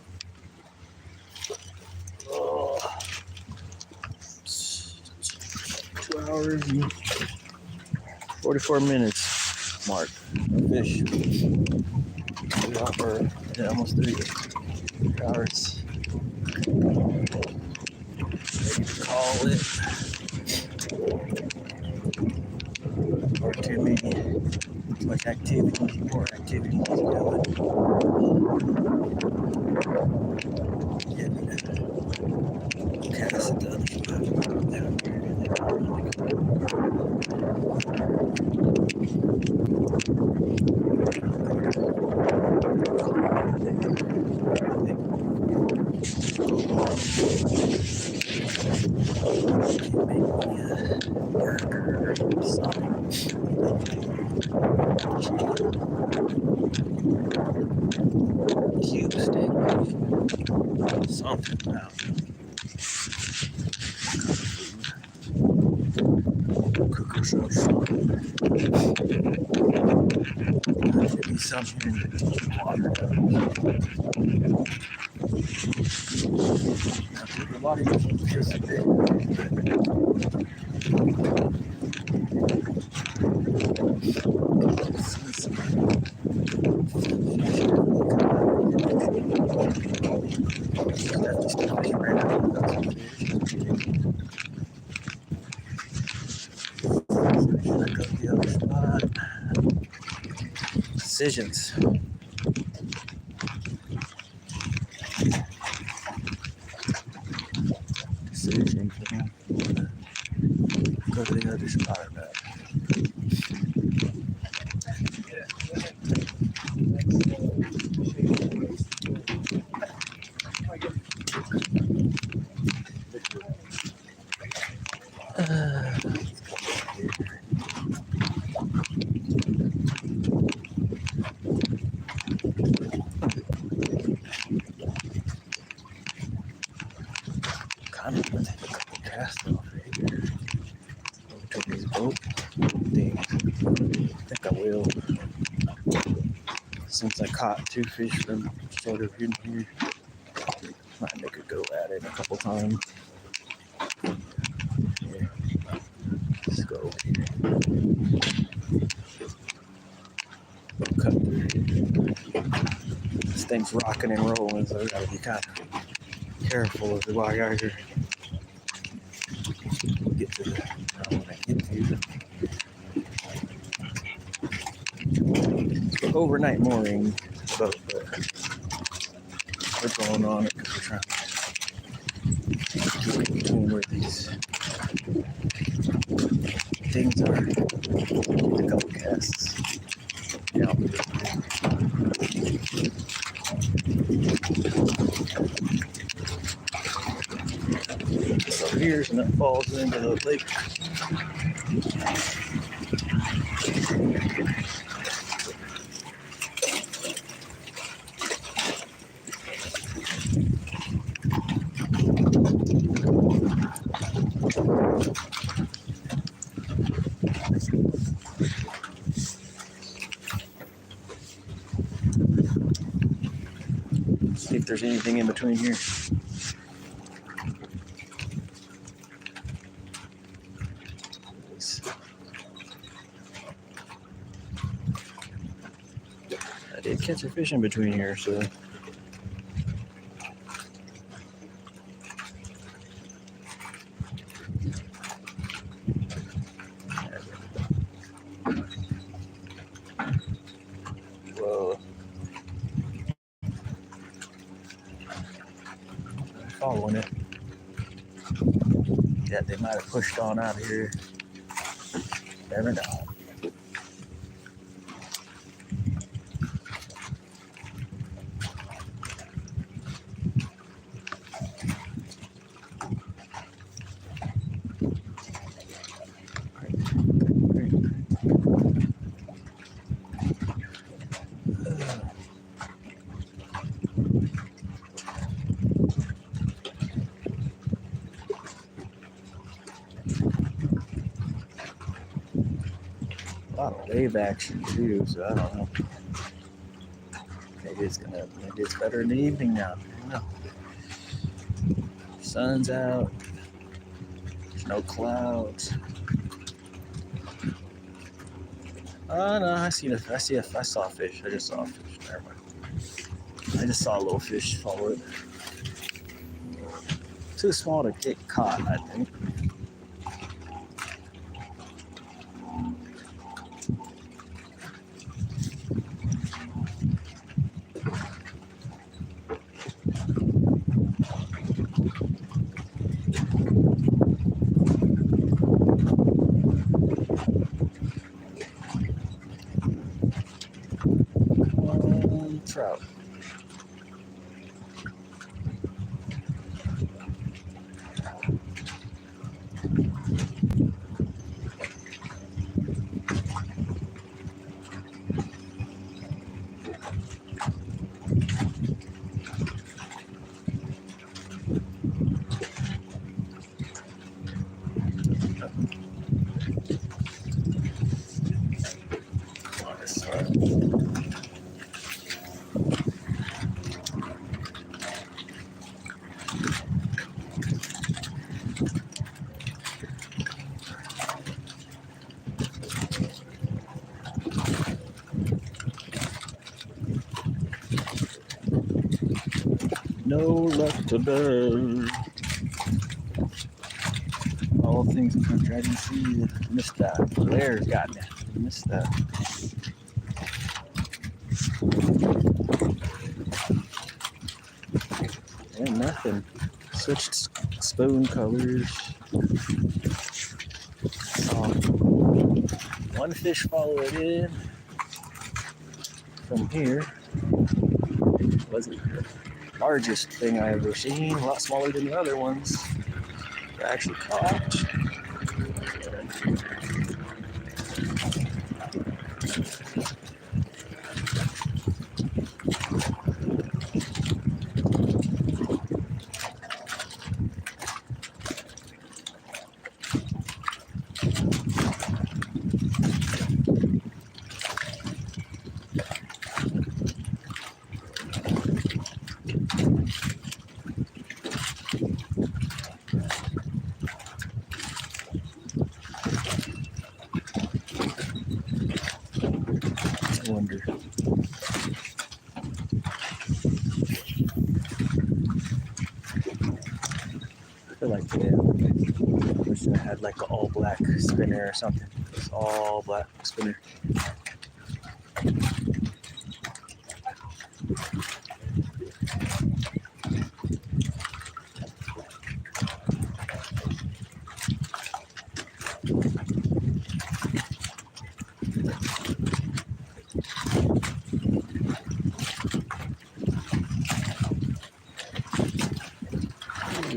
Oh, 2 hours and 44 minutes mark. Fish. 2 hours, yeah, almost 3 hours. Ready to call it. Or to maybe much activity, more activity is going. Cast it down down here. Cube stick. Something now. Cook ourselves something. Should be something in the water. A lot of you participate. Decisions. Decisions. Go to the other spot. Kind of gonna take a couple casts off right here. Over to this boat thing. I think I will. Since I caught 2 fish from sort of in here, might make a go at it a couple times. Yeah. Let's go over here. Cut through. This thing's rocking and rolling, so we gotta be kind of careful of the wire here. We'll get to the I want to get to the overnight mooring boat, but we're going on it because we're trying to keep it between where these things are. Get a couple casts. Yeah. So here's and it falls into the lake. See if there's anything in between here. I did catch a fish in between here, so. Whoa. that they might have pushed on out of here. Never know. A lot of wave action too, so I don't know. Maybe it's better in the evening now. I don't know. Sun's out. There's no clouds. Oh no, I saw a fish. I just saw a fish. Never mind. I just saw a little fish follow it. Too small to get caught, I think. Trout. No luck today. All things in country. I didn't see. Missed that. Blair's got me. Missed that. And nothing. Switched spoon colors. One fish follow it in from here. Was it the largest thing I ever seen? A lot smaller than the other ones. I actually caught. I wonder. I feel like I wish I had like an all black spinner or something. It's all black spinner.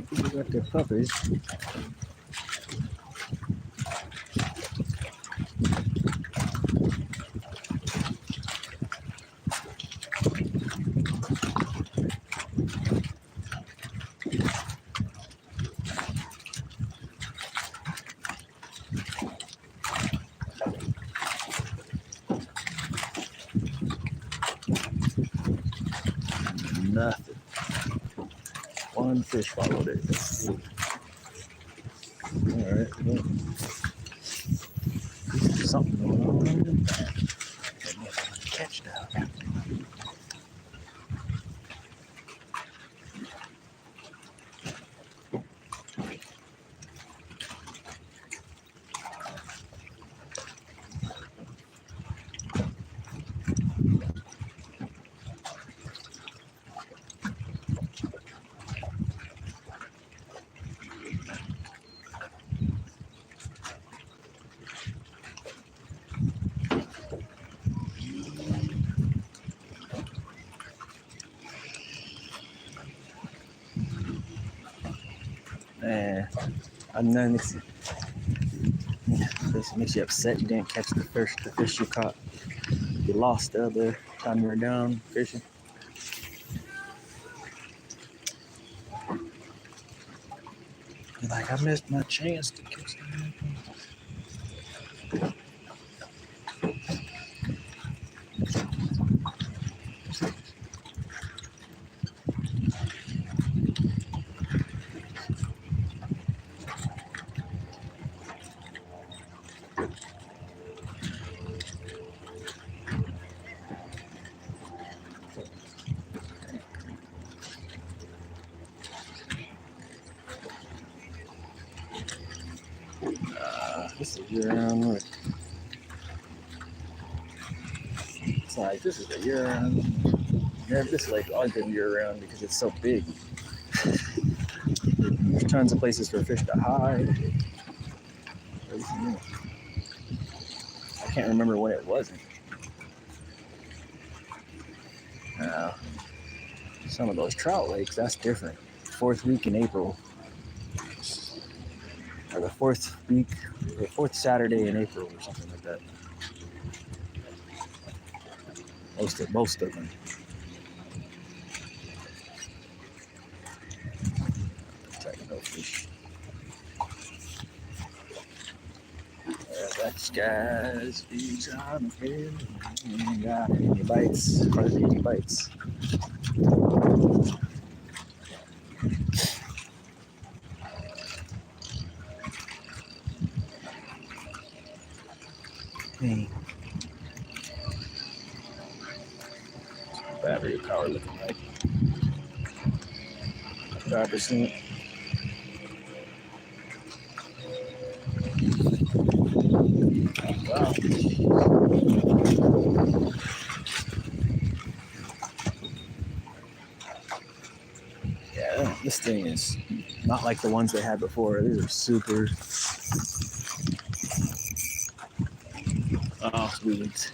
People got their puppies. Nothing. One fish followed it. Alright, well, there's something going on over there. Catch that. And then this makes you upset you didn't catch the fish you caught. You lost the other time you were down fishing. You're like, I missed my chance to catch them. This is year-round look. It's like, this is a year-round. Yeah, this lake always been year-round because it's so big. There's tons of places for fish to hide. I can't remember when it wasn't. Some of those trout lakes, that's different. Fourth week in April. Or the fourth Saturday in April or something like that. Most of them. No fish. That guy's feet on the head. Got any bites? Hardly any bites. Hey. Battery power looking like 5%. Wow. Yeah, this thing is not like the ones they had before. These are super. Oh, weeds.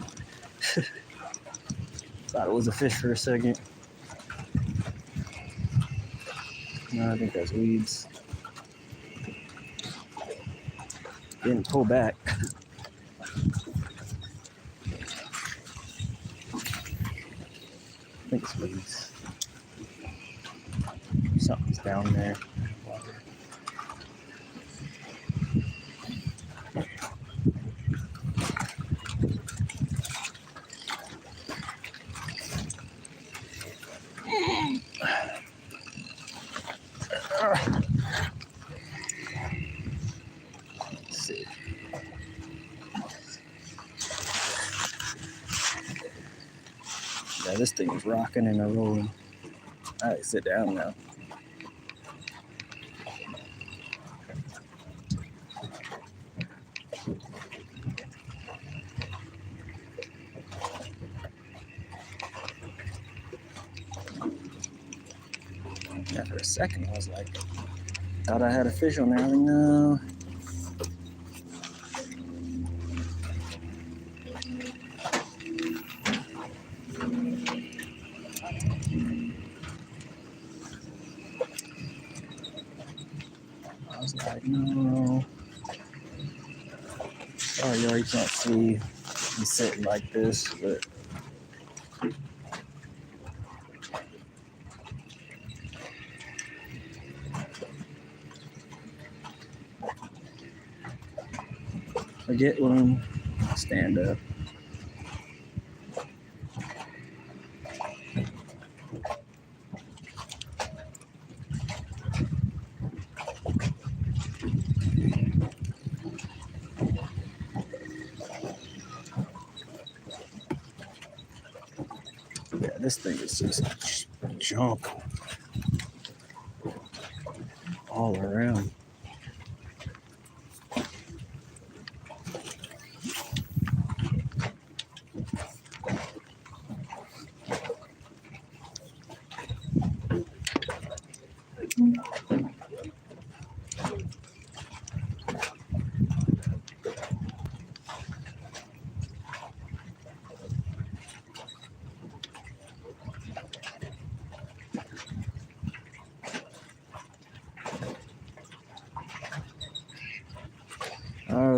Thought it was a fish for a second. No, I think that's weeds. Didn't pull back. I think it's weeds. Something's down there. Let's see. Yeah, this thing is rocking and rolling. All right, sit down now. Yeah, for a second I was like, thought I had a fish on there. Like, no. I was like, no. Sorry, y'all, you can't see me sitting like this, but I get one, stand up. Yeah, this thing is just junk all around.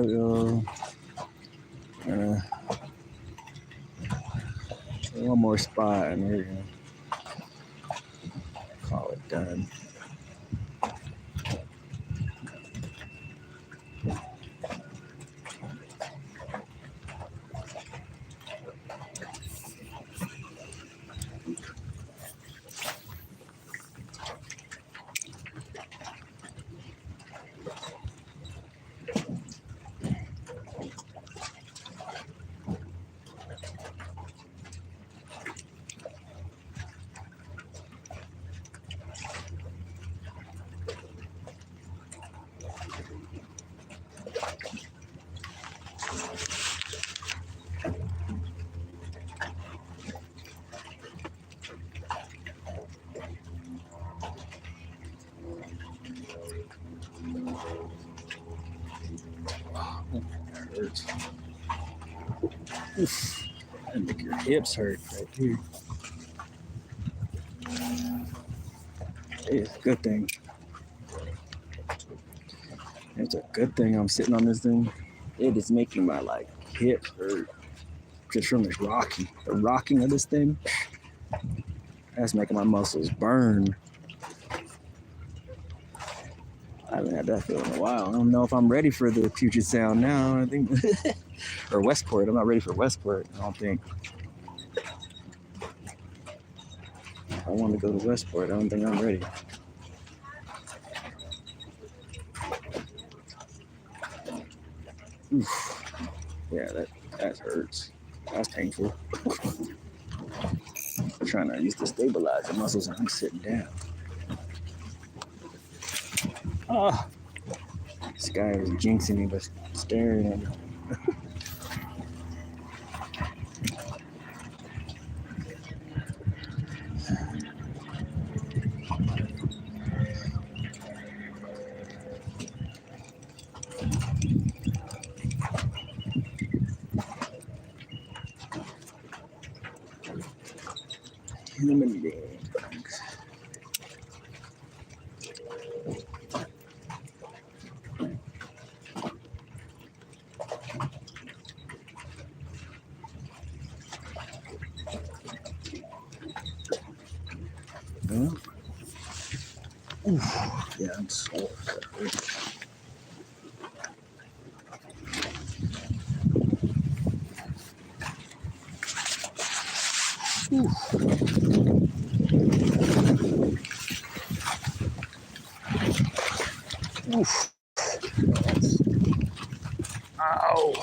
up, yo. One more spot and we're gonna call it done. That hurts. Oof. That make your hips hurt right here. It's a good thing. It's a good thing I'm sitting on this thing. It is making my like hips hurt just from this rocking. The rocking of this thing, that's making my muscles burn. I haven't had that feeling in a while. I don't know if I'm ready for the Puget Sound now. I think, or Westport. I'm not ready for Westport. I don't think. I want to go to Westport. I don't think I'm ready. Oof. Yeah, that hurts. That's painful. I'm trying to use to stabilize the muscles and I'm sitting down. Ah, this guy was jinxing me by staring at me. Human beings. Well, oof, yeah, I'm sore. Oof. Ow.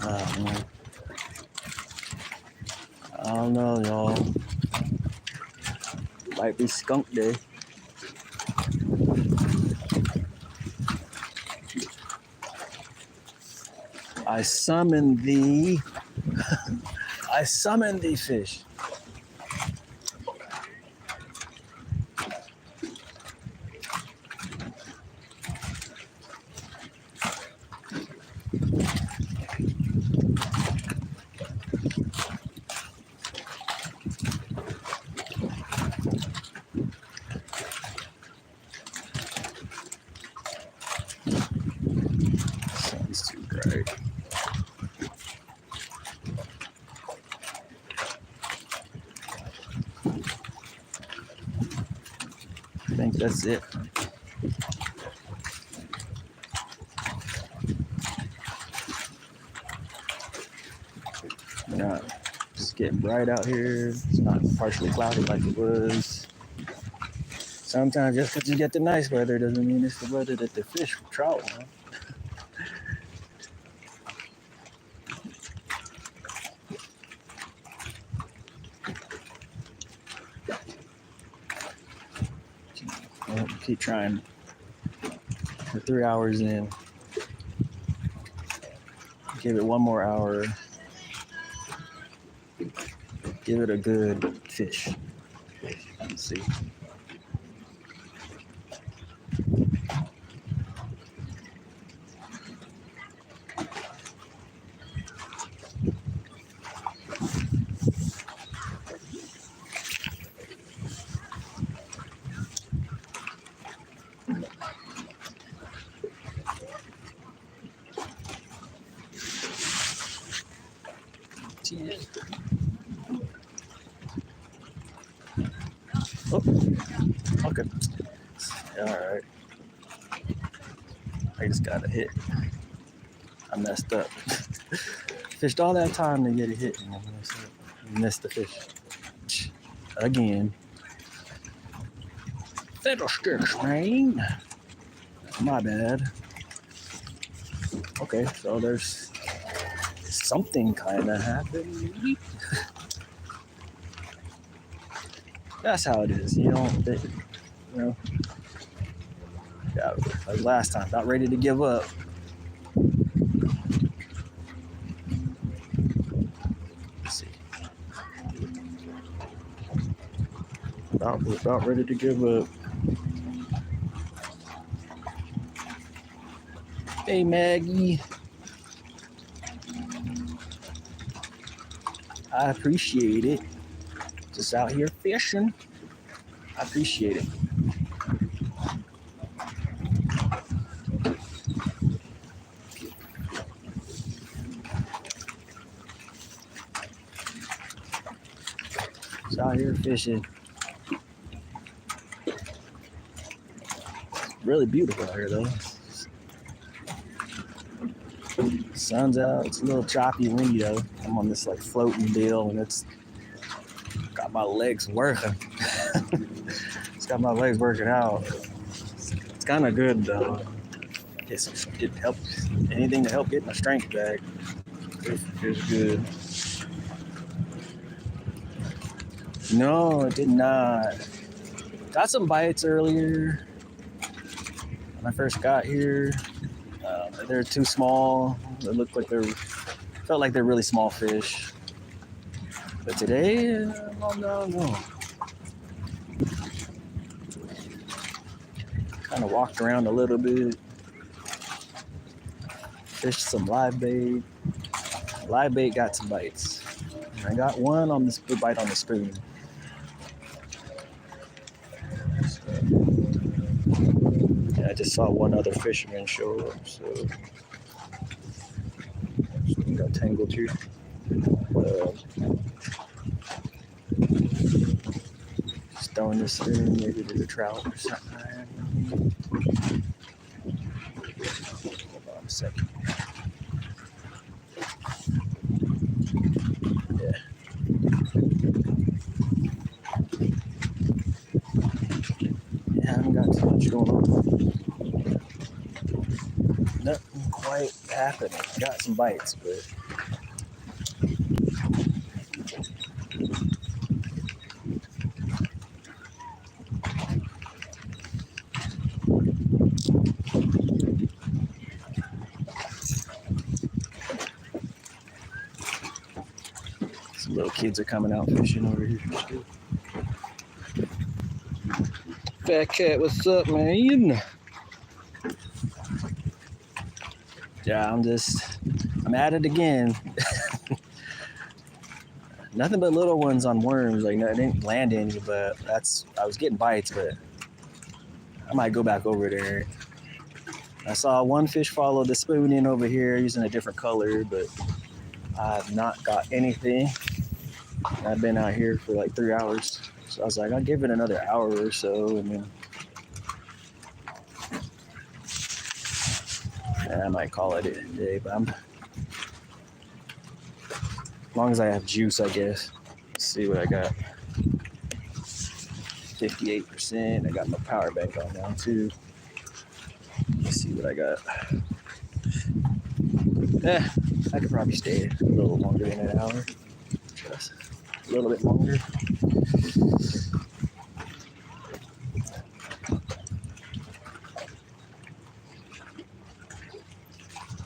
Oh, man. I don't know, y'all. Might be skunk day. I summon thee. I summon thee, fish. Sun's too bright. I think that's it. Not just getting bright out here. It's not partially cloudy like it was. Sometimes just because you get the nice weather doesn't mean it's the weather that the fish trout want. Well, keep trying. We're 3 hours in. Give it one more hour. Give it a good fish. Let's see. see it. Oh, okay. All right. I just got a hit. I messed up. Fished all that time to get a hit, and I missed the fish. Again. Fiddlesticks, man. My bad. Okay, so there's something kind of happened. That's how it is. You know. Yeah, like last time, not ready to give up. Let's see. About ready to give up. Hey, Maggie. I appreciate it. Just out here fishing. I appreciate it. Just out here fishing. It's really beautiful out here, though. Sun's out. It's a little choppy, windy though. I'm on this like floating deal, and it's got my legs working. It's got my legs working out. It's kind of good though. It helps. Anything to help get my strength back. It's good. No, it did not. Got some bites earlier when I first got here. They're too small. They look like felt like they're really small fish. But today, no. Kind of walked around a little bit. Fished some live bait. Live bait got some bites. I got one on this good bite on the spoon. I just saw one other fisherman show up, so got tangled here. Just throwing this in, maybe there's a trout or something. Hold on a second. Yeah. I haven't got too much going on. Nothing quite happening. Got some bites, but some little kids are coming out fishing over here. Fat Cat, what's up, man? Yeah, I'm at it again. Nothing but little ones on worms. Like, no, I didn't land any, but I was getting bites, but I might go back over there. I saw one fish follow the spoon in over here using a different color, but I have not got anything. I've been out here for like 3 hours. So I was like, I'll give it another hour or so, and then I might call it a day, but as long as I have juice, I guess. Let's see what I got. 58%. I got my power bank on now too. Let's see what I got. I could probably stay a little longer than an hour. Just a little bit longer.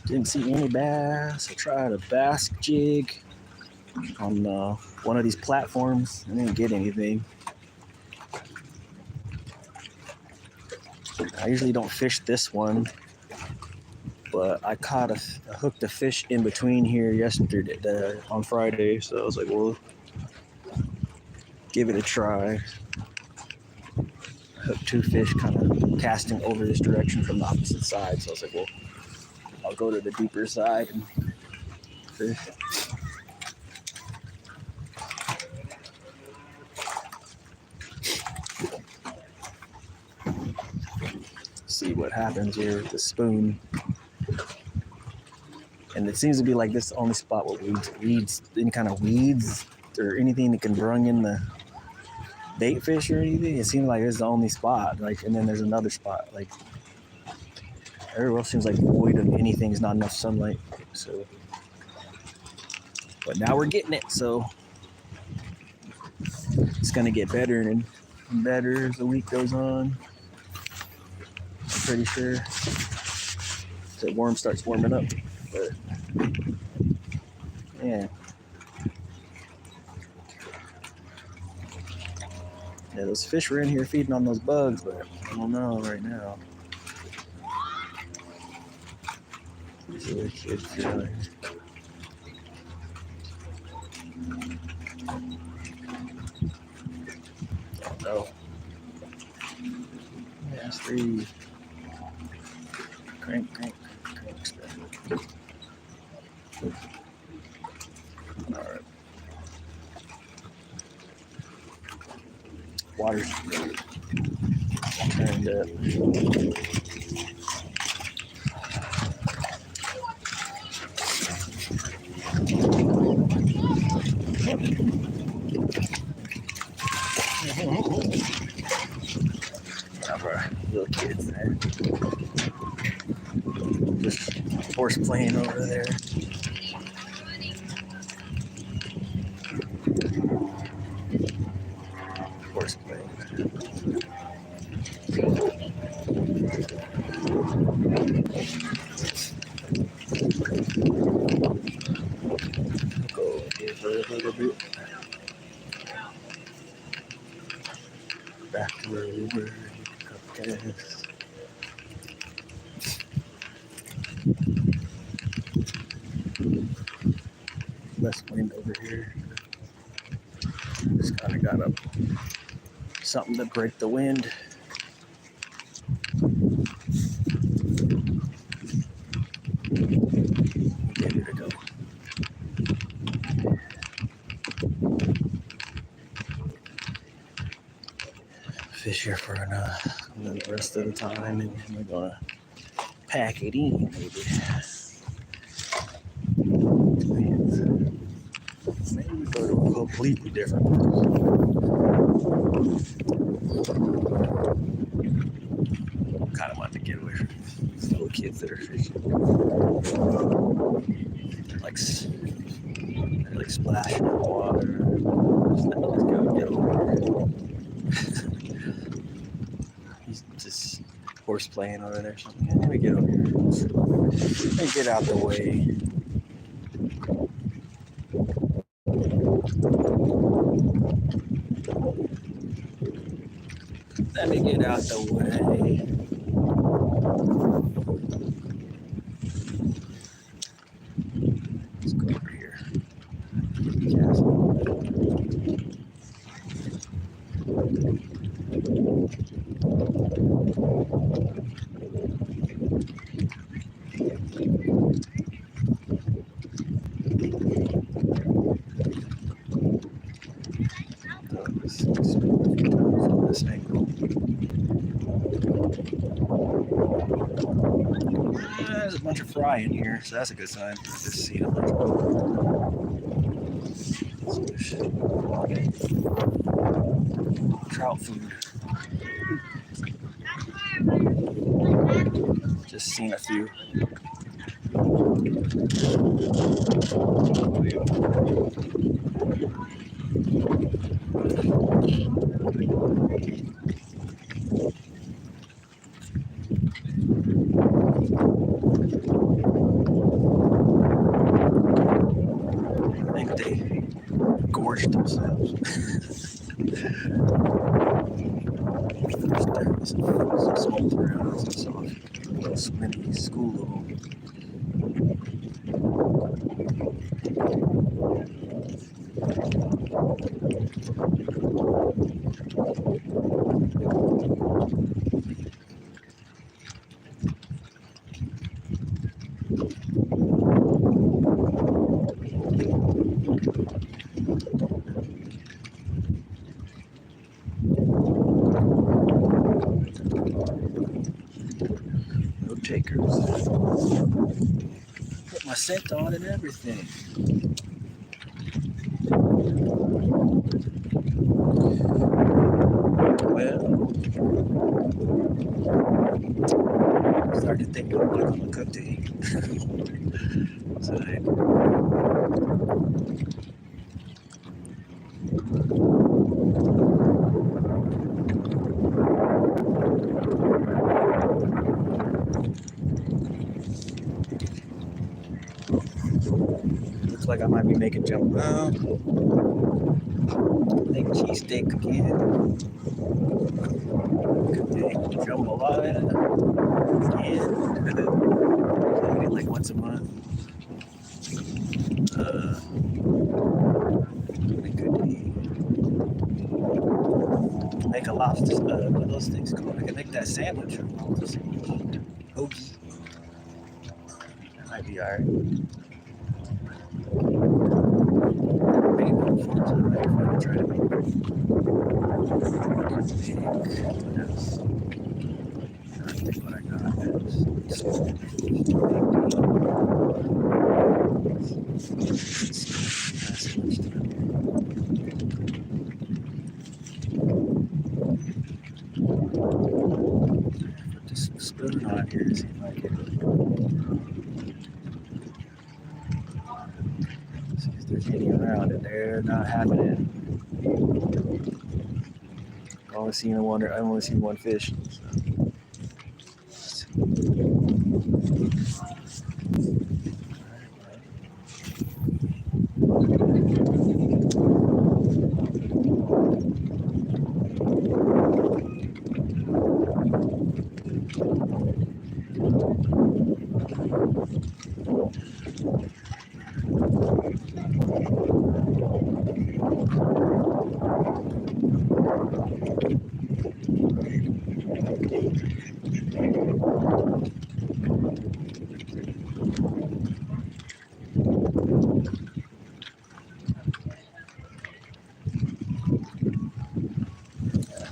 Didn't see any bass. I tried a bass jig on one of these platforms. I didn't get anything. I usually don't fish this one, but I hooked a fish in between here yesterday on Friday, so I was like, well, give it a try. I hooked 2 fish kind of casting over this direction from the opposite side, so I was like, well, I'll go to the deeper side and fish. see what happens here with the spoon. And it seems to be like this the only spot with weeds, any kind of weeds or anything that can bring in the bait fish or anything. It seems like it's the only spot. Like, and then there's another spot. Like, everywhere else seems like void of anything. There's not enough sunlight. So, but now we're getting it. So it's gonna get better and better as the week goes on. I'm pretty sure. The worm starts warming up. But yeah. Yeah, those fish were in here feeding on those bugs, but I don't know right now. These other kids feeling. Oh no. Yeah, 3. Crank. Alright. Water's turned up. Our little kids there. Just horse playing over there. Horse playing. Go give a little bit. Back to where we were. Cupcakes. Less wind over here. Just kind of got up something to break the wind. Ready to go. Fish here for the rest of the time, and we're gonna pack it in, maybe. Maybe we go to a completely different place. Kind of want to get away from these little kids that are fishing. They're like splashing in the water. Just let me just go get over here. He's just horse playing over there or something. Let me get over here. Let me get out the way. Let me get out the way. Let's go over here. This angle. There's a bunch of fry in here, so that's a good sign. Just see a bunch of trout food. Just seen a few. I think they gorged themselves. There's definitely some smolt around. Some little squinty school of them. scent on and everything. Well, I'm starting to think what I'm gonna cook to eat. So, looks like I might be making jambalaya. Make cheesesteak again. Make jambalaya again. I eat it like once a month. Really good to eat. Make a lobster. What are those things called? I can make that sandwich. Hoagie. That might be alright. Never made one before, so I might try to make it. What else? I think what I got is put this spoon on here, see if I can see if there's any around, and they're not happening. I've only seen one fish. So.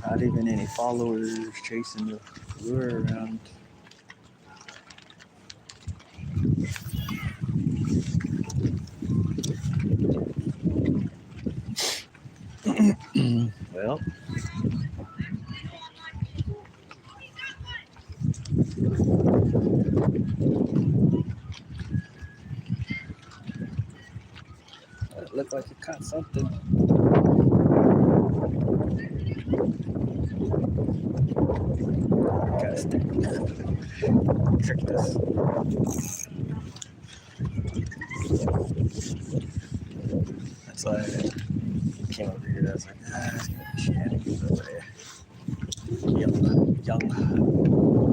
Not even any followers chasing the lure around. Well, it looked like it caught something. Gotta stick. Trick this. That's why I came over here. I was like, it's gonna be shenanigans over there.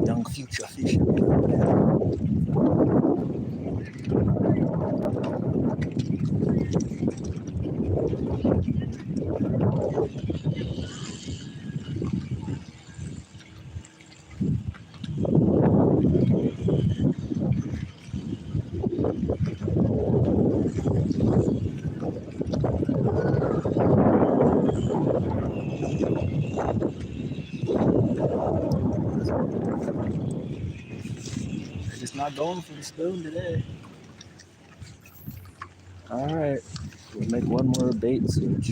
Young future fisherman over there. They're just not going for the spoon today. All right, we'll make one more bait switch.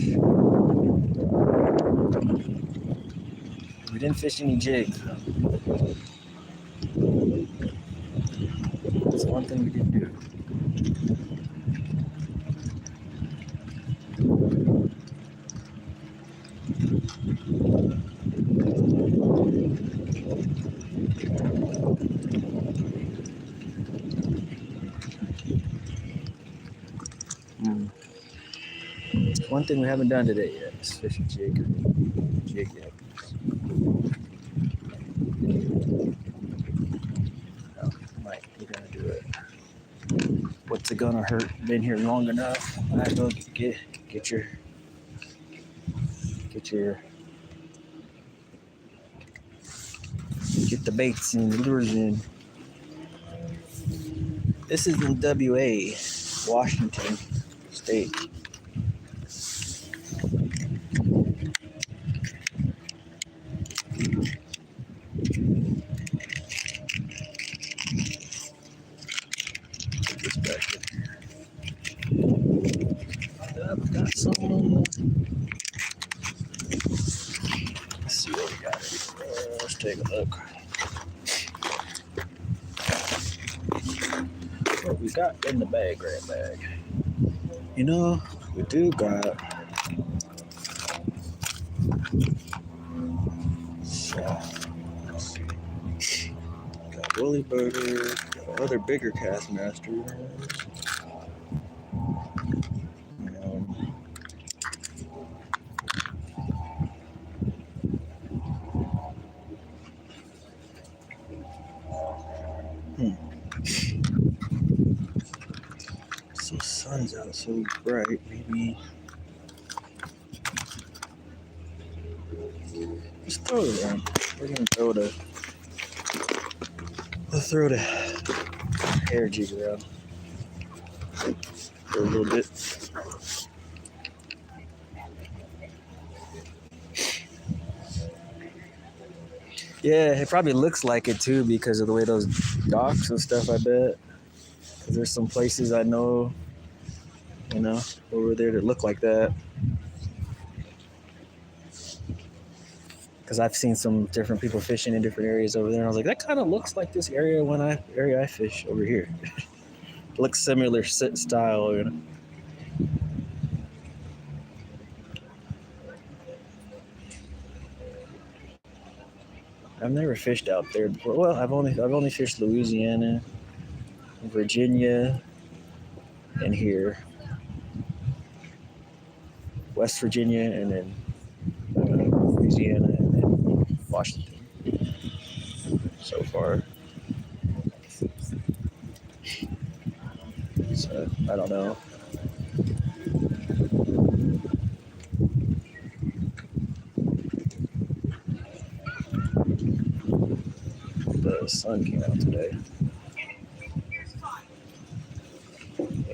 We didn't fish any jigs though. That's one thing we didn't do. One thing we haven't done today yet is fish a jig yet. No, we're gonna do it. What's it gonna hurt? Been here long enough. Might as well get the baits and the lures in. This is in WA, Washington State. Put this back in. got some. Let's see what we got. Let's take a look. What we got in the bag, grab bag. You know, we do got. So, let's see. Got Willy Burger, got other bigger Castmasters. So sun's out so bright, maybe just throw it around. We're gonna throw the hair jig around for a little bit. Yeah, it probably looks like it too because of the way those docks and stuff, I bet. Because there's some places I know, over there that look like that. Because I've seen some different people fishing in different areas over there, and I was like, that kind of looks like this area I fish over here. Looks similar style, you know. I've never fished out there before. Well, I've only fished Louisiana, Virginia, and here, West Virginia, and then Louisiana, and then Washington. So far, so I don't know. The sun came out today.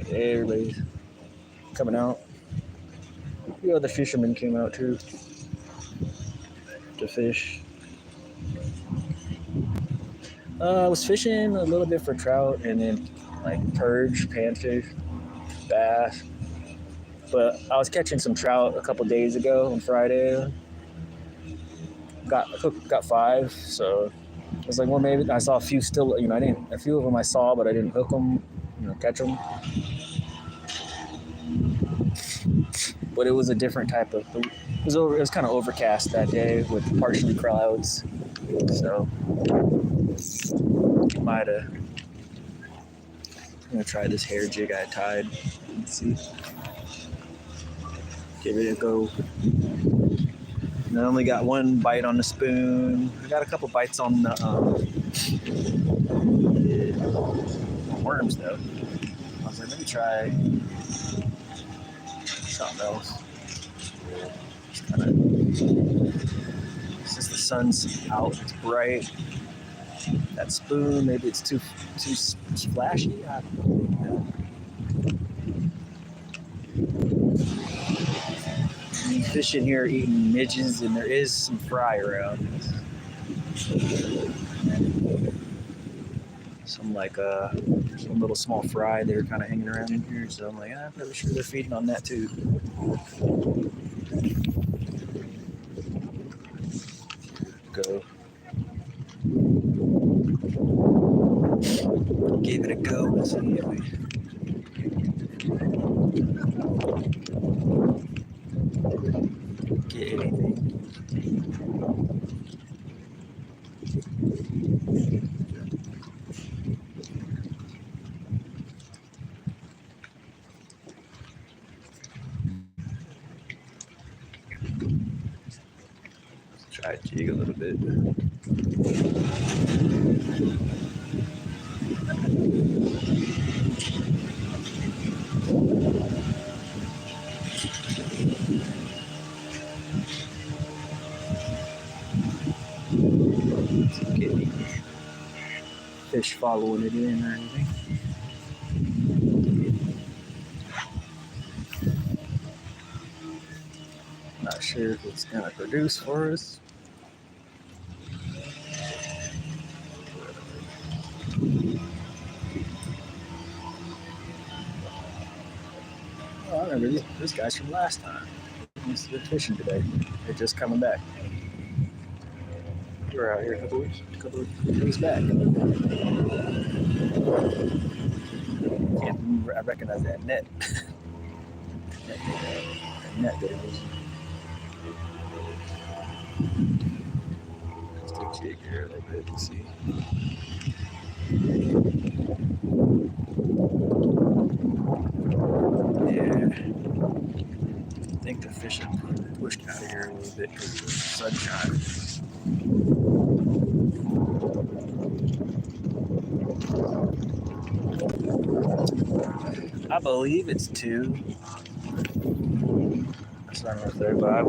Everybody's coming out. A few other fishermen came out too to fish. I was fishing a little bit for trout and then like perch, panfish, bass. But I was catching some trout a couple days ago on Friday. Got 5, so I was like, well, maybe I saw a few still. A few of them I saw, but I didn't hook them, catch them. But it was a different type of. It was kind of overcast that day with partially clouds, so might have. I'm gonna try this hair jig I tied. Let's see. Give it a go. And I only got one bite on the spoon. I got a couple bites on the worms though. I was like, let me try something else. Just kind of, since the sun's out, it's bright. That spoon, maybe it's too flashy. I don't know. Fishing here, eating midges, and there is some fry around. Some little small fry they're kind of hanging around in here. So I'm like, I'm pretty sure they're feeding on that too. Go. Give it a go. Let's see if we get anything. Try to jig a little bit. Get any fish following it in or anything. Not sure if it's gonna produce for us. Oh, I remember This guy's from last time. He's fishing today. They're just coming back. You were out here a couple of days back. I recognize that net. that net there was. Let's take here a little bit and see. Yeah. I think the fishing pushed out of here a little bit because of the sunshine. I believe it's 2. That's not enough there, but I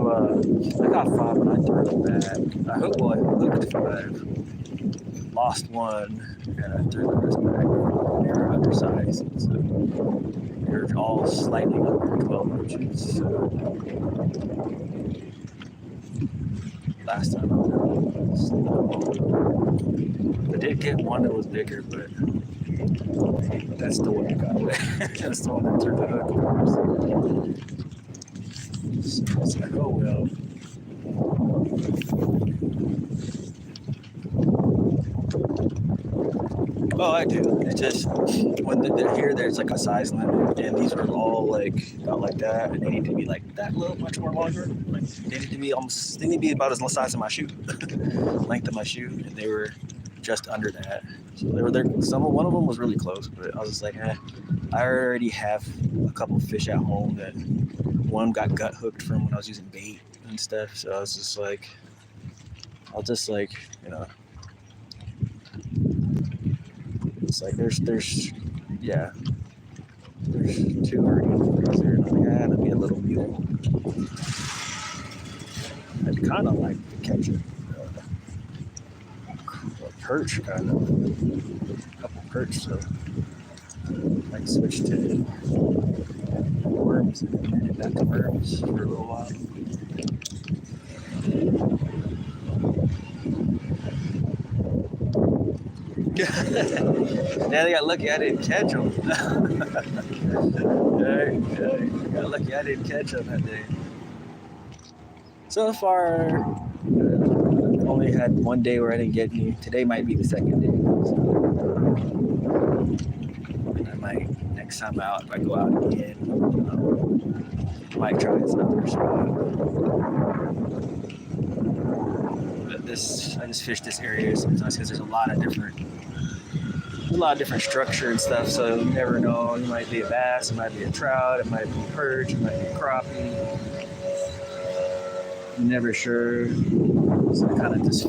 got 5 and I threw it back. I hooked 5, lost 1, and I threw the rest back. They're undersized, so they're all slightly under 12 inches. So last time I did get one that was bigger, but that's the one that got away. That's the one that turned the hook, of course. So it's like, oh well. Oh, I do. It's just when they're here, there's like a size limit, and these are all like not like that, and they need to be like that little, much more longer. Like they need to be about as size of my shoe, length of my shoe, and they were just under that. So they were there. One of them was really close, but I was just like, I already have a couple fish at home that one got gut hooked from when I was using bait and stuff. So I was just like, I'll just like, it's like there's 2 already in the freezer, and I'm like, that'd be a little mule. I'd kind of like to catch a perch, kind of a couple perch, so I might switch to worms and head back to worms for a little while. Yeah, they got lucky I didn't catch them. Got lucky I didn't catch them that day. So far, only had one day where I didn't get any. Today might be the second day. And I might, next time out, if I go out again, I might try another spot. But I just fish this area sometimes because there's a lot of different structure and stuff, so you never know. It might be a bass, it might be a trout, it might be a perch, it might be a crappie. I'm never sure. So I kind of just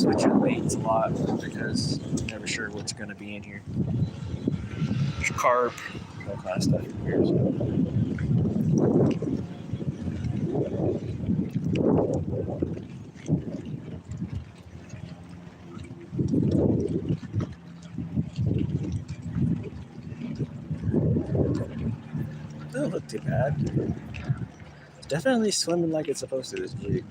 switch your baits a lot because I'm never sure what's going to be in here. There's carp, all kind of stuff in here. Doesn't look too bad. It's definitely swimming like it's supposed to this week.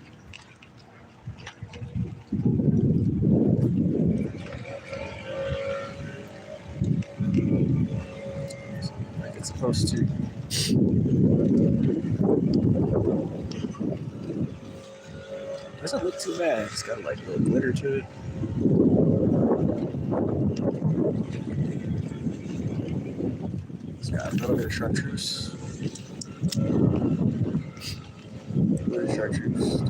Like it's supposed to. Doesn't look too bad. It's got like a little glitter to it. It's got a little bit of chartreuse. Chartreuse.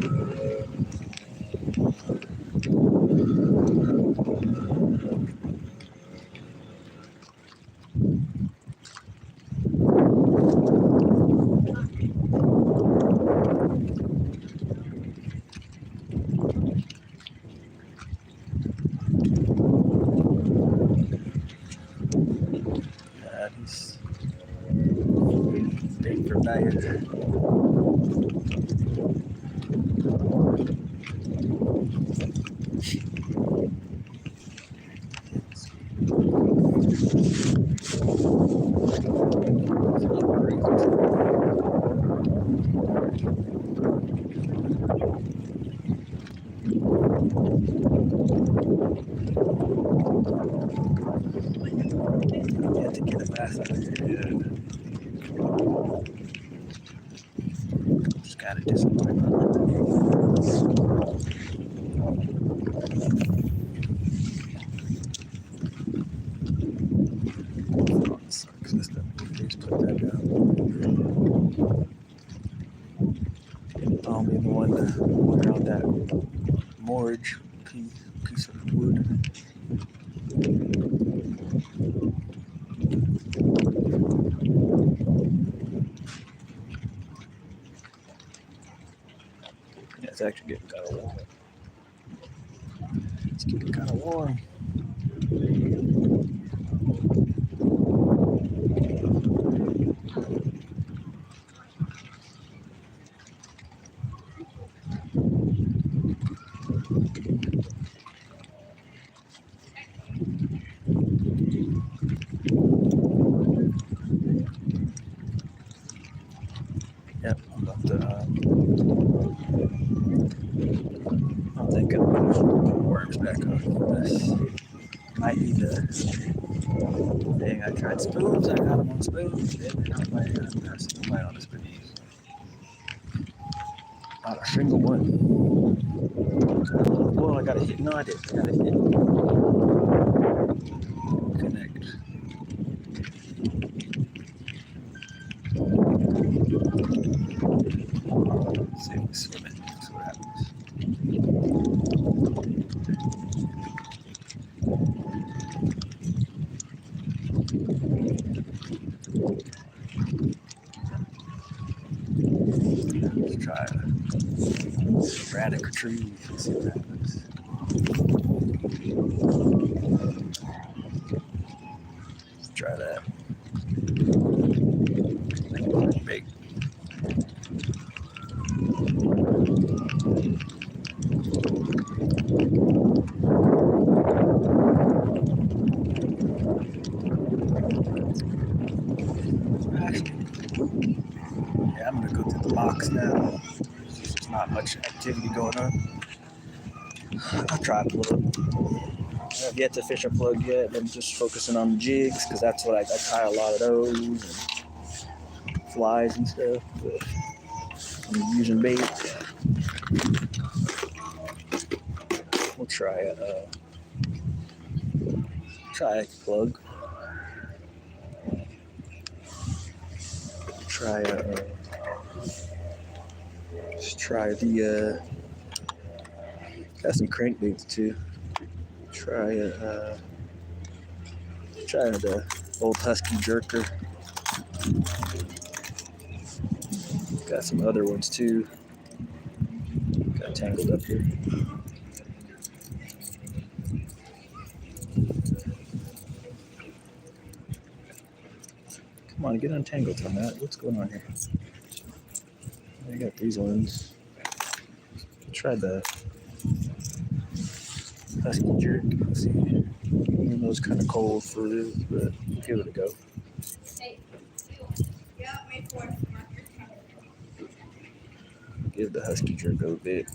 He's big for diet. To get a bass out of here, yeah. kind of disappointing. System. Please put that down. Be the one to wear out that moorage piece of wood. Yeah, it's actually getting kind of warm. It's getting kind of warm. Yep, I'm about to. I'm thinking I'm gonna put worms back on. This might be the thing. I tried spoons. I got them on spoons. They did not play. I'm passing away on the spoons. Not a single one. Well, I got a hit. No, I didn't. I got a hit. Connect. See if we swim it. See what happens. Let's try a radic retrieve. Let's see what happens. Let's try that. Big. Yeah, I'm gonna go through the locks now. There's not much activity going on. I'll try a plug. I've yet to fish a plug yet. I'm just focusing on the jigs because that's what I tie a lot of those and flies and stuff. But I'm using bait. We'll try a plug. Let's try the got some crankbaits too. Try the old husky jerker. Got some other ones too. Got tangled up here. Come on, get untangled on that. What's going on here? I got these ones. Try the husky jerk. Let's see. Even though it's kind of cold for this, but give it a go. Give the husky jerk a bit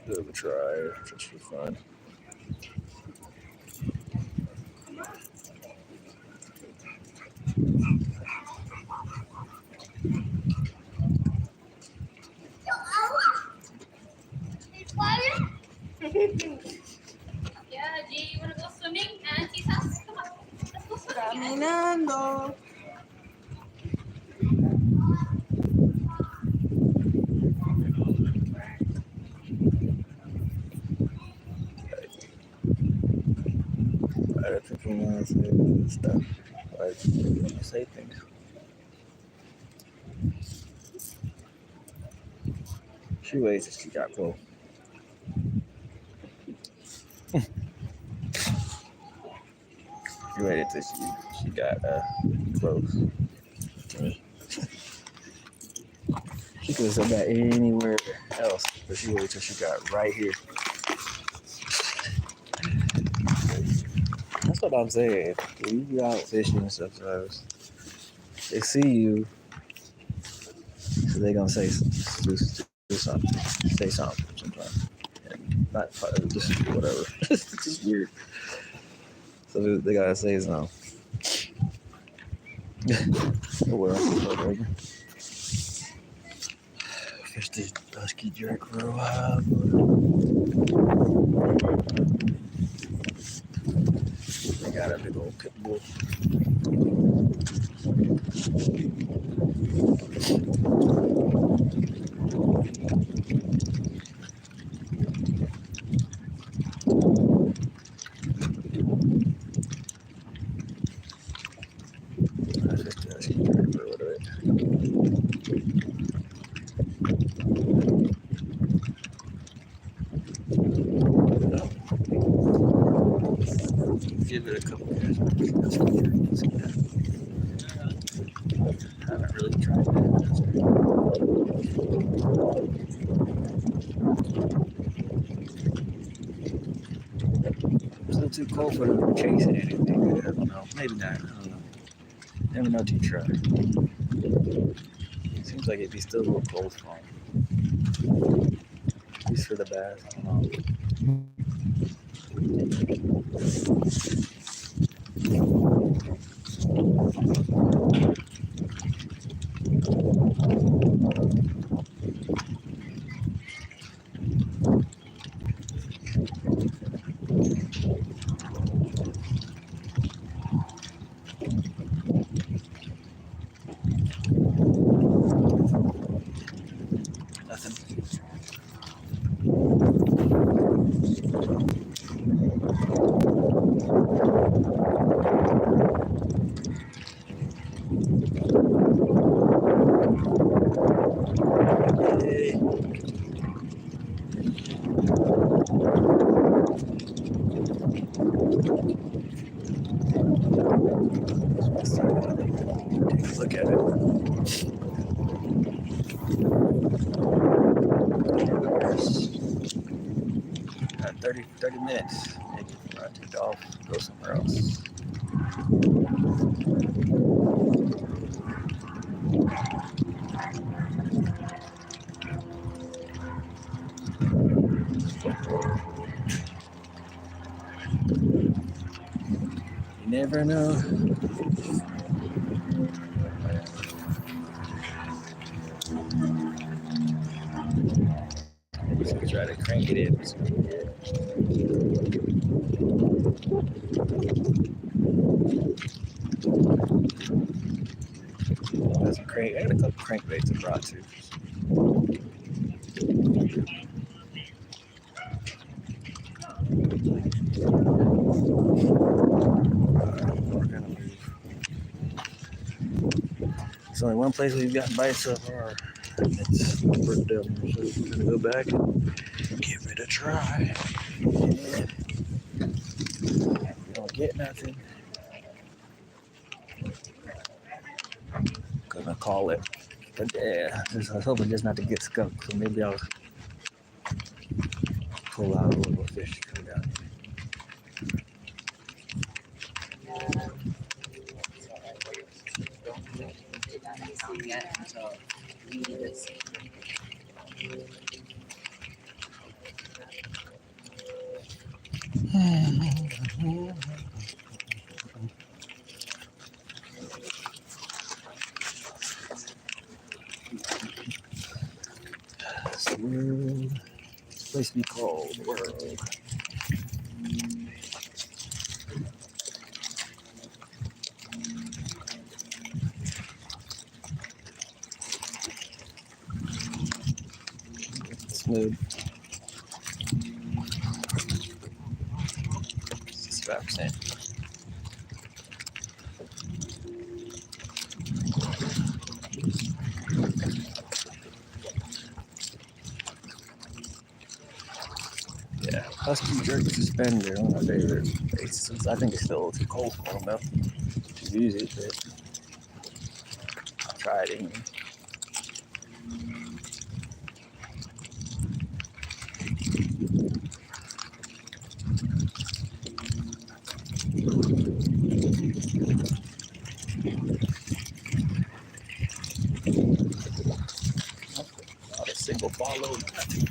of a try, just for fun. Yeah, do you want to go swimming? Auntie's house? Come on. Let's go swimming. Caminando. I think I'm gonna say stuff. Like, say things. She waits till she got close. She waited till she got close to me. She could have said that anywhere else, but she waited till she got right here. That's what I'm saying. When you be out fishing and stuff, they see you, so they gonna do something, say something sometimes, and not just whatever. It's just weird. So they gotta say something. Oh well, whatever. fished this husky jerk for a while. I got a big old pit bull. I fished the husky jerk for a little bit. Give it a couple years. Haven't really tried that. It's a little too cold for them to chase anything. I don't know. Maybe not. I don't know. Never know till you try. Seems like it'd be still a little cold for them. At least for the bass. I don't know. Nothing. Hey. Take a look at it. 30 minutes maybe before I take it off, go somewhere else. You never know. Just gonna try to crank it in. That's a crank. I got a couple crankbaits I brought too. We're gonna move. There's only one place we've gotten bites so far. It's Bird Devil, so we're gonna go back and give it a try. If we don't get nothing, gonna call it. But yeah, I was hoping just not to get skunked, so maybe I'll pull out a little fish come down. Yet, so we need this. This world, this place we call the world. Smooth. 65%. Yeah, husky jerk suspender, one of my favorite baits. I think it's still too cold for them though to use it, but I'll try it anyway. Not a single follow, nothing.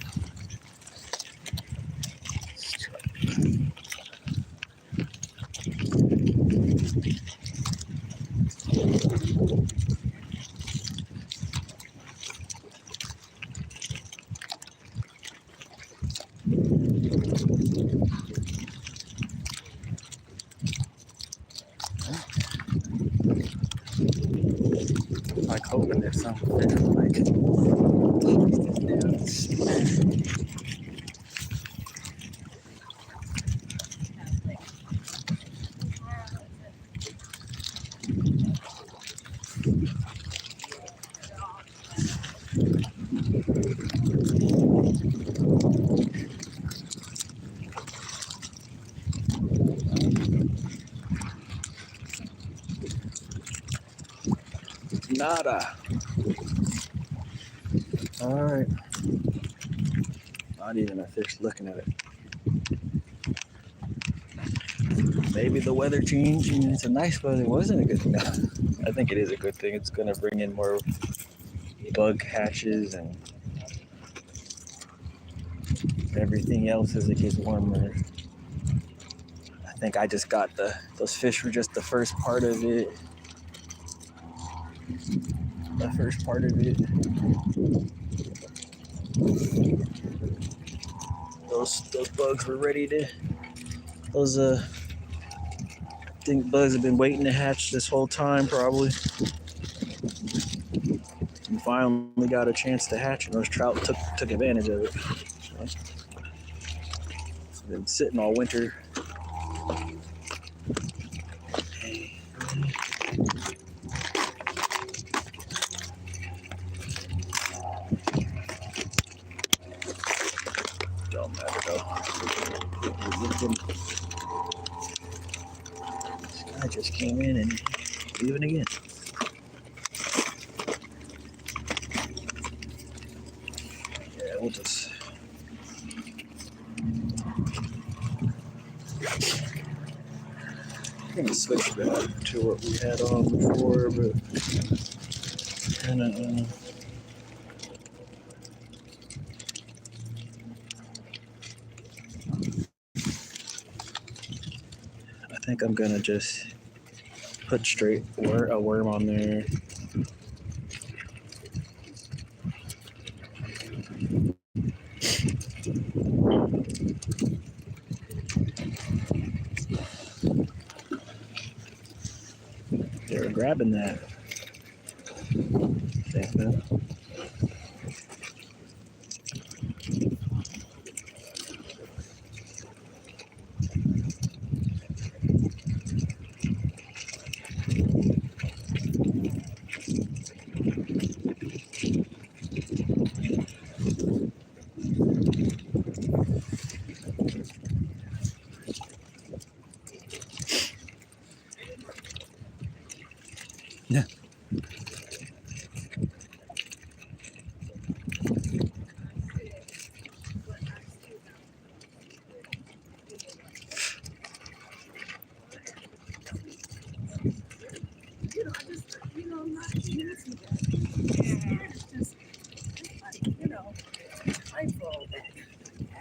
or something. Like, nada. All right. Not even a fish looking at it. Maybe the weather changed. I mean, it's a nice weather. It wasn't a good thing. I think it is a good thing. It's going to bring in more bug hatches and everything else as it gets warmer. I think I just got those fish were just the first part of it. The first part of it. Those bugs were ready to. Those I think bugs have been waiting to hatch this whole time probably. And finally got a chance to hatch, and those trout took advantage of it. So, been sitting all winter. Don't matter though. This guy just came in and leaving again. Yeah, we'll just. I'm gonna switch back to what we had on before, but I think I'm gonna just put straight a worm on there. They're grabbing that. Same thing. Yeah.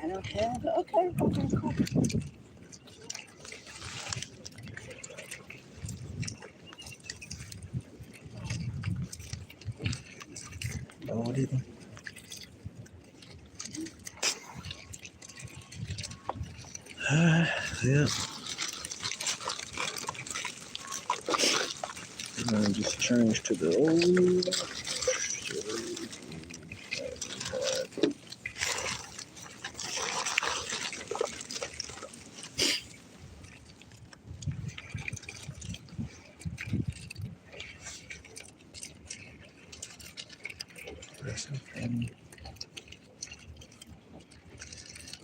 I don't have. Okay, cool. Oh, what do you think? Yeah. I'm gonna just change to the old.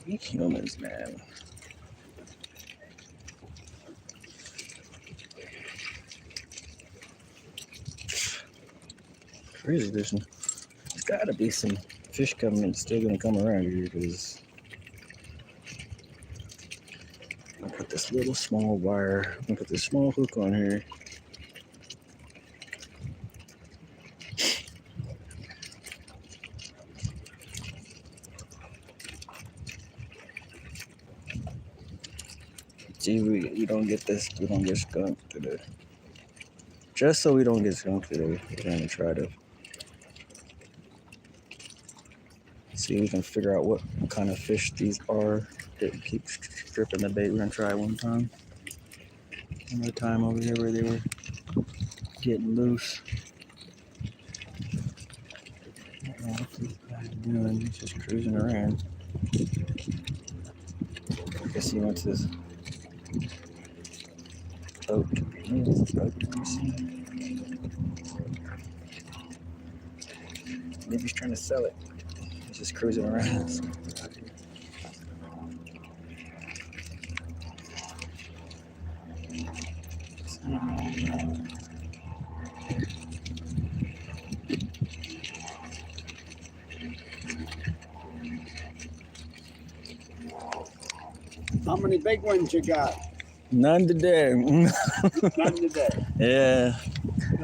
We humans, man. Crazy, there's gotta be some fish coming, still gonna come around here because I'll put this little small wire, I'm gonna put this small hook on here. See, we don't get skunked today. Just so we don't get skunked today, we're gonna try to see if we can figure out what kind of fish these are that keep stripping the bait. We're gonna try one time. One more time over here where they were getting loose. doing? He's just cruising around. I guess he went to his boat. Where's his boat? Let me see. Maybe he's trying to sell it. He's just cruising around. How many big ones you got? None today. None today. Yeah.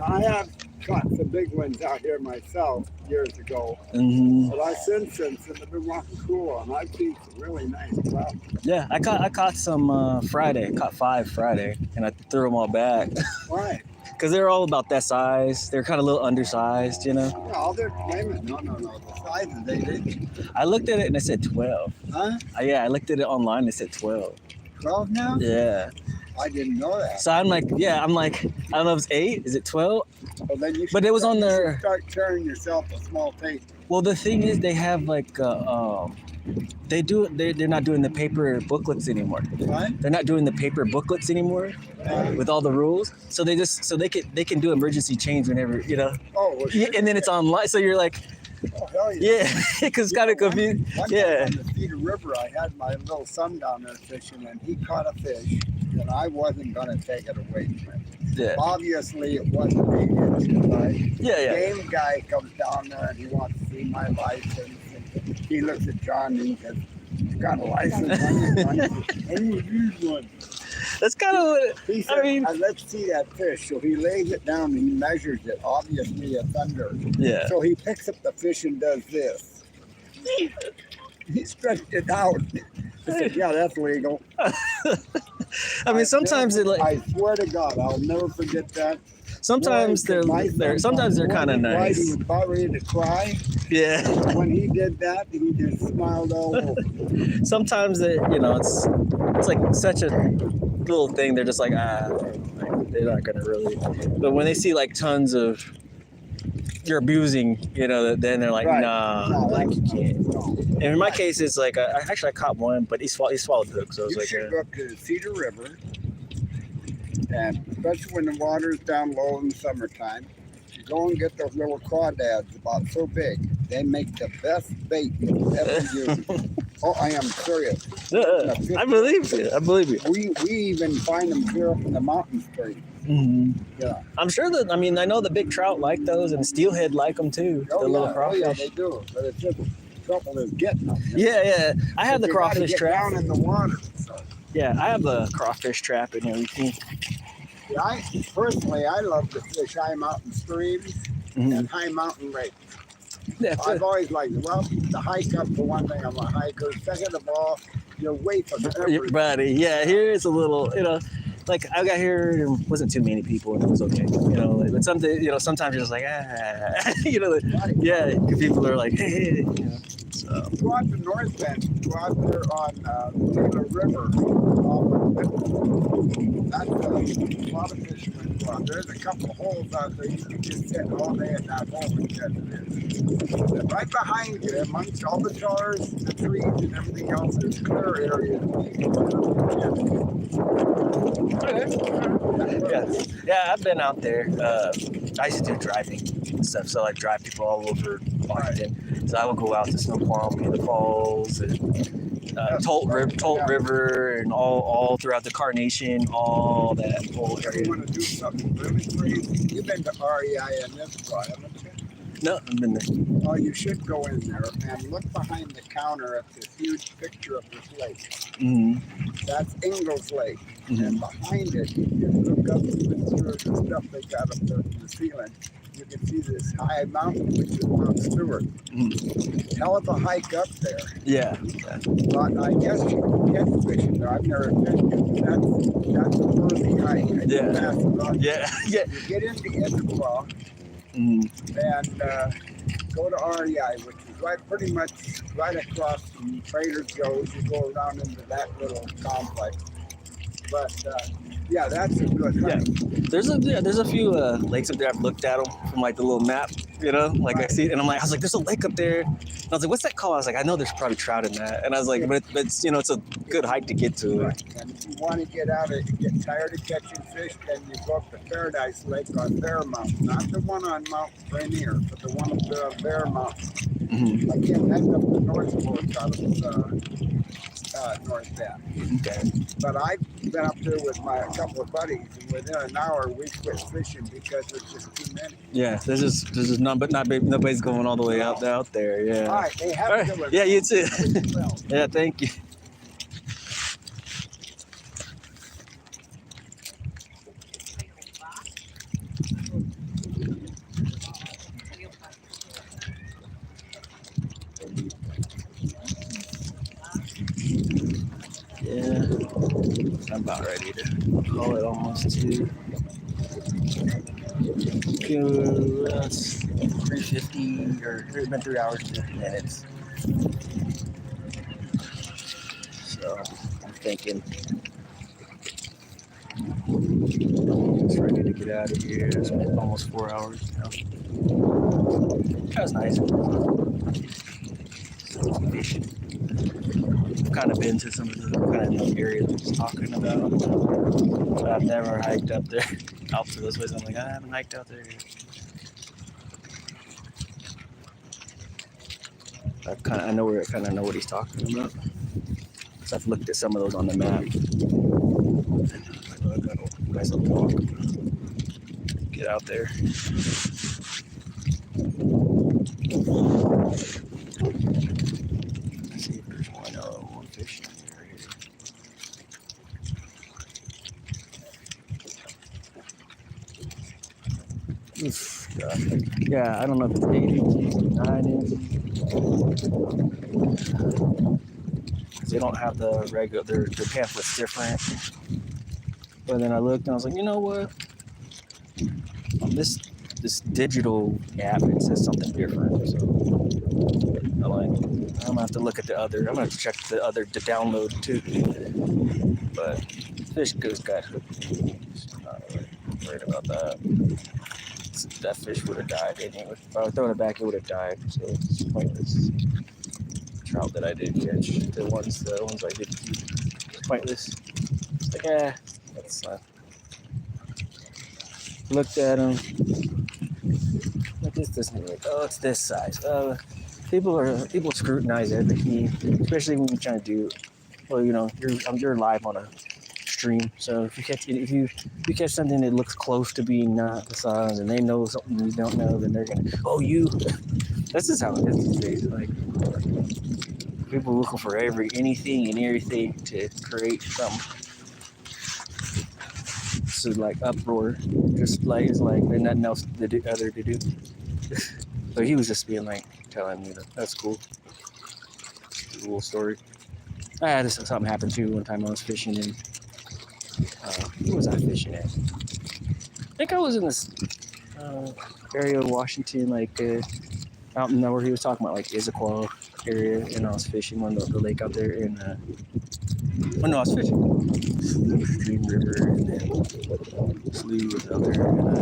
I have caught some big ones out here myself years ago, Mm-hmm. but I since have been walking cool, and I've seen some really nice trout. Yeah, I caught some Friday. I caught 5 Friday, and I threw them all back Why? because they're all about that size. They're kind of a little undersized, you know. No, they're claiming. No. The size is they did. I looked at it and it said 12. Huh? Yeah, I looked at it online and it said 12. 12 now? Yeah. I didn't know that. So I'm like, I don't know if it's 8. Is it 12? Well, then you But it was on you should their. start tearing yourself a small tape. Well, the thing is, they have like, they're not doing the paper booklets anymore. Right? They're not doing the paper booklets anymore with all the rules. So they can do emergency change whenever, you know. Oh, well, Yeah, and then it's online. So you're like, oh, hell yeah. yeah, because it's kind of confusing. One Yeah. time on the Cedar River, I had my little son down there fishing, and he caught a fish, and I wasn't going to take it away from him. Yeah. Obviously, it wasn't 8 inches, right? Yeah. Game guy comes down there, and he wants to see my license. And he looks at John, and he says, "You got a license on you?" I would use one. That's kind of what. He said, I mean- let's see that fish. So he lays it down, and he measures it. Obviously, it's under. Yeah. So he picks up the fish and does this. He stretched it out. I said, yeah, that's legal. I mean, sometimes it like. I swear to God, I'll never forget that. Sometimes Boy, my they're son sometimes they're kind of was right, He nice. was about ready to cry. Yeah. When he did that, he just smiled all over. Sometimes it's like such a little thing. They're just like they're not gonna really. But when they see like tons of you're abusing, then they're like, Right. nah, No, like you can't. no. And in my case, it's like I caught one, but he swallowed the hook, so I was You like, should go up to the Cedar River, and especially when the water's down low in the summertime, you go and get those little crawdads about so big. They make the best bait you'll ever use. Oh, I am serious. I believe you. I believe you. We even find them clear up in the mountain stream. Mm-hmm. Yeah. I'm sure that I know the big trout like those, and steelhead like them too. Oh, the little yeah. crawfish. Oh, yeah, they do. But it's just trouble is getting them. Yeah. I have the You gotta crawfish get trap. down in the water. So. Yeah, I have the crawfish trap and everything. Yeah, I love to fish high mountain streams and high mountain lakes. Yeah, I've always liked it. Well, the hike up for one thing, I'm a hiker. Second of all, you're way from everything. buddy. Yeah, here it's a little, like I got here, there wasn't too many people, and it was okay. But sometimes you're just like, Right. yeah, people are like, hey. So. Go out to North Bend, go out there on Taylor River. That's a lot of fishermen go out. There's a couple of holes out there. You can just sit all day in that hole and catch it. And right behind you, amongst all the jars, the trees, and everything else, there's clear areas. Yeah, I've been out there. I used to do driving and stuff, so I drive people all over Washington. So I would go out to Snoqualmie, the falls, and Tolt River, and all throughout the Carnation, all that whole If area. you want to do something really crazy, you've been to REI and this spot, haven't you? No, I've been there. Oh, you should go in there and look behind the counter at this huge picture of this lake. Mm-hmm. That's Ingalls Lake. Mhm. And behind it, you can look up even through the stuff they got up there in the ceiling. You can see this high mountain, which is Mount Stewart. Hell of a hike up there. Yeah. But I guess you can catch fish in there. I've never been. That's a worthy hike. I Yeah. did pass it on. Yeah. Yeah. You get into Issaquah Mm. and go to REI, which is pretty much right across from Trader Joe's. You go around into that little complex. But yeah, that's a good hike. There's a few lakes up there. I've looked at them from like the little map, You know, like I see it, and I was like, there's a lake up there. And I was like, what's that called? I was like, I know there's probably trout in that. And I was like, but it's, you know, it's a good hike to get to. Right. And if you want to get out of it, get tired of catching fish, then you go up to Paradise Lake on Bear Mountain. Not the one on Mount Rainier, but the one up there on Bear Mountain. Mm-hmm. Again, that's up the North Fork out of North Bend. Okay. But I've been up there with a couple of buddies, and within an hour we quit fishing because there's just too many. Yeah, there's just nobody's going all the way out there. Yeah. All right, hey, have All a right. good one. Yeah, you too. Well. Yeah, thank you. Yeah, I'm about ready to call it almost 2. That's 3:50, or it's been 3 hours and 50 minutes. So I'm thinking it's ready to get out of here. It's been almost 4 hours now. That was nice. Fishing. I've kind of been to some of the kind of areas I was talking about, but I've never hiked up there. Out to those places, I'm like, I haven't hiked out there yet. I know what he's talking about. So I've looked at some of those on the map. I got a nice little walk. Get out there. Let's see if there's one fish in there. Oof, God. Yeah, I don't know if it's 8 inches, 9 inches. Because they don't have the regular, their pamphlet's different. But then I looked and I was like, you know what? On this digital app, it says something different. So I'm gonna have to look at the other. I'm gonna have to check the download too. But fish goes got hooked. I'm not really worried about that. That fish would have died anyway. If I was throwing it back, it would have died. So it's pointless. Trout that I did catch, the ones I didn't keep, it's pointless. It's like, that's looked at them. Like this doesn't look. Oh, it's this size. People scrutinize everything, especially when you're trying to do. Well, you know, you're live on a stream, so if you catch something that looks close to being not the size, and they know something you don't know, then they're gonna, this is how it is these days. Like, people looking for anything and everything to create some like uproar, just like it's like there's nothing else to do. But he was just being like telling me that's cool. It's a little story. Something happened too one time I was fishing in. Where was I fishing at? I think I was in this area of Washington, like out in where he was talking about, like Issaquah area, and I was fishing on the lake out there in. I was fishing Green River, and then Slough was out there. And,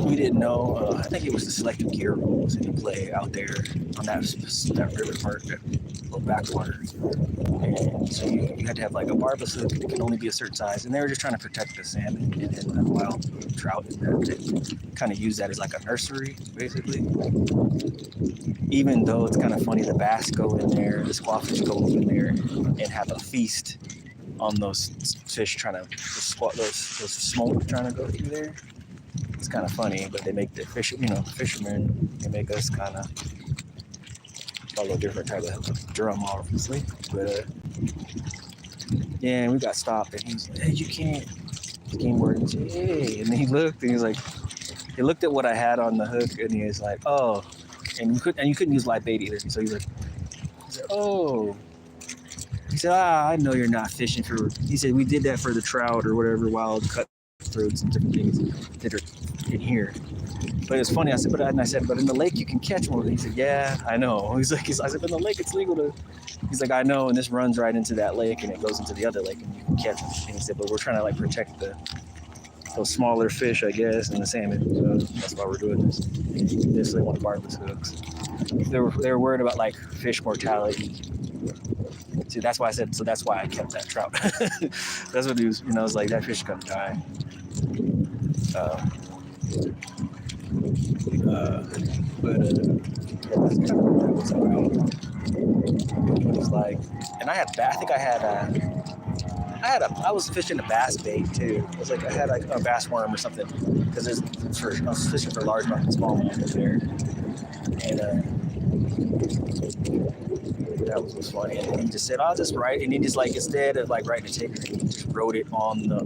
we didn't know. I think it was the selective gear rules in play out there on that river part, that little backwater. And so you had to have like a barbless hook that can only be a certain size, and they were just trying to protect the salmon and the wild trout in there. They kind of use that as like a nursery, basically. Even though it's kind of funny, the bass go in there, the squawfish go in there and have a feast on those fish those smoke trying to go through there. It's kind of funny, but they make the fishermen, they make us kind of follow a different type of drum, obviously. But and we got stopped, and he was like, "Hey, you can't." The game warden said, "Hey," and he looked, and he was like, he looked at what I had on the hook, and he was like, "Oh," and you couldn't use live bait either. So he was like, "Oh." He said, "I know you're not fishing for." He said, "We did that for the trout or whatever, wild cutthroats and different things that are in here." But it's funny. I said, but in the lake you can catch more. He said, "Yeah, I know." I said, "But in the lake it's legal to." He's like, "I know, and this runs right into that lake, and it goes into the other lake, and you can catch them." And he said, "But we're trying to like protect the those smaller fish, I guess, and the salmon. So that's why we're doing this. This they want barbless hooks. They were worried about like fish mortality. See, that's why I said. So that's why I kept that trout. That's what he was. It's like that fish is gonna die. But that's kind of what that was about. It was like, and I think I was fishing a bass bait too. It was like I had like a bass worm or something because I was fishing for largemouth and smallmouth there, and that was funny. And he just said, "I'll just write," and he just like instead of like writing a ticket, he just wrote it on the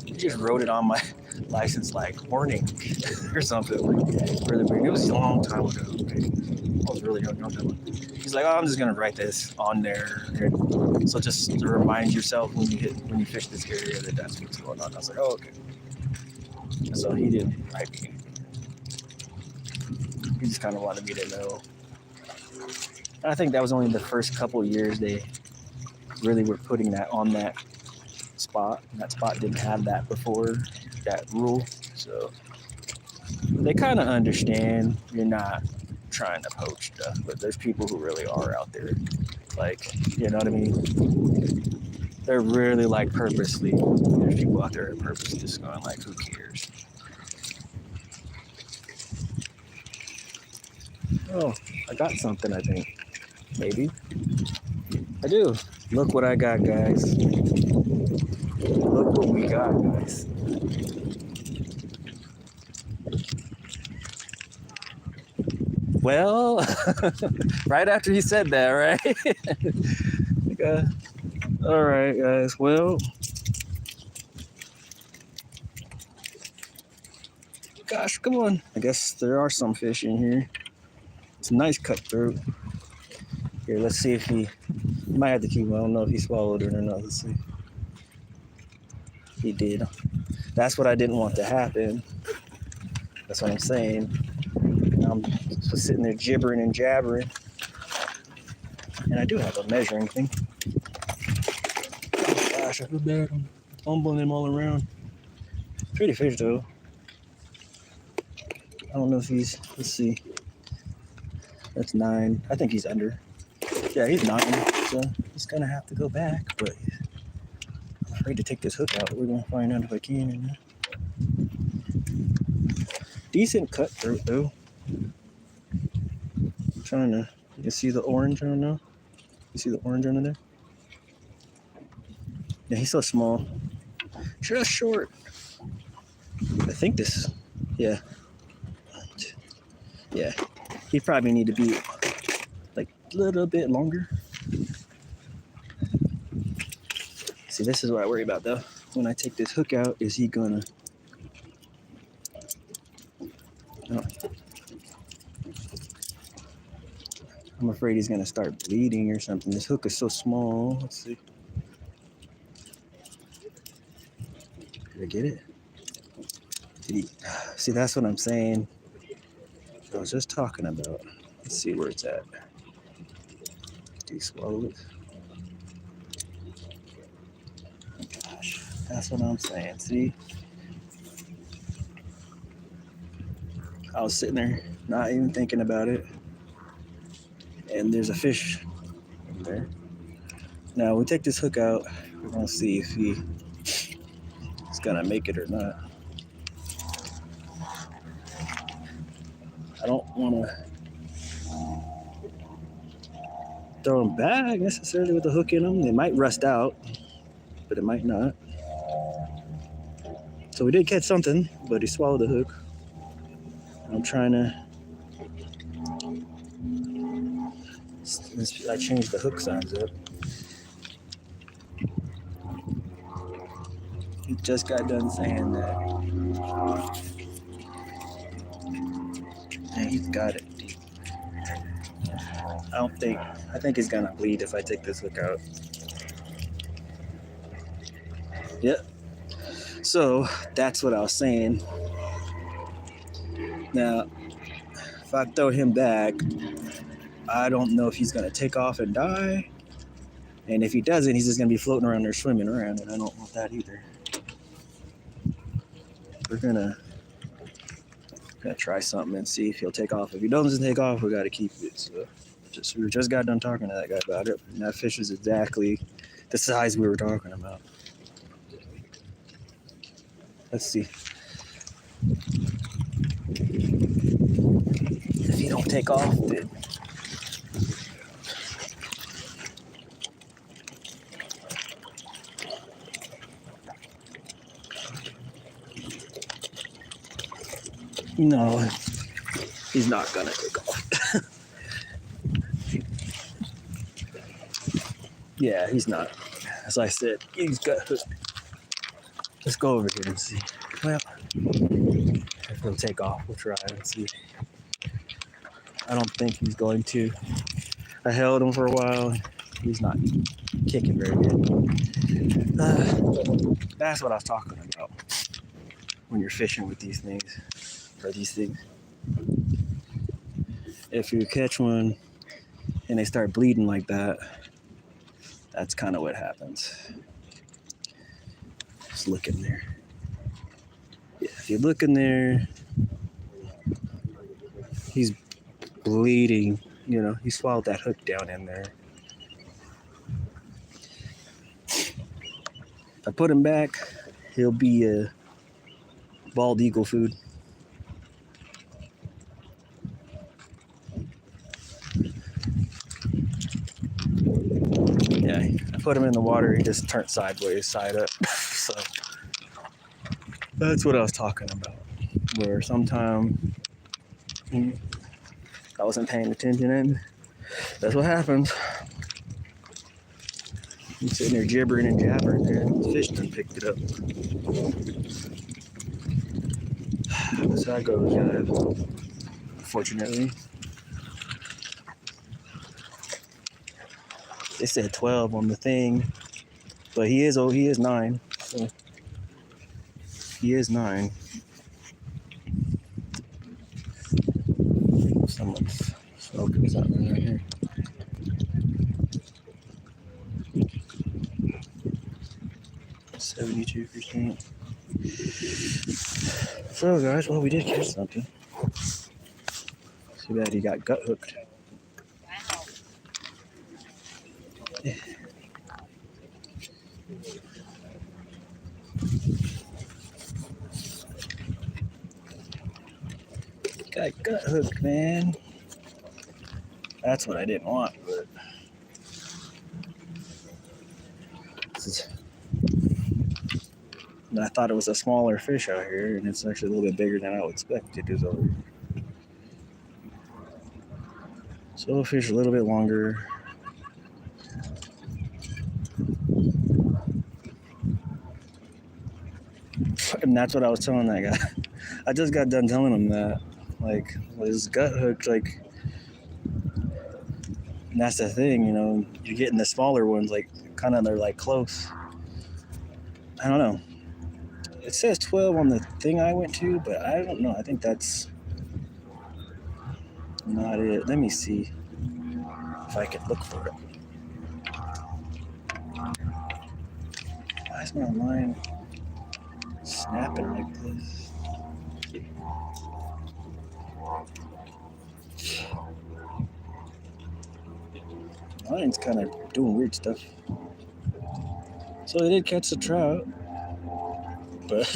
he just wrote it on my license like warning or something. Like, really weird. It was a long time ago. Okay. I was really young. He's like, "Oh, I'm just gonna write this on there, so just to remind yourself when you fish this area that's what's going on." I was like, "Oh, okay." So he didn't write me. He just kind of wanted me to know. And I think that was only the first couple of years they really were putting that on that spot. And that spot didn't have that before, that rule. So they kind of understand you're not trying to poach stuff, but there's people who really are out there. Like, you know what I mean? They're really like purposely. There's people out there that purposely just going like, who cares? Oh, I got something, I think. Maybe. I do. Look what I got, guys. Look what we got, guys. Well, right after he said that, right? Okay. All right, guys. Well, gosh, come on. I guess there are some fish in here. It's a nice cutthroat. Here, let's see if he might have to keep him. I don't know if he swallowed it or not. Let's see. He did. That's what I didn't want to happen. That's what I'm saying. I'm just sitting there gibbering and jabbering. And I do have a measuring thing. Oh, gosh, I feel bad. I'm fumbling him all around. Pretty fish, though. I don't know if he's, let's see. That's 9. I think he's under. Yeah, he's 9. So he's going to have to go back. But I'm afraid to take this hook out. We're going to find out if I can or not. Decent cutthroat, though. I'm trying to, you see the orange? I don't know. You see the orange under there? Yeah, he's so small. Just short. I think this, yeah. Yeah. He probably need to be like a little bit longer. See, this is what I worry about though. When I take this hook out, is he gonna? Oh. I'm afraid he's gonna start bleeding or something. This hook is so small. Let's see. Did I get it? Did he? See, that's what I'm saying. I was just talking about. Let's see where it's at. Did he swallow it? Oh gosh, that's what I'm saying. See? I was sitting there, not even thinking about it. And there's a fish in there. Now we take this hook out. We're gonna see if he's gonna make it or not. I don't want to throw them back necessarily with the hook in them. They might rust out, but it might not. So we did catch something, but he swallowed the hook. I'm trying to. I changed the hook size up. He just got done saying that. And he's got it deep. I think he's gonna bleed if I take this hook out. Yep. So that's what I was saying. Now, if I throw him back, I don't know if he's gonna take off and die. And if he doesn't, he's just gonna be floating around there swimming around, and I don't want that either. we're gonna try something and see if he'll take off. If he doesn't take off, we gotta keep it. So we just got done talking to that guy about it, and that fish is exactly the size we were talking about. Let's see. If he don't take off, then no, he's not gonna take off. Yeah, he's not. As I said, he's got hooked. Let's go over here and see. Well, if he'll take off, we'll try and see. I don't think he's going to. I held him for a while. He's not kicking very good. That's what I was talking about when you're fishing with these things, or these things. If you catch one and they start bleeding like that, that's kind of what happens. Just look in there. Yeah, if you look in there, he's bleeding. You know, he swallowed that hook down in there. If I put him back, he'll be a bald eagle food. Yeah, I put him in the water, he just turned sideways, side up. So that's what I was talking about. Where sometime I wasn't paying attention, and that's what happens. I'm sitting there gibbering and jabbering there, and the fish done picked it up. That's how it goes, guys. Unfortunately. They said 12 on the thing, but he is 9. So he is 9. Someone's smoking something right here. %. So guys, well, we did catch something. Too bad he got gut hooked. Yeah. Got gut hooked, man. That's what I didn't want, but I thought it was a smaller fish out here, and it's actually a little bit bigger than I would expect it is over here. So the fish a little bit longer. And that's what I was telling that guy. I just got done telling him that. Like, his gut hooked, like, and that's the thing, you know, you're getting the smaller ones, like, kind of, they're like close. I don't know. It says 12 on the thing I went to, but I don't know. I think that's not it. Let me see if I can look for it. Why is my line snapping like this? Line's kind of doing weird stuff. So they did catch the trout, but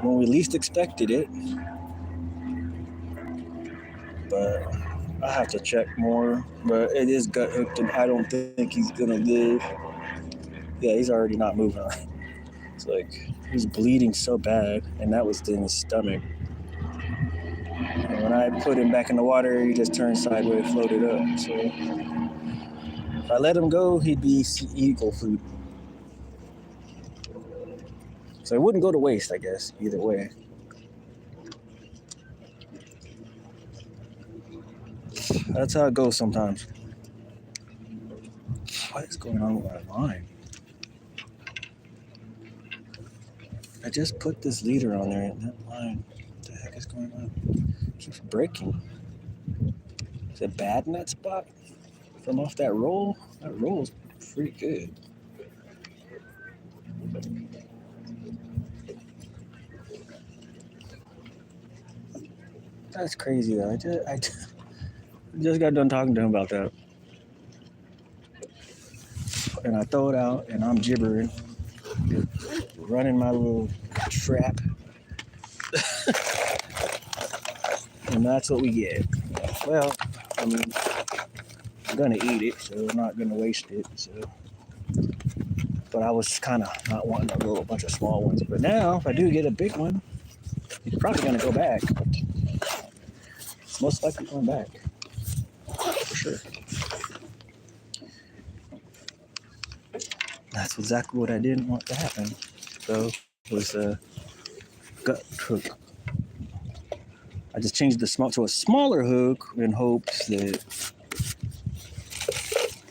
when we least expected it. But I have to check more. But it is gut hooked, and I don't think he's gonna live. Yeah, he's already not moving. It's like he's bleeding so bad, and that was in his stomach. And when I put him back in the water, he just turned sideways, floated up. So if I let him go, he'd be eagle food. So it wouldn't go to waste, I guess, either way. That's how it goes sometimes. What is going on with my line? I just put this leader on there and that line, what the heck is going on? It keeps breaking. Is it bad in that spot? From off that roll? That roll is pretty good. That's crazy though. I just got done talking to him about that, and I throw it out, and I'm gibbering, running my little trap, and that's what we get. Well, I mean, I'm gonna eat it, so I'm not gonna waste it. So, but I was kind of not wanting a little bunch of small ones. But now, if I do get a big one, he's probably gonna go back. It's most likely going back for sure. That's exactly what I didn't want to happen. So was a gut hook. I just changed the small to a smaller hook in hopes that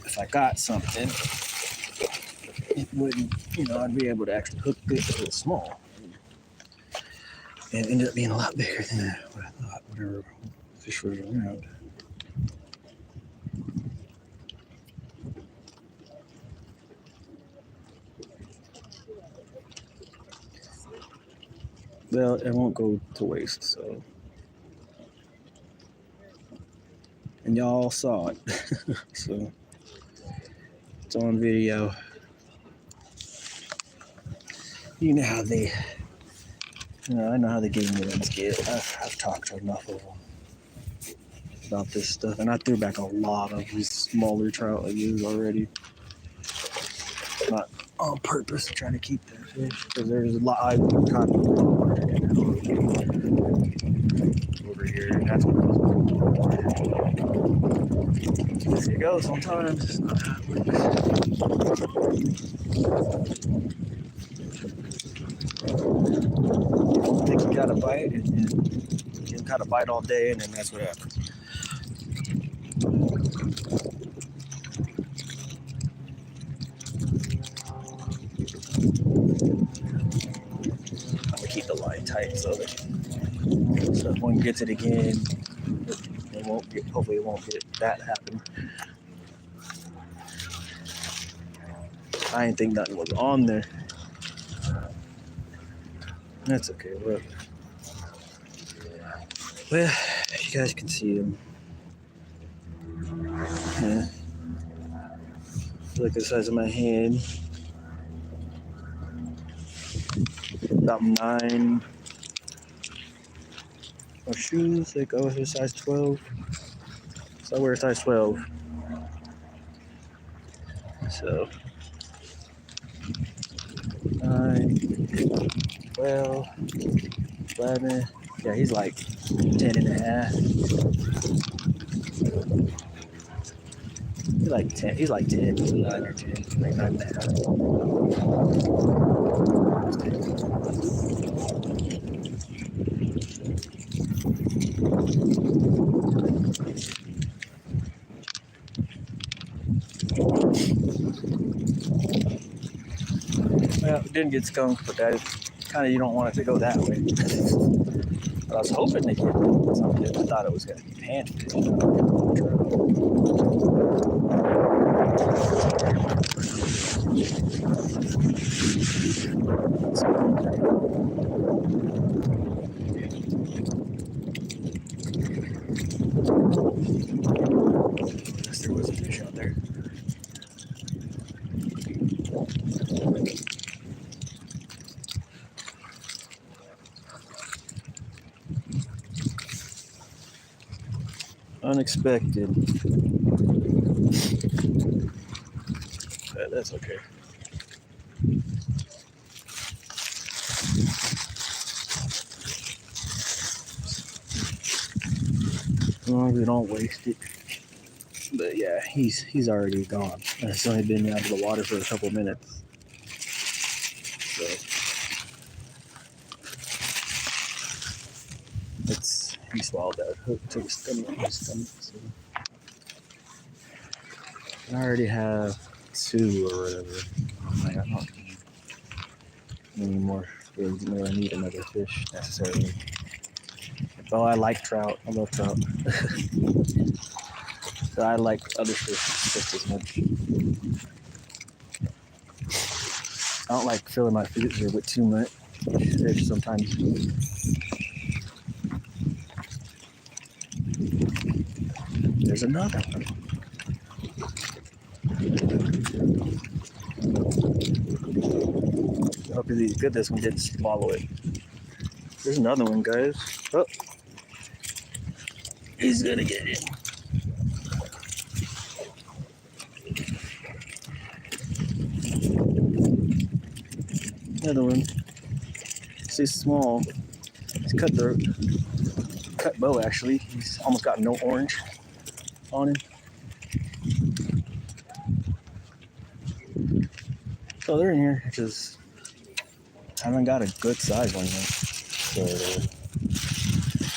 if I got something, it wouldn't, I'd be able to actually hook it if it was small. And it ended up being a lot bigger than what I thought, whatever fish was around. Well, it won't go to waste, so. And y'all saw it. So it's on video. You know how they, I know how the game ones get. I've talked to enough of them about this stuff, and I threw back a lot of these smaller trout I used already. Not on purpose to try to keep that fish, because there's a lot I caught over here, and that's what caused it. You go sometimes. It's not how it works. I think you gotta bite, and then you can kind of bite all day, and then that's what happens. I'm gonna keep the line tight so if one gets it again, it won't get. Hopefully, it won't get that happen. I didn't think nothing was on there. That's okay. Well, you guys can see them. Yeah. Like the size of my hand. About 9. My shoes, they go to size 12. So I wear a size 12. So 9, 12, 11. Yeah, he's like 10 and a half. He's like 10. He's like 10. 9 or 10. Like 9 and a half. Well, it didn't get skunked, but that kind of, you don't want it to go that way. But I was hoping to get something. I thought it was going to be panfish. Yes, there was a fish out there. Unexpected. But that's okay. As long as we don't waste it. But yeah, he's already gone. It's only been out of the water for a couple minutes. So he swallowed that hook to his stomach. So I already have 2 or whatever. I'm like, I'm not any more. Really need another fish necessarily. Oh, I like trout. I love trout. So I like other fish just as much. I don't like filling my freezer with too much fish sometimes. There's another one. I hope he's good. This one didn't swallow it. There's another one, guys. Oh, he's gonna get it. Another one. He's small. He's cut bow actually. He's almost got no orange on him. So they're in here. Just haven't got a good size one yet. So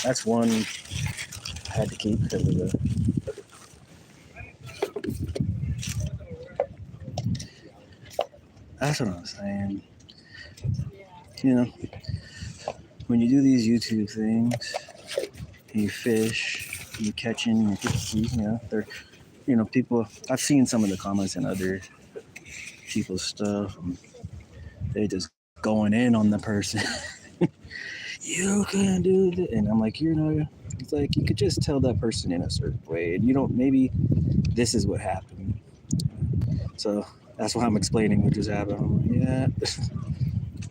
that's one I had to keep because of the. That's what I'm saying. You know, when you do these YouTube things, you fish, you catching, you know, they're, you know, people. I've seen some of the comments in other people's stuff. And they just going in on the person. You can do that, and I'm like, you know, it's like you could just tell that person in a certain way, and you don't. Maybe this is what happened. So that's why I'm explaining what just happened. I'm like, yeah.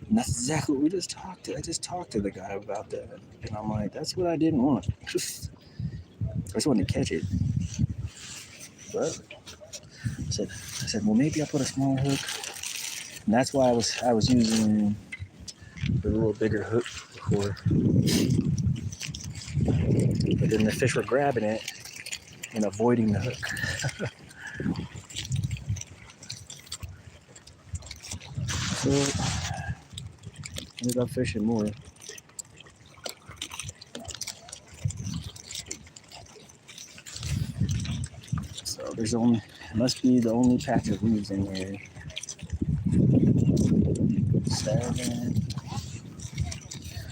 And that's exactly what we just talked to. I just talked to the guy about that. And I'm like, that's what I didn't want. I just wanted to catch it. But I said, well, maybe I'll put a smaller hook. And that's why I was using the little bigger hook before. But then the fish were grabbing it and avoiding the hook. So ended up fishing more. So there's must be the only patch of leaves in here. 7.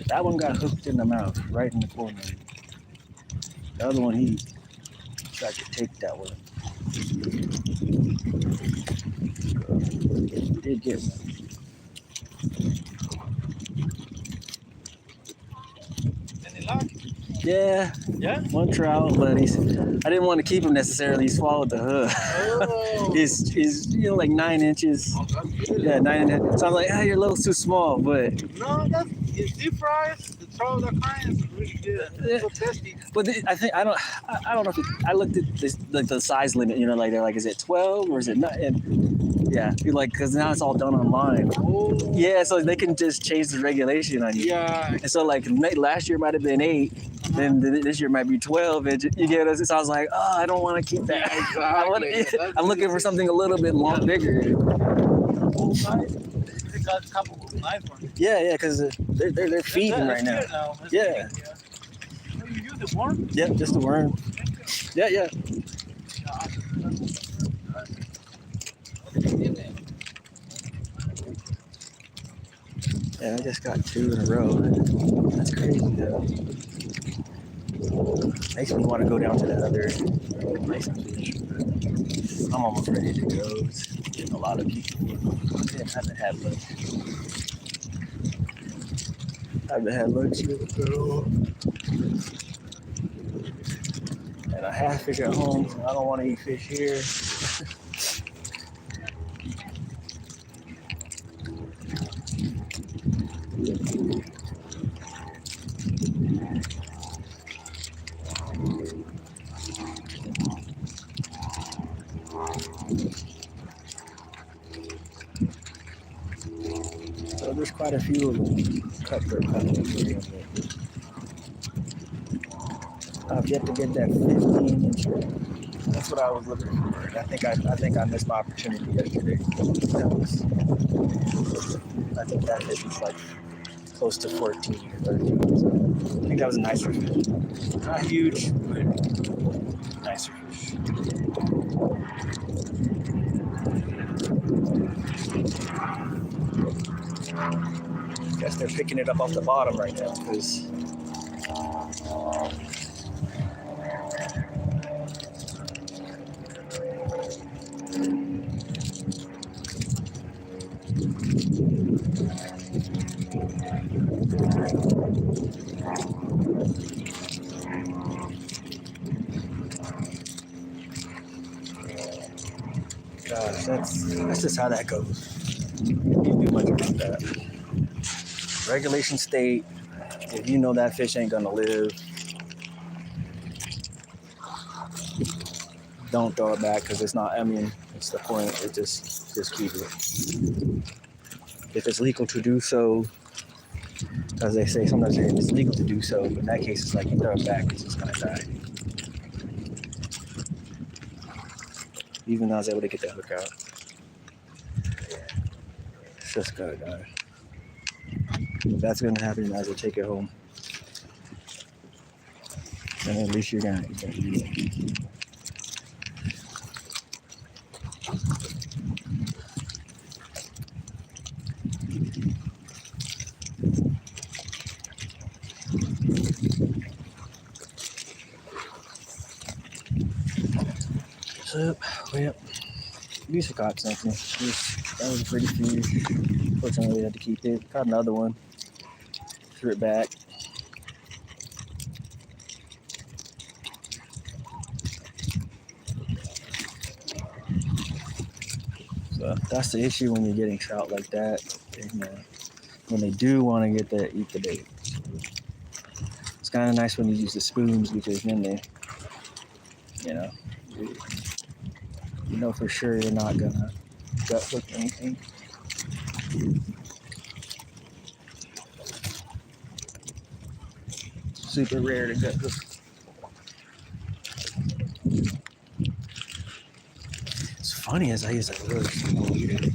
That one got hooked in the mouth, right in the corner. The other one, he tried to take that one. He did get one. Yeah, one trout, but I didn't want to keep him necessarily. He swallowed the hook. Oh. he's you know, like 9 inches. Oh, that's good. Yeah, 9 inches. So I'm like, you're a little too small, but No, it's deep fries. The trout that kind is really good. It's so tasty. but I don't know if I looked at this, like the size limit. You know, like they're like, is it 12 or is it not? And yeah, like because now it's all done online. Oh. Yeah, so they can just change the regulation on you. Yeah. And so like last year might have been 8. Then this year might be 12, and you get us. So I was like, oh, I don't want to keep that. Exactly. I'm looking for something a little bit bigger. Full size. They got a couple of nice ones. Yeah, because they're feeding right now. Yeah. Oh, you use the worm? Yep, just the worm. Yeah. Yeah, I just got 2 in a row. That's crazy though. Makes me want to go down to that other place and fish. I'm almost ready to go. It's getting a lot of people. I haven't had lunch. Yet, so. And I have fish at home, so I don't want to eat fish here. So there's quite a few of them cutthroat coming. I've yet to get that 15-inch ring. That's what I was looking for. And I think I missed my opportunity yesterday. I think that fish was like close to 14 or 13. So I think that was a nicer fish. Not huge, but nicer fish. Guess they're picking it up off the bottom right now because Gosh, that's just how that goes. You can't do much about that. Regulation state, if you know that fish ain't gonna live, don't throw it back because it's not, I mean, it's the point. It just keep it. If it's legal to do so, as they say, sometimes it's legal to do so, but in that case, it's like you throw it back, it's just gonna die. Even though I was able to get that hook out, it's just gonna die. If that's gonna happen, you might as well take it home. And at least you're gonna eat it. So, well, at least I caught something. That was a pretty fish. Fortunately, we had to keep it. Caught another one. Threw it back. So that's the issue when you're getting trout like that. And, when they do want to get there, eat the bait. It's kind of nice when you use the spoons because then they, you know for sure you're not gonna gut hook anything. Super rare to gut hook. It's funny as I use that really small leader.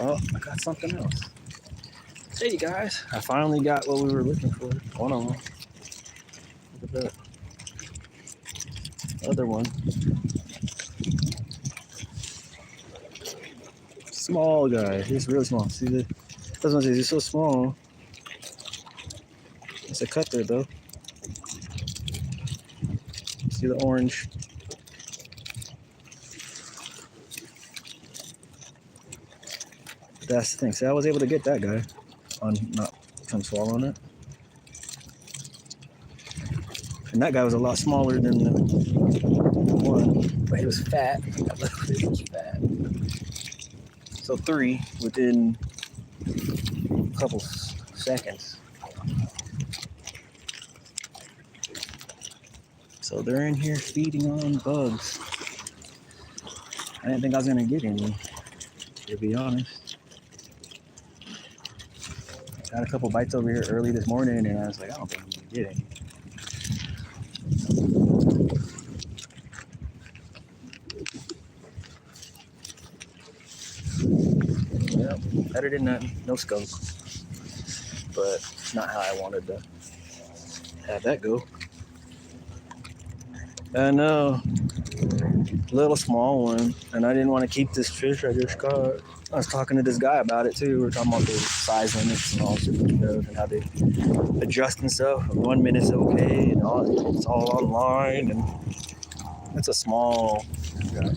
Oh, I got something else. Hey guys, I finally got what we were looking for. One of them. Look at that. Other one. Small guy. He's really small. See the? I was gonna say he's so small. It's a cutter though. See the orange? That's the thing. See, I was able to get that guy on not from swallowing it. And that guy was a lot smaller than the one, but he was fat. He was fat. So 3 within a couple seconds. So they're in here feeding on bugs. I didn't think I was gonna get any, to be honest. Got a couple bites over here early this morning, and I was like, I don't think I'm gonna get any. Yep, better than nothing. No skunk, but not how I wanted to have that go. I know, little small one, and I didn't want to keep this fish I just caught. I was talking to this guy about it too. We were talking about the size limits and all sorts of stuff and how they adjust and stuff. 1 minute's okay, and it's all online, and it's a small guy.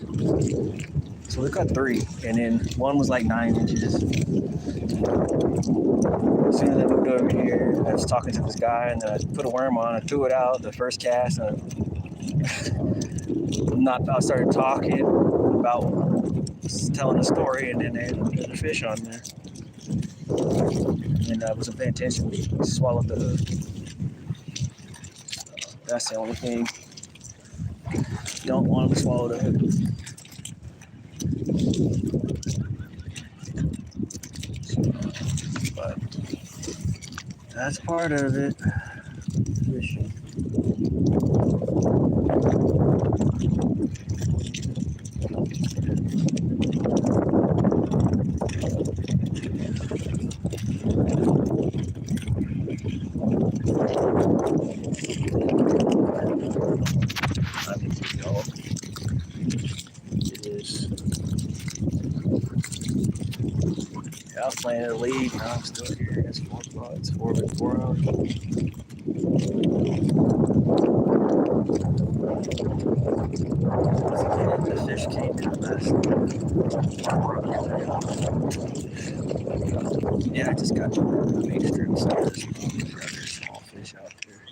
So we caught 3, and then one was like 9 inches. As soon as I moved over here, I was talking to this guy, and I put a worm on. I threw it out the first cast, and I started talking about telling a story, and then they had a fish on there. And I wasn't paying attention. He swallowed the hook. That's the only thing. Don't want him to swallow the hook. But that's part of it. Fishing. I was planning to leave, now I'm still here. It's 4 o'clock. It's 4 hours. The fish came in the mess. Yeah, I just got the bait strip, so there's other small fish out there.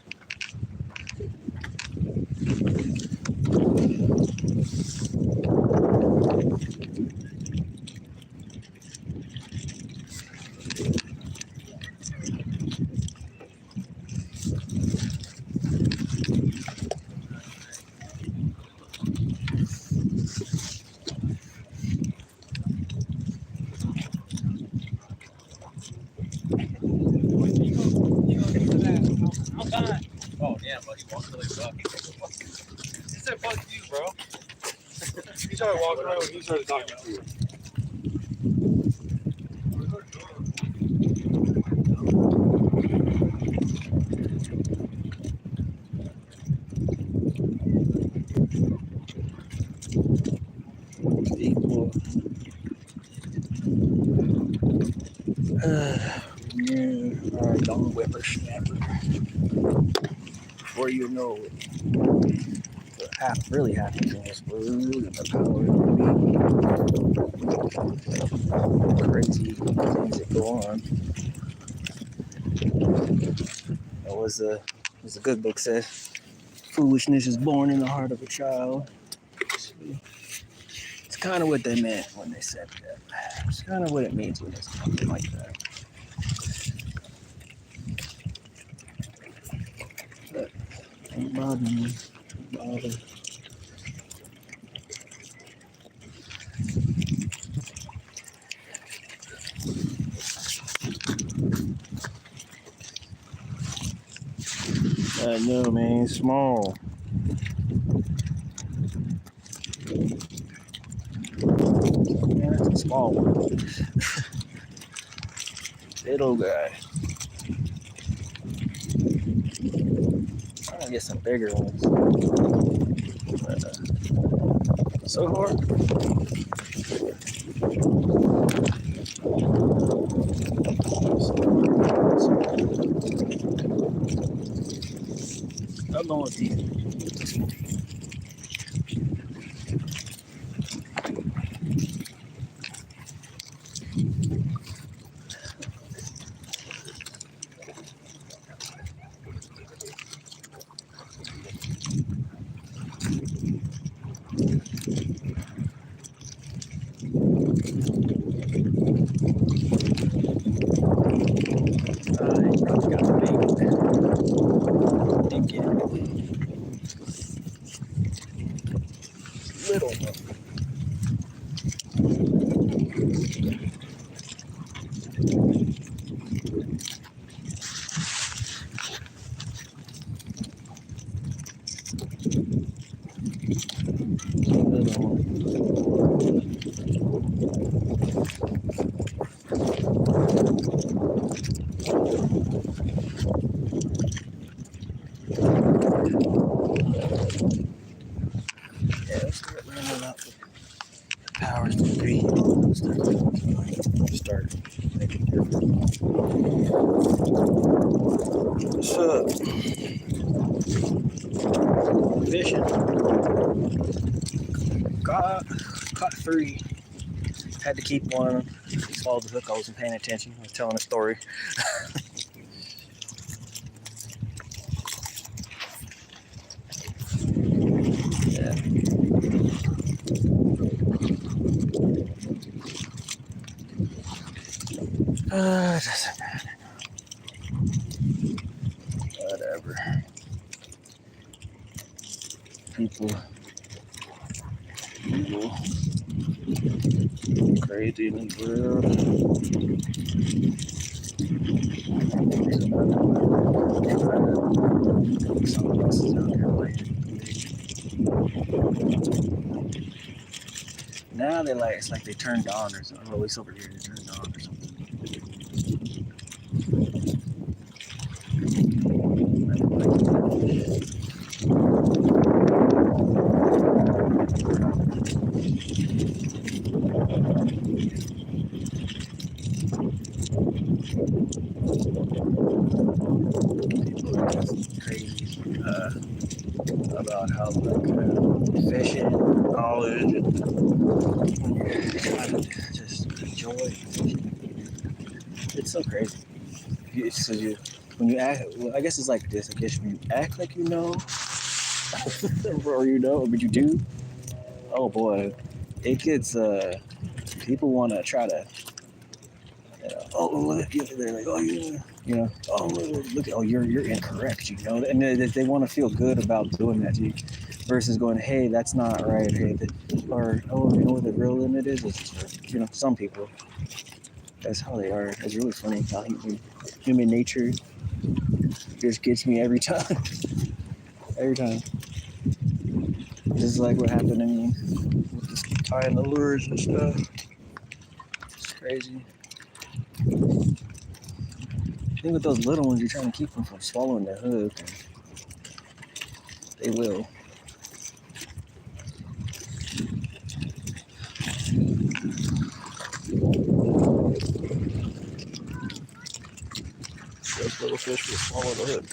He said fuck you, bro. He started walking around when he started talking to you. Equal. You are a young whippersnapper. Before you know it, really happens in this world and the power of the crazy things that go on. As a good book says, foolishness is born in the heart of a child. It's kind of what they meant when they said that. It's kind of what it means when it's something like that. But ain't bothering me. Ain't bothered. I know, man. It's small. Man, that's a small one. Little guy. I'm gonna get some bigger ones. But, so hard. I'm going with these. Probably got the big. Didn't get it. Little one. Yeah, let's start running up the powers to be. Start making difference. What's up? Fishing. Caught 3. Had to keep one. Swallowed the hook. I wasn't paying attention. I was telling a story. Yeah. It doesn't matter. Whatever. People. Evil. Crazy in the world. Someone else is out here playing. Now they like, it's like they turned on or something. Or at least over here they turned on or something. People are just crazy about how fishing, knowledge, and trying to just enjoy fishing. It's so crazy. When you act, well, I guess it's like this. I guess when you act like you know, or you know, but you do. Oh boy, it gets. People want to try to. Oh look, they're like, oh yeah, oh look, oh you're incorrect, and they want to feel good about doing that to you, versus going, hey, that's not right, hey, or oh, you know what the real limit is? It's some people. That's how they are. It's really funny how human nature just gets me every time. Every time. Just like what happened to me with this tying the lures and stuff. It's crazy. I think with those little ones, you're trying to keep them from swallowing the hook. They will. Those little fish will swallow the hook.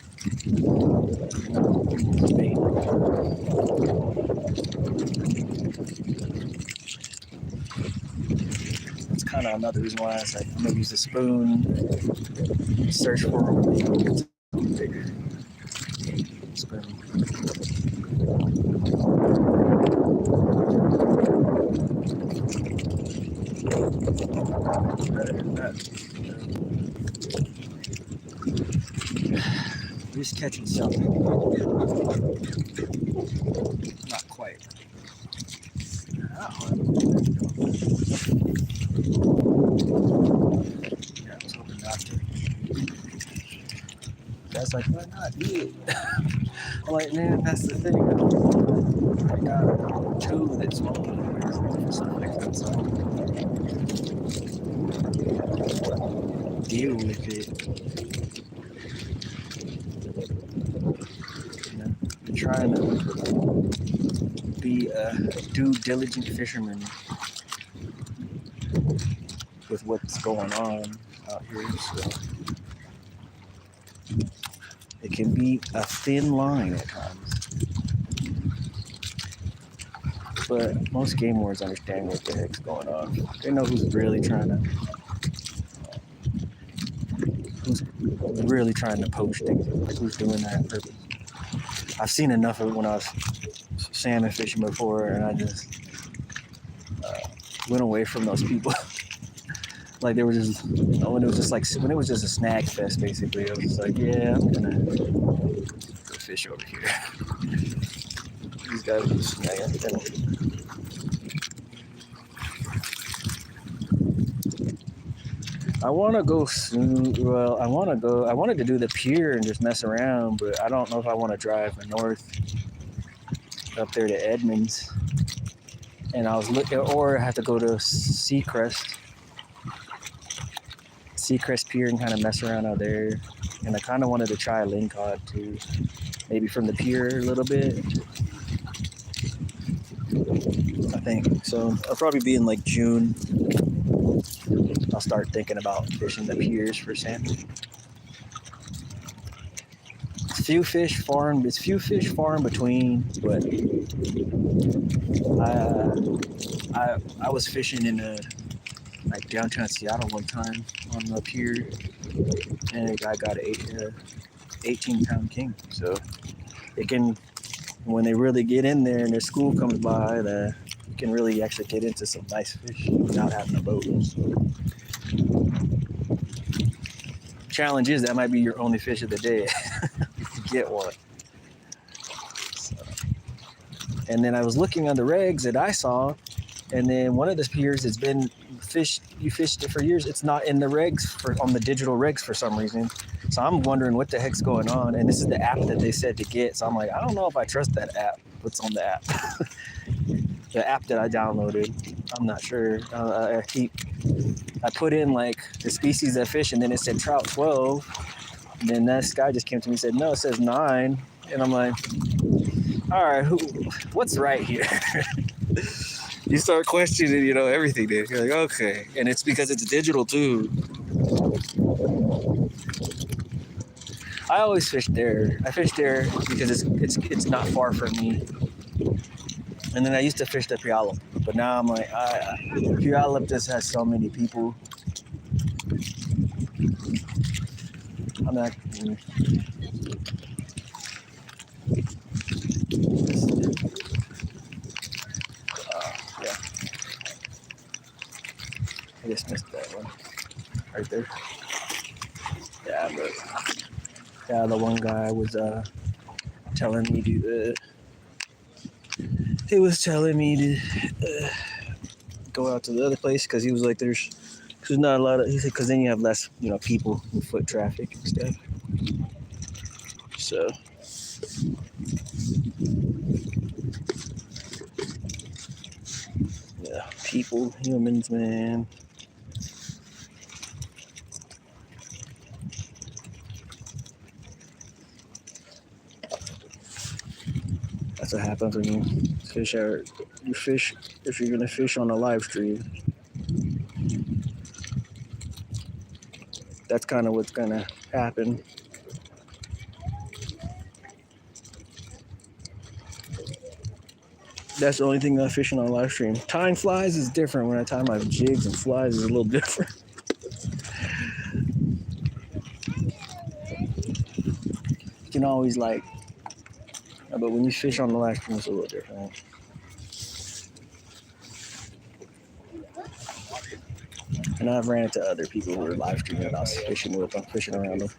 That's kind of another reason why I was like, I'm gonna use a spoon, search for them, get something bigger. Spoon. Better than that. Just catching something. Not quite. Yeah, I was hoping not to. That's like, why not do it? I'm like, man, that's the thing. I got two that's small. Something like that. So deal with it. I'm trying to be a due diligent fisherman with what's going on out here, so it can be a thin line at times. But most game wards understand what the heck's going on. They know who's really trying to poach things, like who's doing that on purpose. I've seen enough of it when I was salmon fishing before, and I just went away from those people. Like they were just, when it was just a snag fest, basically. I was just like, yeah, I'm gonna go fish over here. These guys are just snagging. I want to go soon. Well, I wanted to do the pier and just mess around, but I don't know if I want to drive north up there to Edmonds. And I was looking, or I have to go to Seacrest Pier and kind of mess around out there. And I kind of wanted to try a lingcod too, maybe from the pier a little bit. I think so. I'll probably be in like June. I'll start thinking about fishing the piers for salmon. It's few fish far in between, but I was fishing in like downtown Seattle one time on the pier, and a guy got a 18-pound king. So it can, when they really get in there and their school comes by, you can really actually get into some nice fish without having a boat. So, challenge is that might be your only fish of the day if you get one. So, and then I was looking on the regs that I saw, and then one of the piers that's been you fished it for years, it's not in the regs on the digital regs for some reason. So I'm wondering what the heck's going on, and this is the app that they said to get. So I'm like, I don't know if I trust that app. What's on the app? The app that I downloaded, I'm not sure. I put in like the species of fish, and then it said trout 12. And then this guy just came to me and said, no, it says 9. And I'm like, all right, what's right here? You start questioning, everything. Dude. You're like, okay, and it's because it's digital too. I always fish there. I fish there because it's not far from me. And then I used to fish the Puyallup, but now I'm like, Puyallup just has so many people. I'm not. Yeah. I just missed that one right there. Yeah, but the one guy was telling me to. He was telling me to go out to the other place because he was like, there's not a lot of. He said because then you have less, people with foot traffic and stuff. So People, humans, man. That's what happens when you fish out. You fish if you're gonna fish on a live stream. That's kind of what's gonna happen. That's the only thing I fishing on live stream. Tying flies is different. When I tie my jigs and flies is a little different. You can always like, but when you fish on the live stream, it's a little different. And I've ran into other people who are live streaming and I was fishing with them, fishing around them.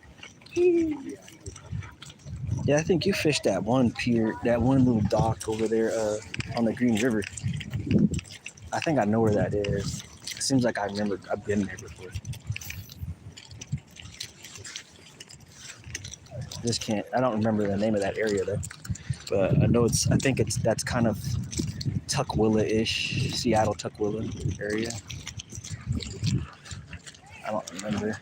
Yeah, I think you fished that one pier, that one little dock over there on the Green River. I think I know where that is. It seems like I remember I've been there before. Just can't. I don't remember the name of that area though. But I know it's. I think that's kind of Tukwila-ish, Seattle Tukwila area. I don't remember.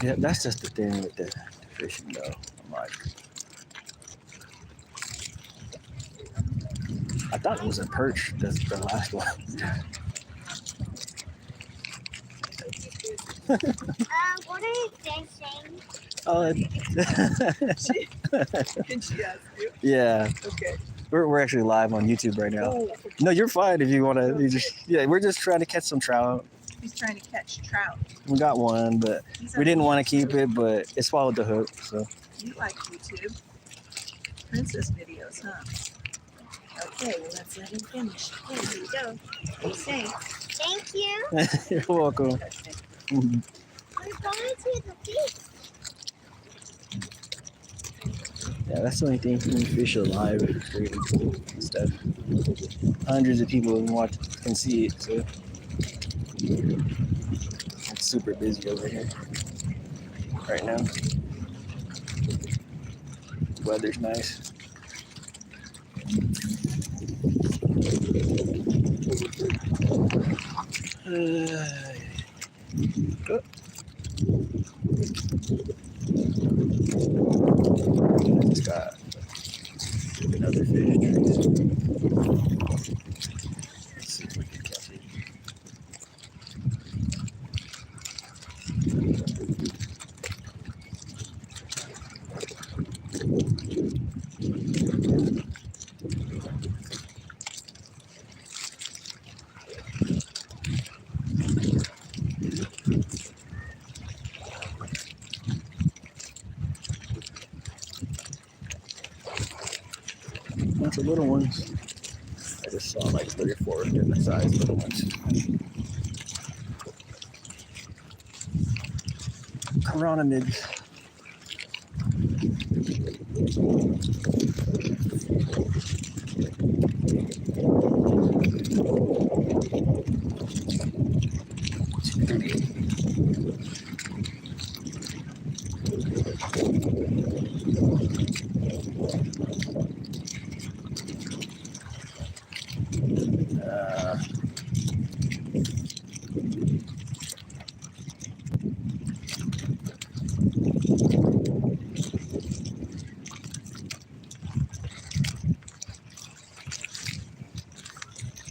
Yeah, that's just the thing with the fishing though. I'm like, I thought it was a perch. That's the last one. What are you fishing? Oh, Can she ask you? yeah. Okay. We're actually live on YouTube right now. Oh, No, you're fine if you want to. You just we're just trying to catch some trout. he's trying to catch trout. We got one, but He's we on didn't want to YouTube. keep it, but it swallowed the hook. So You like YouTube. Princess videos, huh? Okay, well, let's let him finish. Here you go. Be safe. Thank you. you're welcome. We're going to the beach. Yeah, that's the only thing when you fish alive. It's really cool and stuff. Hundreds of people can see it, so it's super busy over here right now. Weather's nice. Just got another fish. Let's see if we can catch it. Bunch of little ones. I just saw like 3 or 4 different size little ones. Chironomids.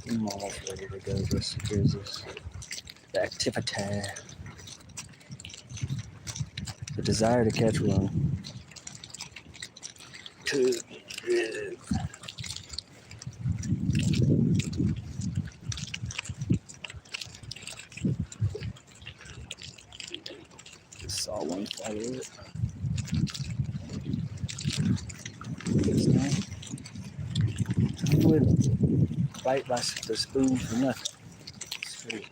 I'm almost ready to go. Here's this. The activity. The desire to catch one. Just saw one follow it. Who would bite by the spoon for nothing? Sweet.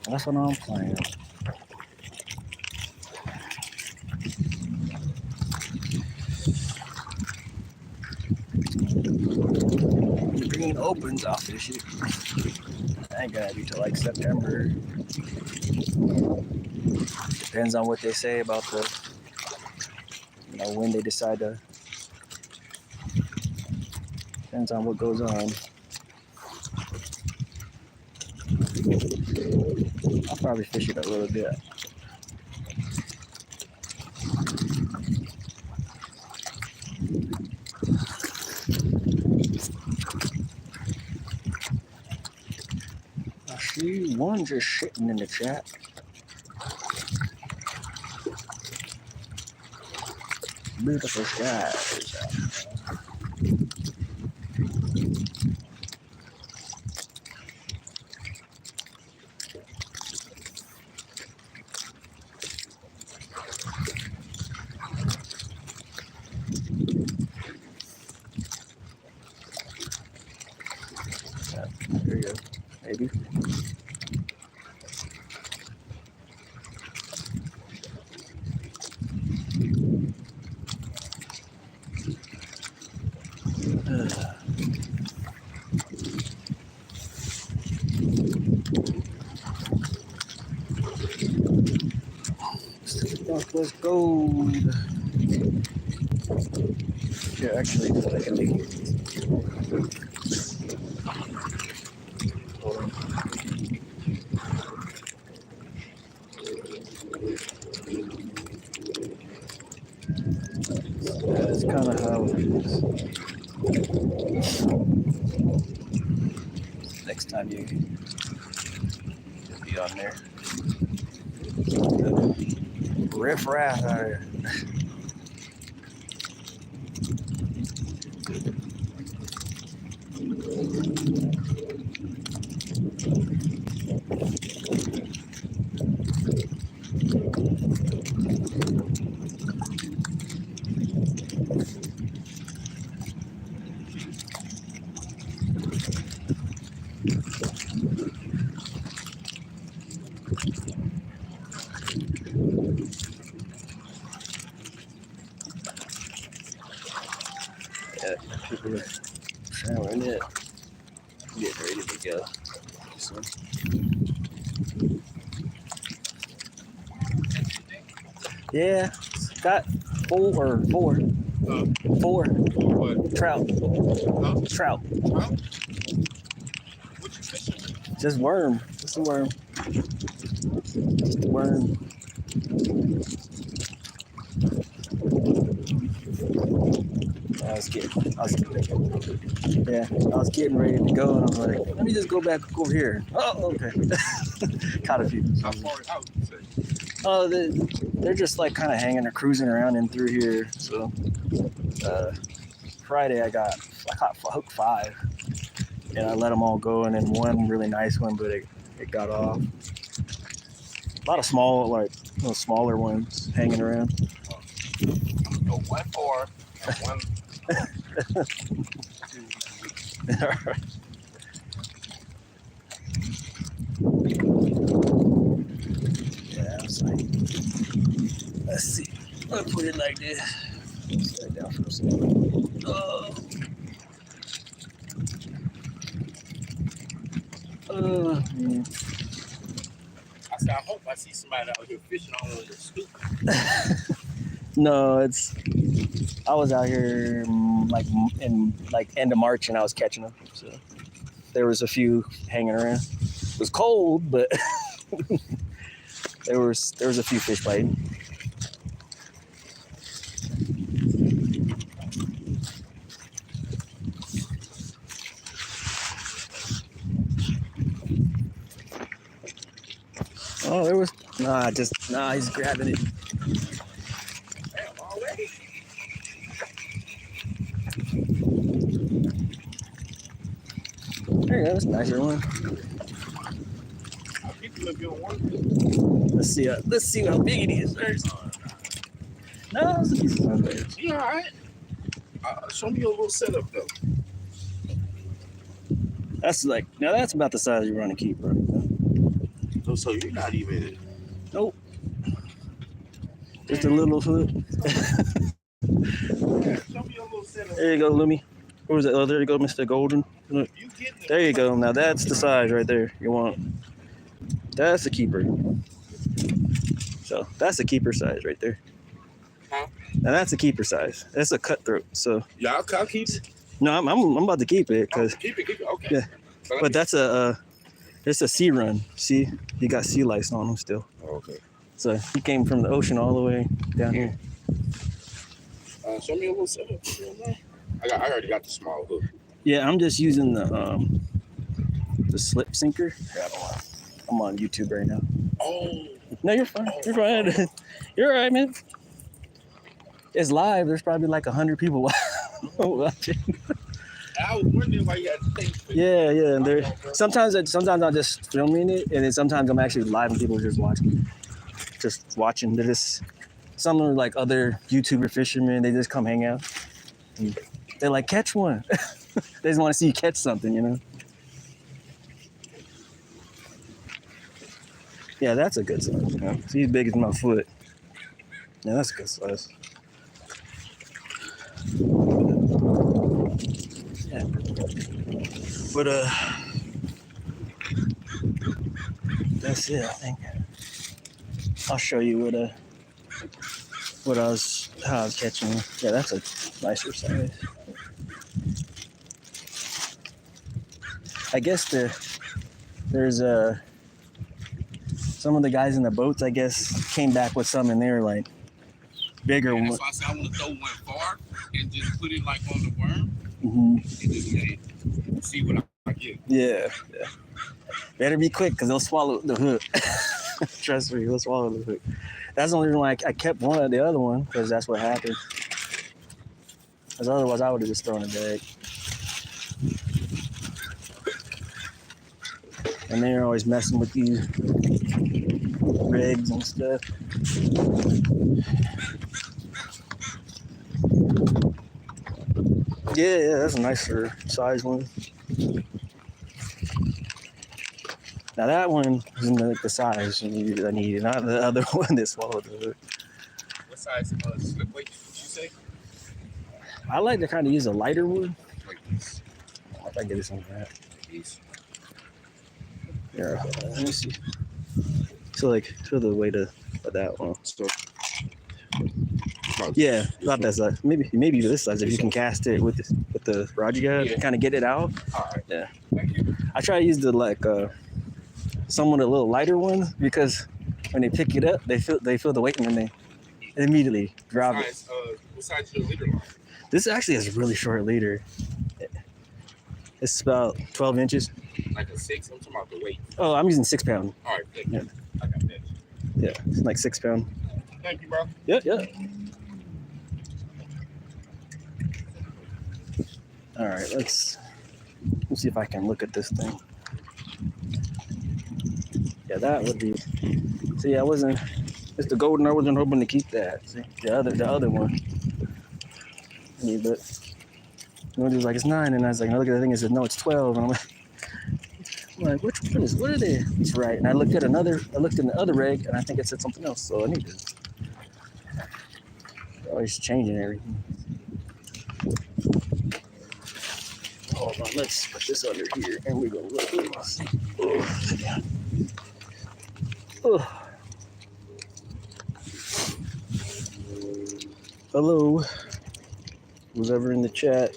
That's what I'm playing. When the green opens, I'll fish it. ain't gonna be till like September. Depends on what they say about the, when they decide to. Depends on what goes on. I'll probably fish it a little bit. I see one just sitting in the chat. Beautiful skies. There you go. Maybe. Let's go. Yeah, actually, I can make it. Hold on. That's kind of how it is. Next time you'll be on there. Riff raff out here. Yeah, people are showering it. Getting ready to go. This one. Yeah, got four. Four. What? Trout. Huh? Trout. What you fishing? Just worm. Just a worm. Just a worm. I was getting ready to go, and I'm like, let me just go back over here. Oh, okay. Caught a few. How far out? Oh, they're just like kind of hanging or cruising around in through here. So Friday I caught hook 5, and I let them all go, and then one really nice one, but it got off. A lot of small, like smaller ones hanging around. No, 1 4 and 1. Yeah, it's like, let's see. I'll put it like this. Set it down for a second. Oh. Yeah. I said, I hope I see somebody out here fishing on the scoop. No, I was out here in end of March, and I was catching them. So there was a few hanging around. It was cold, but there was a few fish biting. Oh, there was he's grabbing it. Damn, already? There you go, that's a nicer one. I'll keep you a good one. Let's see how big it is. No, it's a decent one. You all right? Show me your little setup, though. That's about the size you want to keep, bro. Oh, so you're not even. Nope. Just a little hook. Show me your little setup. There you go, Lumi. What was it? Oh, there you go, Mr. Golden. Look, You getting it? there you go. Now that's the size right there you want. That's the keeper. So that's the keeper size right there. Huh? Now that's a keeper size. That's a cutthroat. So Yeah, I'll keep it. no, I'm about to keep it because Keep it. Okay. Yeah. but that's it's a sea run. See, he got sea lice on him still. Okay. So he came from the ocean all the way down here. Show me a little setup. I already got the small hook. Yeah, I'm just using the slip sinker. Yeah, I'm on YouTube right now. Oh. No, you're fine. You're fine. You're all right, man. It's live. There's probably like 100 people watching. I was wondering why you had to think. Yeah. And there, sometimes I'm just filming it, and then sometimes I'm actually live and people are just watching. They're just some are like other YouTuber fishermen. They just come hang out. And they're like, catch one. They just want to see you catch something, you know. Yeah, that's a good size. You know? See, he's big as my foot. Yeah, that's a good size. Yeah. But that's it, I think. I'll show you how I was catching. Yeah, that's a nicer size. I guess there's some of the guys in the boats, I guess, came back with some, and they were like bigger Yeah, ones. that's why I said I want to throw one far and just put it like on the worm Mm-hmm. and just see what I get. Yeah. Better be quick because they'll swallow the hook. Trust me, they'll swallow the hook. That's the only reason why I kept one of the other one, because that's what happened. Because otherwise, I would have just thrown it back. And they're always messing with these rigs and stuff. Yeah, that's a nicer size one. Now that one isn't like the size I needed, not the other one that swallowed the hook. What size slip weight did you say? I like to kind of use a lighter one. Like this. If I get this on that. These. Yeah, let me see. So like, feel the weight of that one. So, Yeah, about that size. Maybe this size if you can cast it with the rod you got, Yeah. kind of get it out. all right. Yeah. Thank you. I try to use the somewhat a little lighter one because when they pick it up, they feel the weight and then they immediately drop it. What size is your leader line? This actually has a really short leader. It's about 12 inches. Like a 6? I'm talking about the weight. Oh, I'm using 6 pound. All right, thank you. Yeah. I got that. Yeah, it's like 6 pound. Thank you, bro. Yeah. All right, let's see if I can look at this thing. Yeah, that would be. See, it's the golden. I wasn't hoping to keep that. See, the other one. Yeah, but nobody's like, it's 9, and I was like, I look at the thing and said, no, it's 12, and I'm like, which one is? What are they? It's right. And I looked in the other rig, and I think it said something else. So I need to. Always changing everything. Hold on, let's put this under here, and we're gonna look. Oh, yeah. Oh. Hello, who's ever in the chat?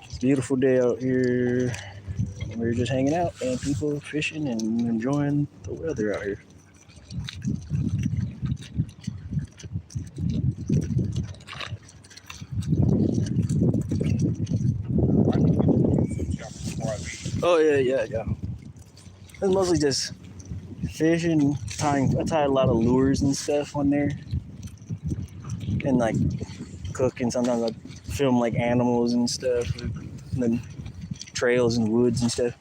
It's a beautiful day out here. We're just hanging out and people fishing and enjoying the weather out here. Oh yeah. It's mostly just fishing, I tie a lot of lures and stuff on there. And like cooking, sometimes I film like animals and stuff, and then trails and woods and stuff.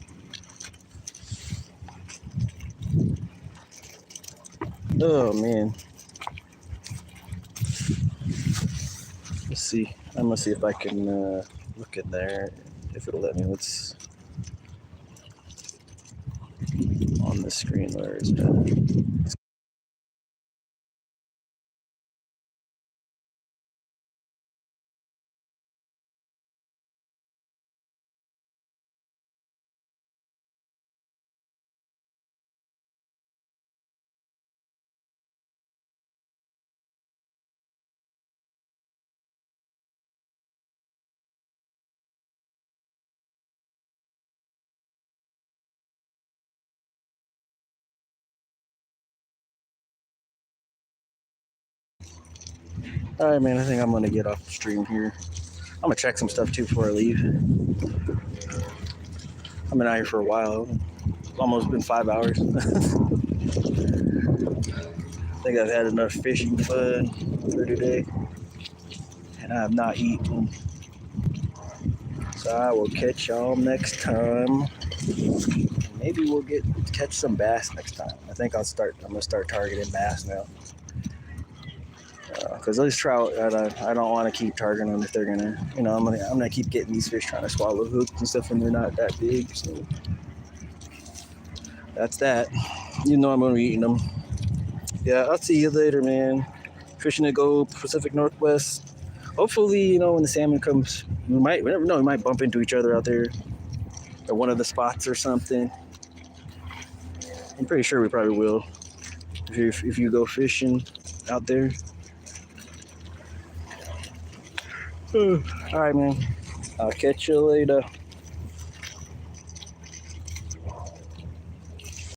Oh man. Let's see. I'm gonna see if I can look in there, if it'll let me. What's on the screen? Where is it? All right, man. I think I'm gonna get off the stream here. I'm gonna check some stuff too before I leave. I've been out here for a while. It's almost been 5 hours. I think I've had enough fishing fun for today, and I have not eaten. So I will catch y'all next time. Maybe we'll catch some bass next time. I think I'm gonna start targeting bass now. Because those trout, I don't want to keep targeting them if they're gonna, I'm gonna keep getting these fish trying to swallow hooks and stuff when they're not that big. So that's that. I'm gonna be eating them. Yeah, I'll see you later, man. Fishing to go Pacific Northwest. Hopefully, when the salmon comes, we never know, we might bump into each other out there at one of the spots or something. I'm pretty sure we probably will if you go fishing out there. All right, man. I'll catch you later.